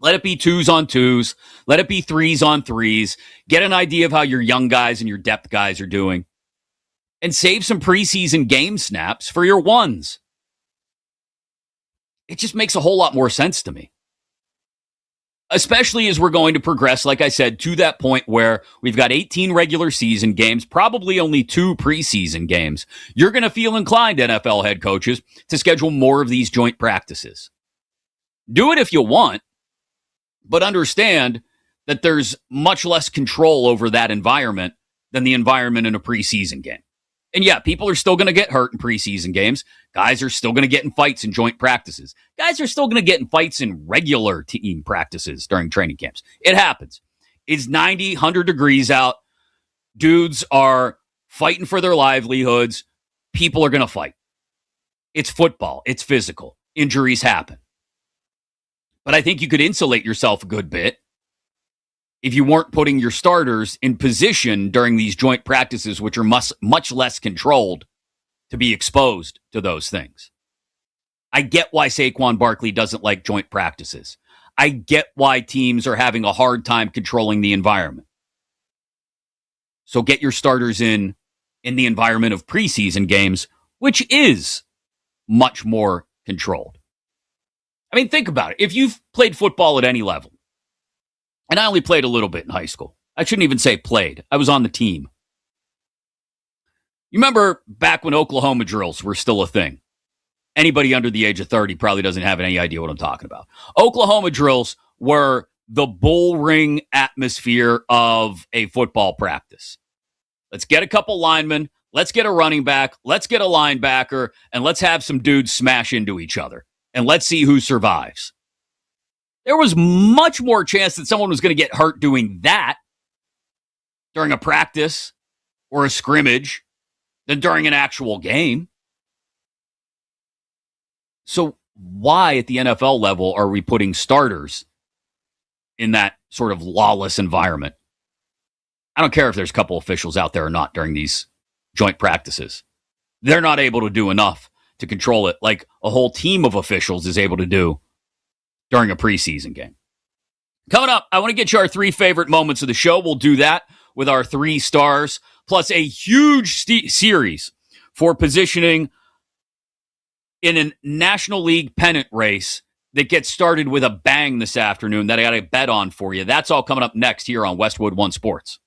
Let it be 2s on 2s. Let it be 3s on 3s. Get an idea of how your young guys and your depth guys are doing. And save some preseason game snaps for your ones. It just makes a whole lot more sense to me. Especially as we're going to progress, like I said, to that point where we've got 18 regular season games, probably only 2 preseason games. You're going to feel inclined, NFL head coaches, to schedule more of these joint practices. Do it if you want, but understand that there's much less control over that environment than the environment in a preseason game. And yeah, people are still going to get hurt in preseason games. Guys are still going to get in fights in joint practices. Guys are still going to get in fights in regular team practices during training camps. It happens. It's 90, 100 degrees out. Dudes are fighting for their livelihoods. People are going to fight. It's football. It's physical. Injuries happen. But I think you could insulate yourself a good bit if you weren't putting your starters in position during these joint practices, which are much less controlled, to be exposed to those things. I get why Saquon Barkley doesn't like joint practices. I get why teams are having a hard time controlling the environment. So get your starters in the environment of preseason games, which is much more controlled. I mean, think about it. If you've played football at any level, and I only played a little bit in high school. I shouldn't even say played. I was on the team. You remember back when Oklahoma drills were still a thing? Anybody under the age of 30 probably doesn't have any idea what I'm talking about. Oklahoma drills were the bull ring atmosphere of a football practice. Let's get a couple linemen. Let's get a running back. Let's get a linebacker. And let's have some dudes smash into each other. And let's see who survives. There was much more chance that someone was going to get hurt doing that during a practice or a scrimmage than during an actual game. So why at the NFL level are we putting starters in that sort of lawless environment? I don't care if there's a couple officials out there or not during these joint practices. They're not able to do enough to control it like a whole team of officials is able to do during a preseason game. Coming up, I want to get you our 3 favorite moments of the show. We'll do that with our 3 stars, plus a huge series for positioning in a National League pennant race that gets started with a bang this afternoon that I got to bet on for you. That's all coming up next here on Westwood One Sports.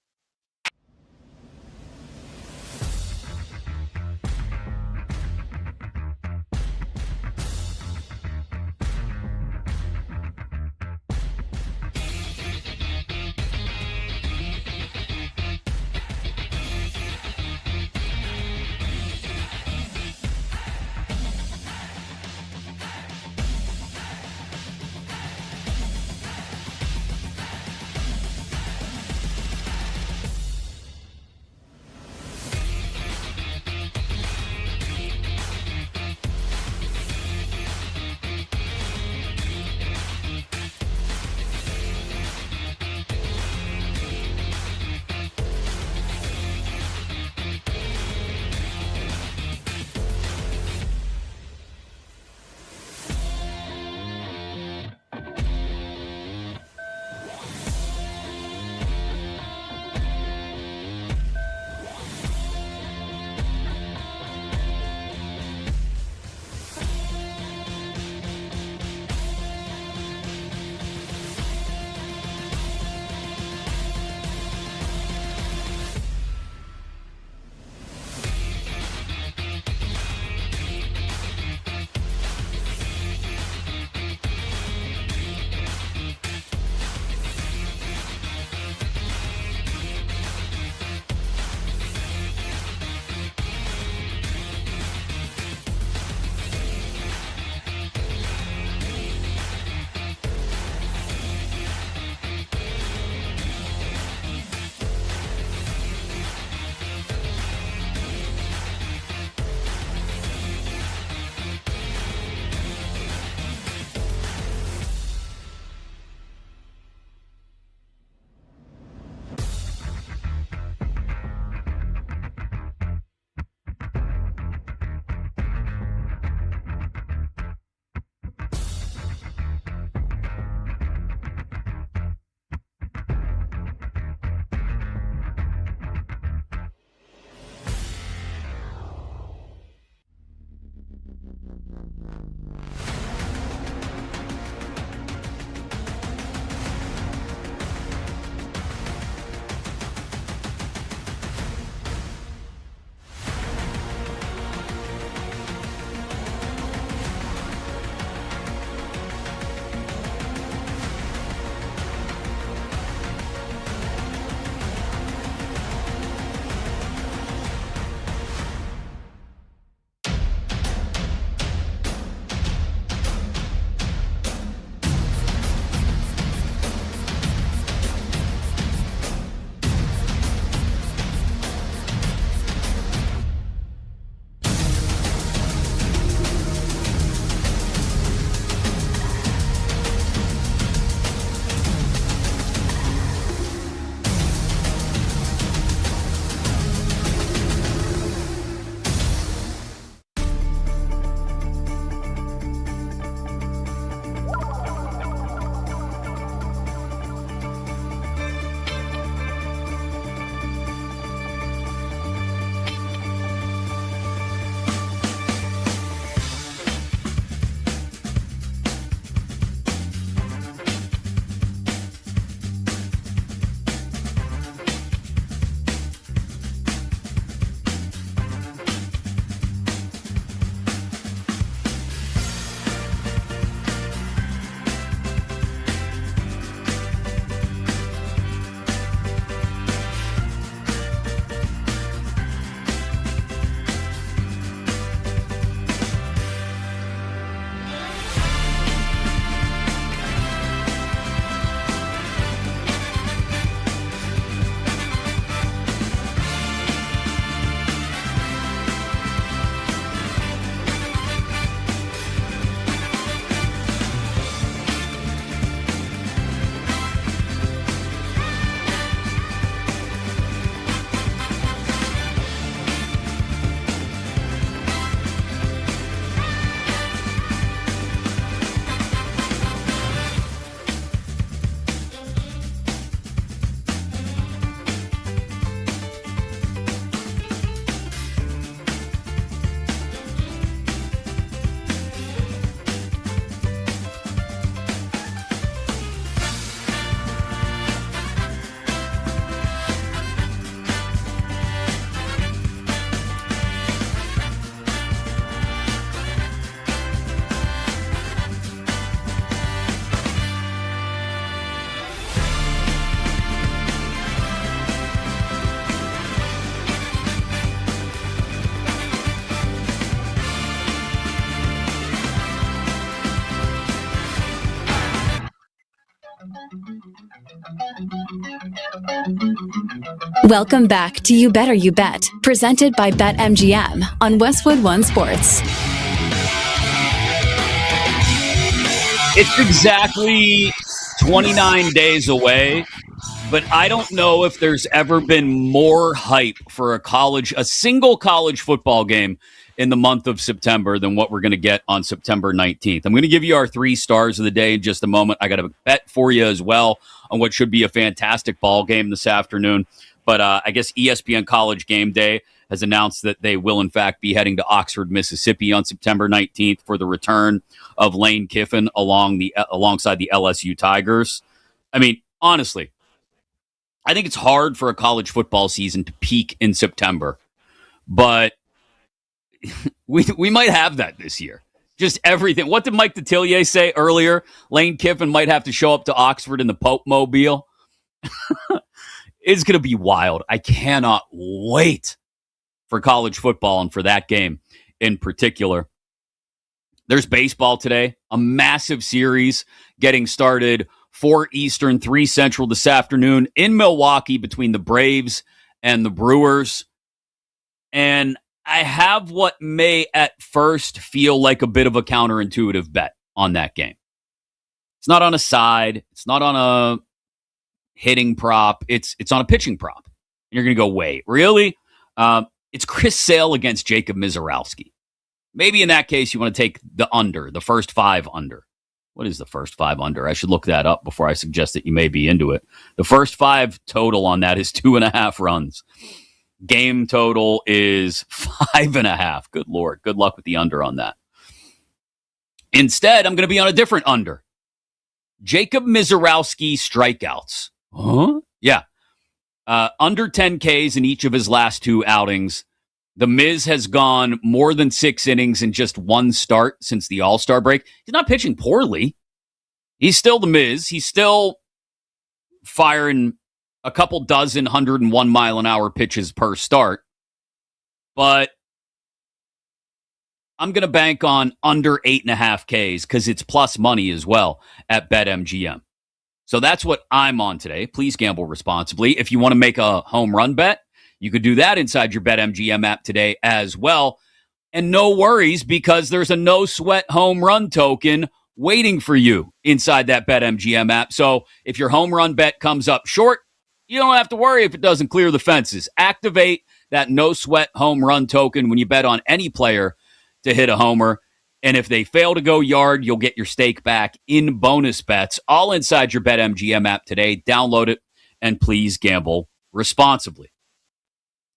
Welcome back to You Better You Bet, presented by BetMGM on Westwood One Sports. It's exactly 29 days away, but I don't know if there's ever been more hype for a single college football game in the month of September than what we're going to get on September 19th. I'm going to give you our 3 stars of the day in just a moment. I got a bet for you as well on what should be a fantastic ball game this afternoon. But I guess ESPN College Game Day has announced that they will, in fact, be heading to Oxford, Mississippi on September 19th for the return of Lane Kiffin alongside the LSU Tigers. I mean, honestly, I think it's hard for a college football season to peak in September, but we might have that this year. Just everything. What did Mike Detillier say earlier? Lane Kiffin might have to show up to Oxford in the Pope Mobile. It's going to be wild. I cannot wait for college football and for that game in particular. There's baseball today, a massive series getting started 4 Eastern, 3 Central this afternoon in Milwaukee between the Braves and the Brewers. And I have what may at first feel like a bit of a counterintuitive bet on that game. It's not on a side. It's not on a hitting prop. It's on a pitching prop. And you're going to go, wait, really? It's Chris Sale against Jacob Mizorowski. Maybe in that case, you want to take the under, the first 5 under. What is the first 5 under? I should look that up before I suggest that you may be into it. The first 5 total on that is 2.5 runs. Game total is 5.5. Good Lord. Good luck with the under on that. Instead, I'm going to be on a different under. Jacob Mizorowski strikeouts. Huh? Yeah. Under 10 Ks in each of his last 2 outings. The Miz has gone more than 6 innings in just 1 start since the All-Star break. He's not pitching poorly. He's still the Miz. He's still firing a couple dozen 101-mile-an-hour pitches per start. But I'm going to bank on under 8.5 Ks because it's plus money as well at BetMGM. So that's what I'm on today. Please gamble responsibly. If you want to make a home run bet, you could do that inside your BetMGM app today as well. And no worries because there's a no-sweat home run token waiting for you inside that BetMGM app. So if your home run bet comes up short, you don't have to worry if it doesn't clear the fences. Activate that no-sweat home run token when you bet on any player to hit a homer. And if they fail to go yard, you'll get your stake back in bonus bets, all inside your BetMGM app today. Download it, and please gamble responsibly.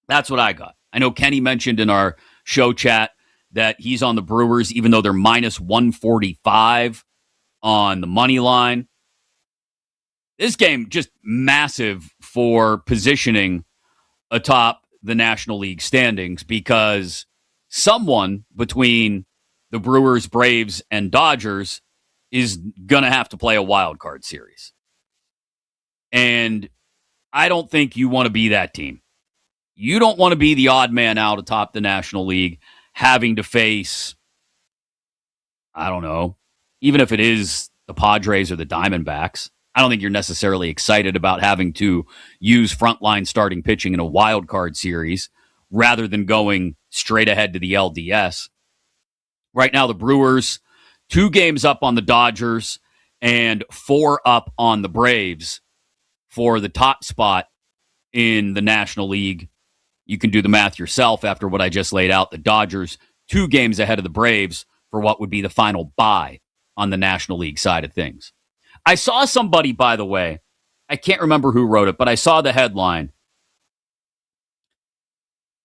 That's what I got. I know Kenny mentioned in our show chat that he's on the Brewers, even though they're minus 145 on the money line. This game just massive for positioning atop the National League standings because someone between the Brewers, Braves, and Dodgers is going to have to play a wild card series. And I don't think you want to be that team. You don't want to be the odd man out atop the National League having to face, I don't know, even if it is the Padres or the Diamondbacks. I don't think you're necessarily excited about having to use frontline starting pitching in a wild card series rather than going straight ahead to the LDS. Right now, the Brewers, 2 games up on the Dodgers and 4 up on the Braves for the top spot in the National League. You can do the math yourself after what I just laid out. The Dodgers, 2 games ahead of the Braves for what would be the final bye on the National League side of things. I saw somebody, by the way, I can't remember who wrote it, but I saw the headline.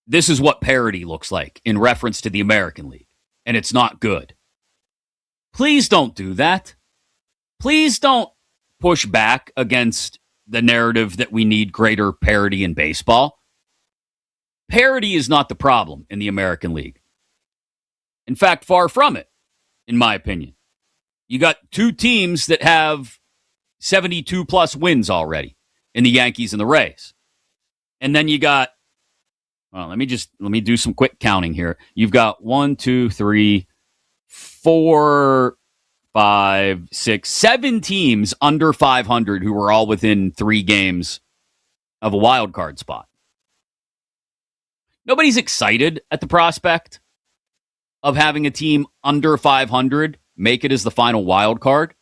This is what parity looks like in reference to the American League, and it's not good. Please don't do that. Please don't push back against the narrative that we need greater parity in baseball. Parity is not the problem in the American League. In fact, far from it, in my opinion. You got 2 teams that have 72 plus wins already in the Yankees and the Rays. And then you got, well, let me do some quick counting here. You've got 1, 2, 3, 4 5, 6, 7 teams under 500 who were all within 3 games of a wild card spot. Nobody's excited at the prospect of having a team under 500 make it as the final wild card,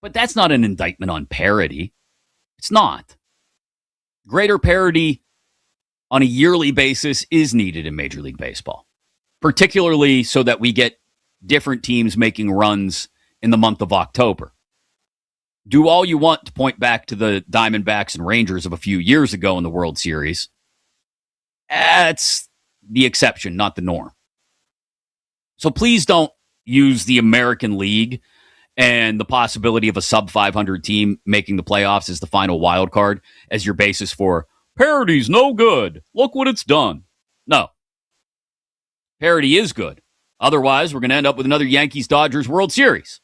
but that's not an indictment on parity. It's not. Greater parity on a yearly basis is needed in Major League Baseball, particularly so that we get different teams making runs in the month of October. Do all you want to point back to the Diamondbacks and Rangers of a few years ago in the World Series. That's the exception, not the norm. So please don't use the American League and the possibility of a sub 500 team making the playoffs as the final wild card as your basis for parity's no good. Look what it's done. No. Parity is good. Otherwise, we're going to end up with another Yankees-Dodgers World Series.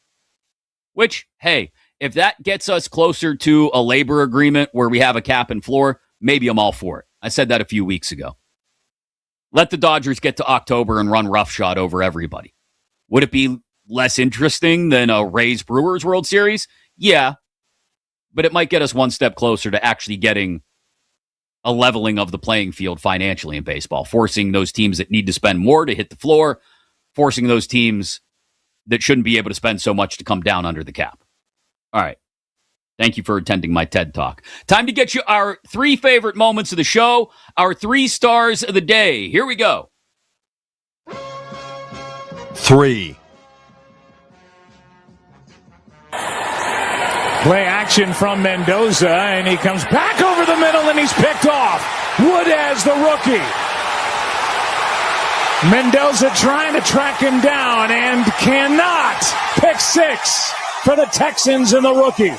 Which, hey, if that gets us closer to a labor agreement where we have a cap and floor, maybe I'm all for it. I said that a few weeks ago. Let the Dodgers get to October and run roughshod over everybody. Would it be less interesting than a Rays-Brewers World Series? Yeah, but it might get us one step closer to actually getting a leveling of the playing field financially in baseball, forcing those teams that need to spend more to hit the floor, forcing those teams that shouldn't be able to spend so much to come down under the cap. All right. Thank you for attending my TED Talk. Time to get you our 3 favorite moments of the show, our 3 stars of the day. Here we go. 3. Play action from Mendoza, and he comes back over the middle, and he's picked off. Woodaz, the rookie. Mendoza trying to track him down and cannot. Pick 6 for the Texans and the rookie.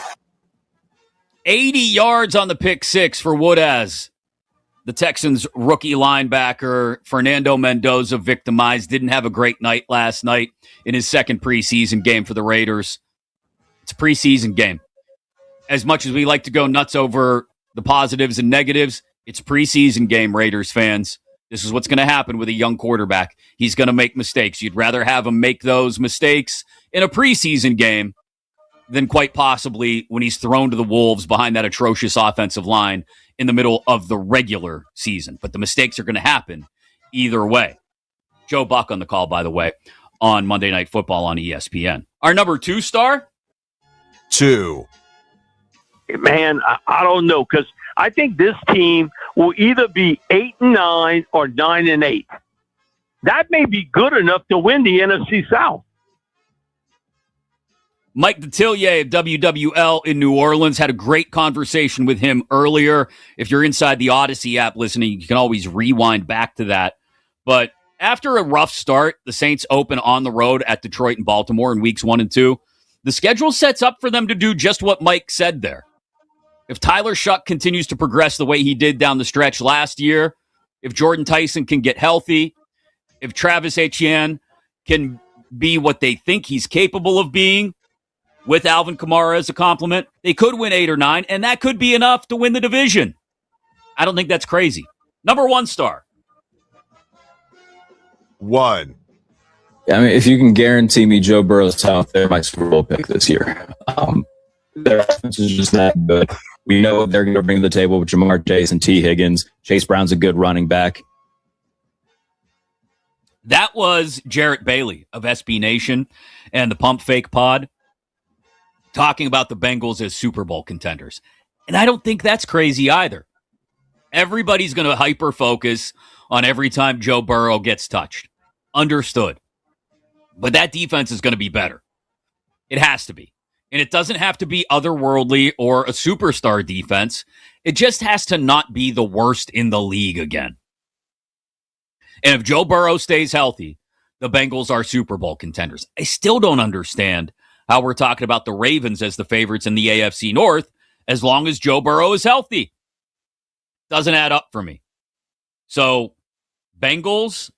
80 yards on the pick 6 for Woodaz. The Texans rookie linebacker Fernando Mendoza victimized. Didn't have a great night last night in his second preseason game for the Raiders. It's a preseason game. As much as we like to go nuts over the positives and negatives, it's a preseason game, Raiders fans. This is what's going to happen with a young quarterback. He's going to make mistakes. You'd rather have him make those mistakes in a preseason game than quite possibly when he's thrown to the wolves behind that atrocious offensive line in the middle of the regular season. But the mistakes are going to happen either way. Joe Buck on the call, by the way, on Monday Night Football on ESPN. Our number 2 star? 2. Man, I don't know, because I think this team will either be 8-9 or 9-8. That may be good enough to win the NFC South. Mike Detillier of WWL in New Orleans had a great conversation with him earlier. If you're inside the Odyssey app listening, you can always rewind back to that. But after a rough start, the Saints open on the road at Detroit and Baltimore in weeks 1 and 2. The schedule sets up for them to do just what Mike said there. If Tyler Shuck continues to progress the way he did down the stretch last year, if Jordan Tyson can get healthy, if Travis Etienne can be what they think he's capable of being, with Alvin Kamara as a compliment, they could win 8 or 9, and that could be enough to win the division. I don't think that's crazy. Number 1 star. 1. I mean, if you can guarantee me Joe Burrow's top, they're my Super Bowl pick this year. Their offense is just that good. We know what they're going to bring to the table with Jamar Chase and T. Higgins. Chase Brown's a good running back. That was Jarrett Bailey of SB Nation and the Pump Fake Pod talking about the Bengals as Super Bowl contenders. And I don't think that's crazy either. Everybody's going to hyper-focus on every time Joe Burrow gets touched. Understood. But that defense is going to be better. It has to be. And it doesn't have to be otherworldly or a superstar defense. It just has to not be the worst in the league again. And if Joe Burrow stays healthy, the Bengals are Super Bowl contenders. I still don't understand how we're talking about the Ravens as the favorites in the AFC North as long as Joe Burrow is healthy. Doesn't add up for me. So, Bengals,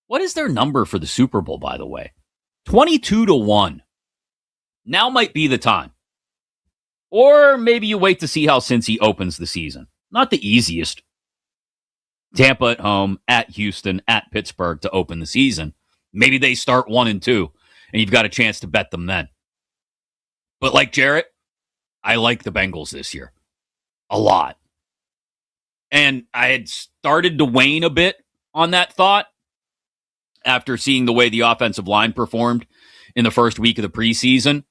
what is their number for the Super Bowl, by the way? 22-1. Now might be the time. Or maybe you wait to see how Cincy opens the season. Not the easiest. Tampa at home, at Houston, at Pittsburgh to open the season. Maybe they start 1 and 2, and you've got a chance to bet them then. But like Jarrett, I like the Bengals this year a lot. And I had started to wane a bit on that thought after seeing the way the offensive line performed in the first week of the preseason.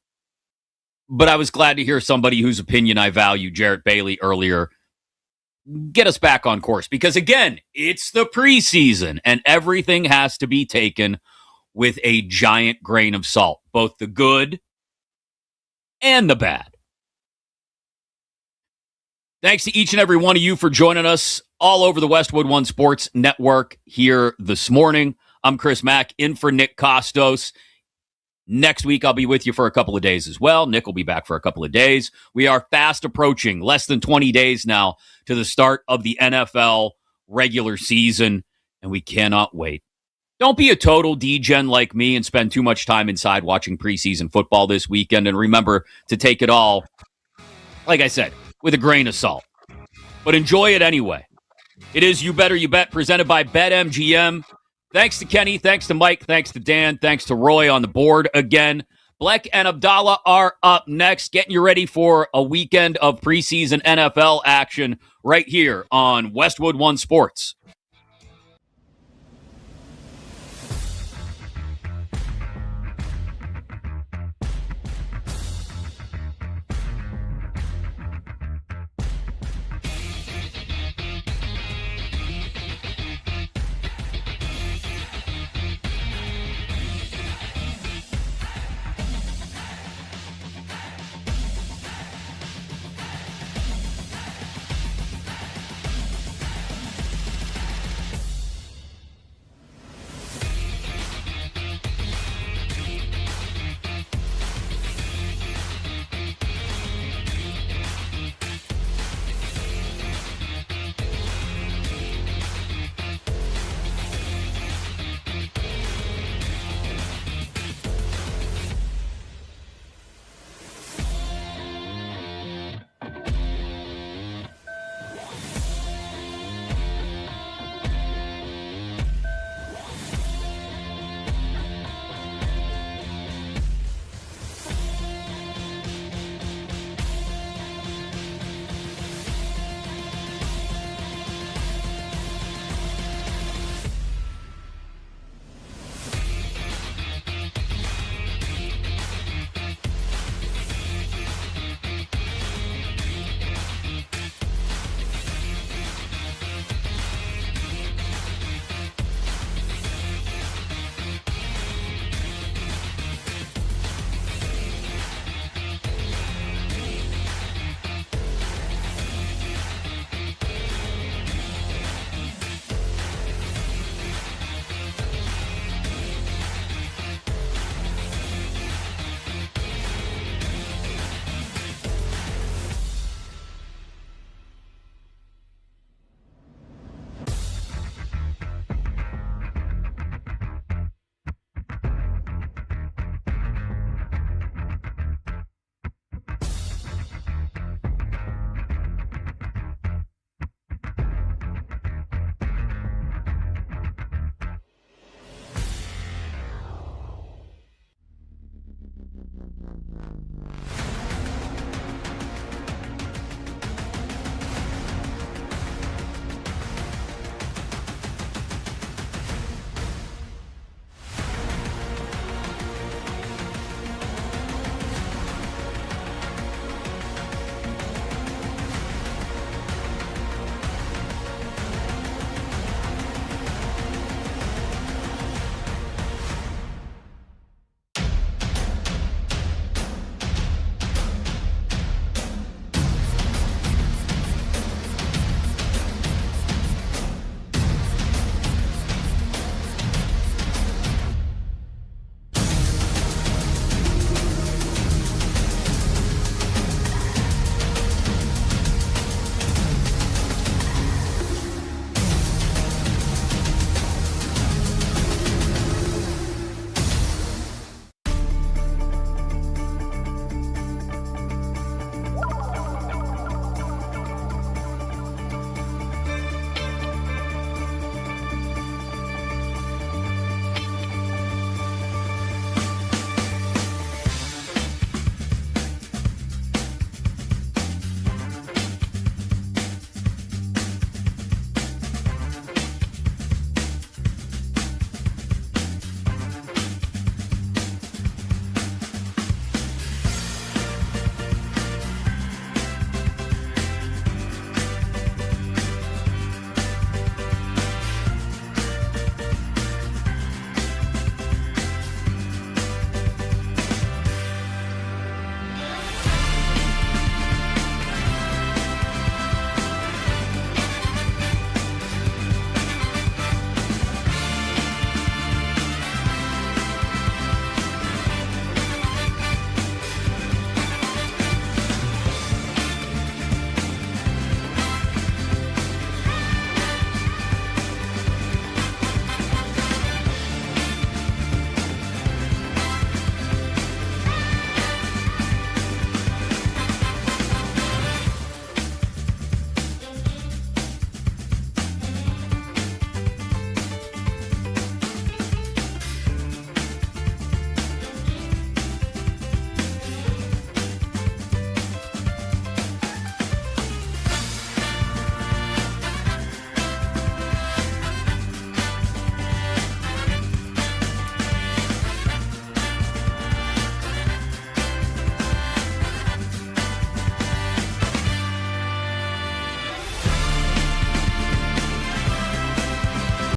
But I was glad to hear somebody whose opinion I value, Jarrett Bailey, earlier, get us back on course. Because again, it's the preseason and everything has to be taken with a giant grain of salt, both the good and the bad. Thanks to each and every one of you for joining us all over the Westwood One Sports Network here this morning. I'm Chris Mack, in for Nick Kostos. Next week, I'll be with you for a couple of days as well. Nick will be back for a couple of days. We are fast approaching, less than 20 days now, to the start of the NFL regular season, and we cannot wait. Don't be a total degen like me and spend too much time inside watching preseason football this weekend, and remember to take it all, like I said, with a grain of salt. But enjoy it anyway. It is You Better You Bet, presented by BetMGM. Thanks to Kenny, thanks to Mike, thanks to Dan, thanks to Roy on the board again. Bleck and Abdallah are up next, getting you ready for a weekend of preseason NFL action right here on Westwood One Sports.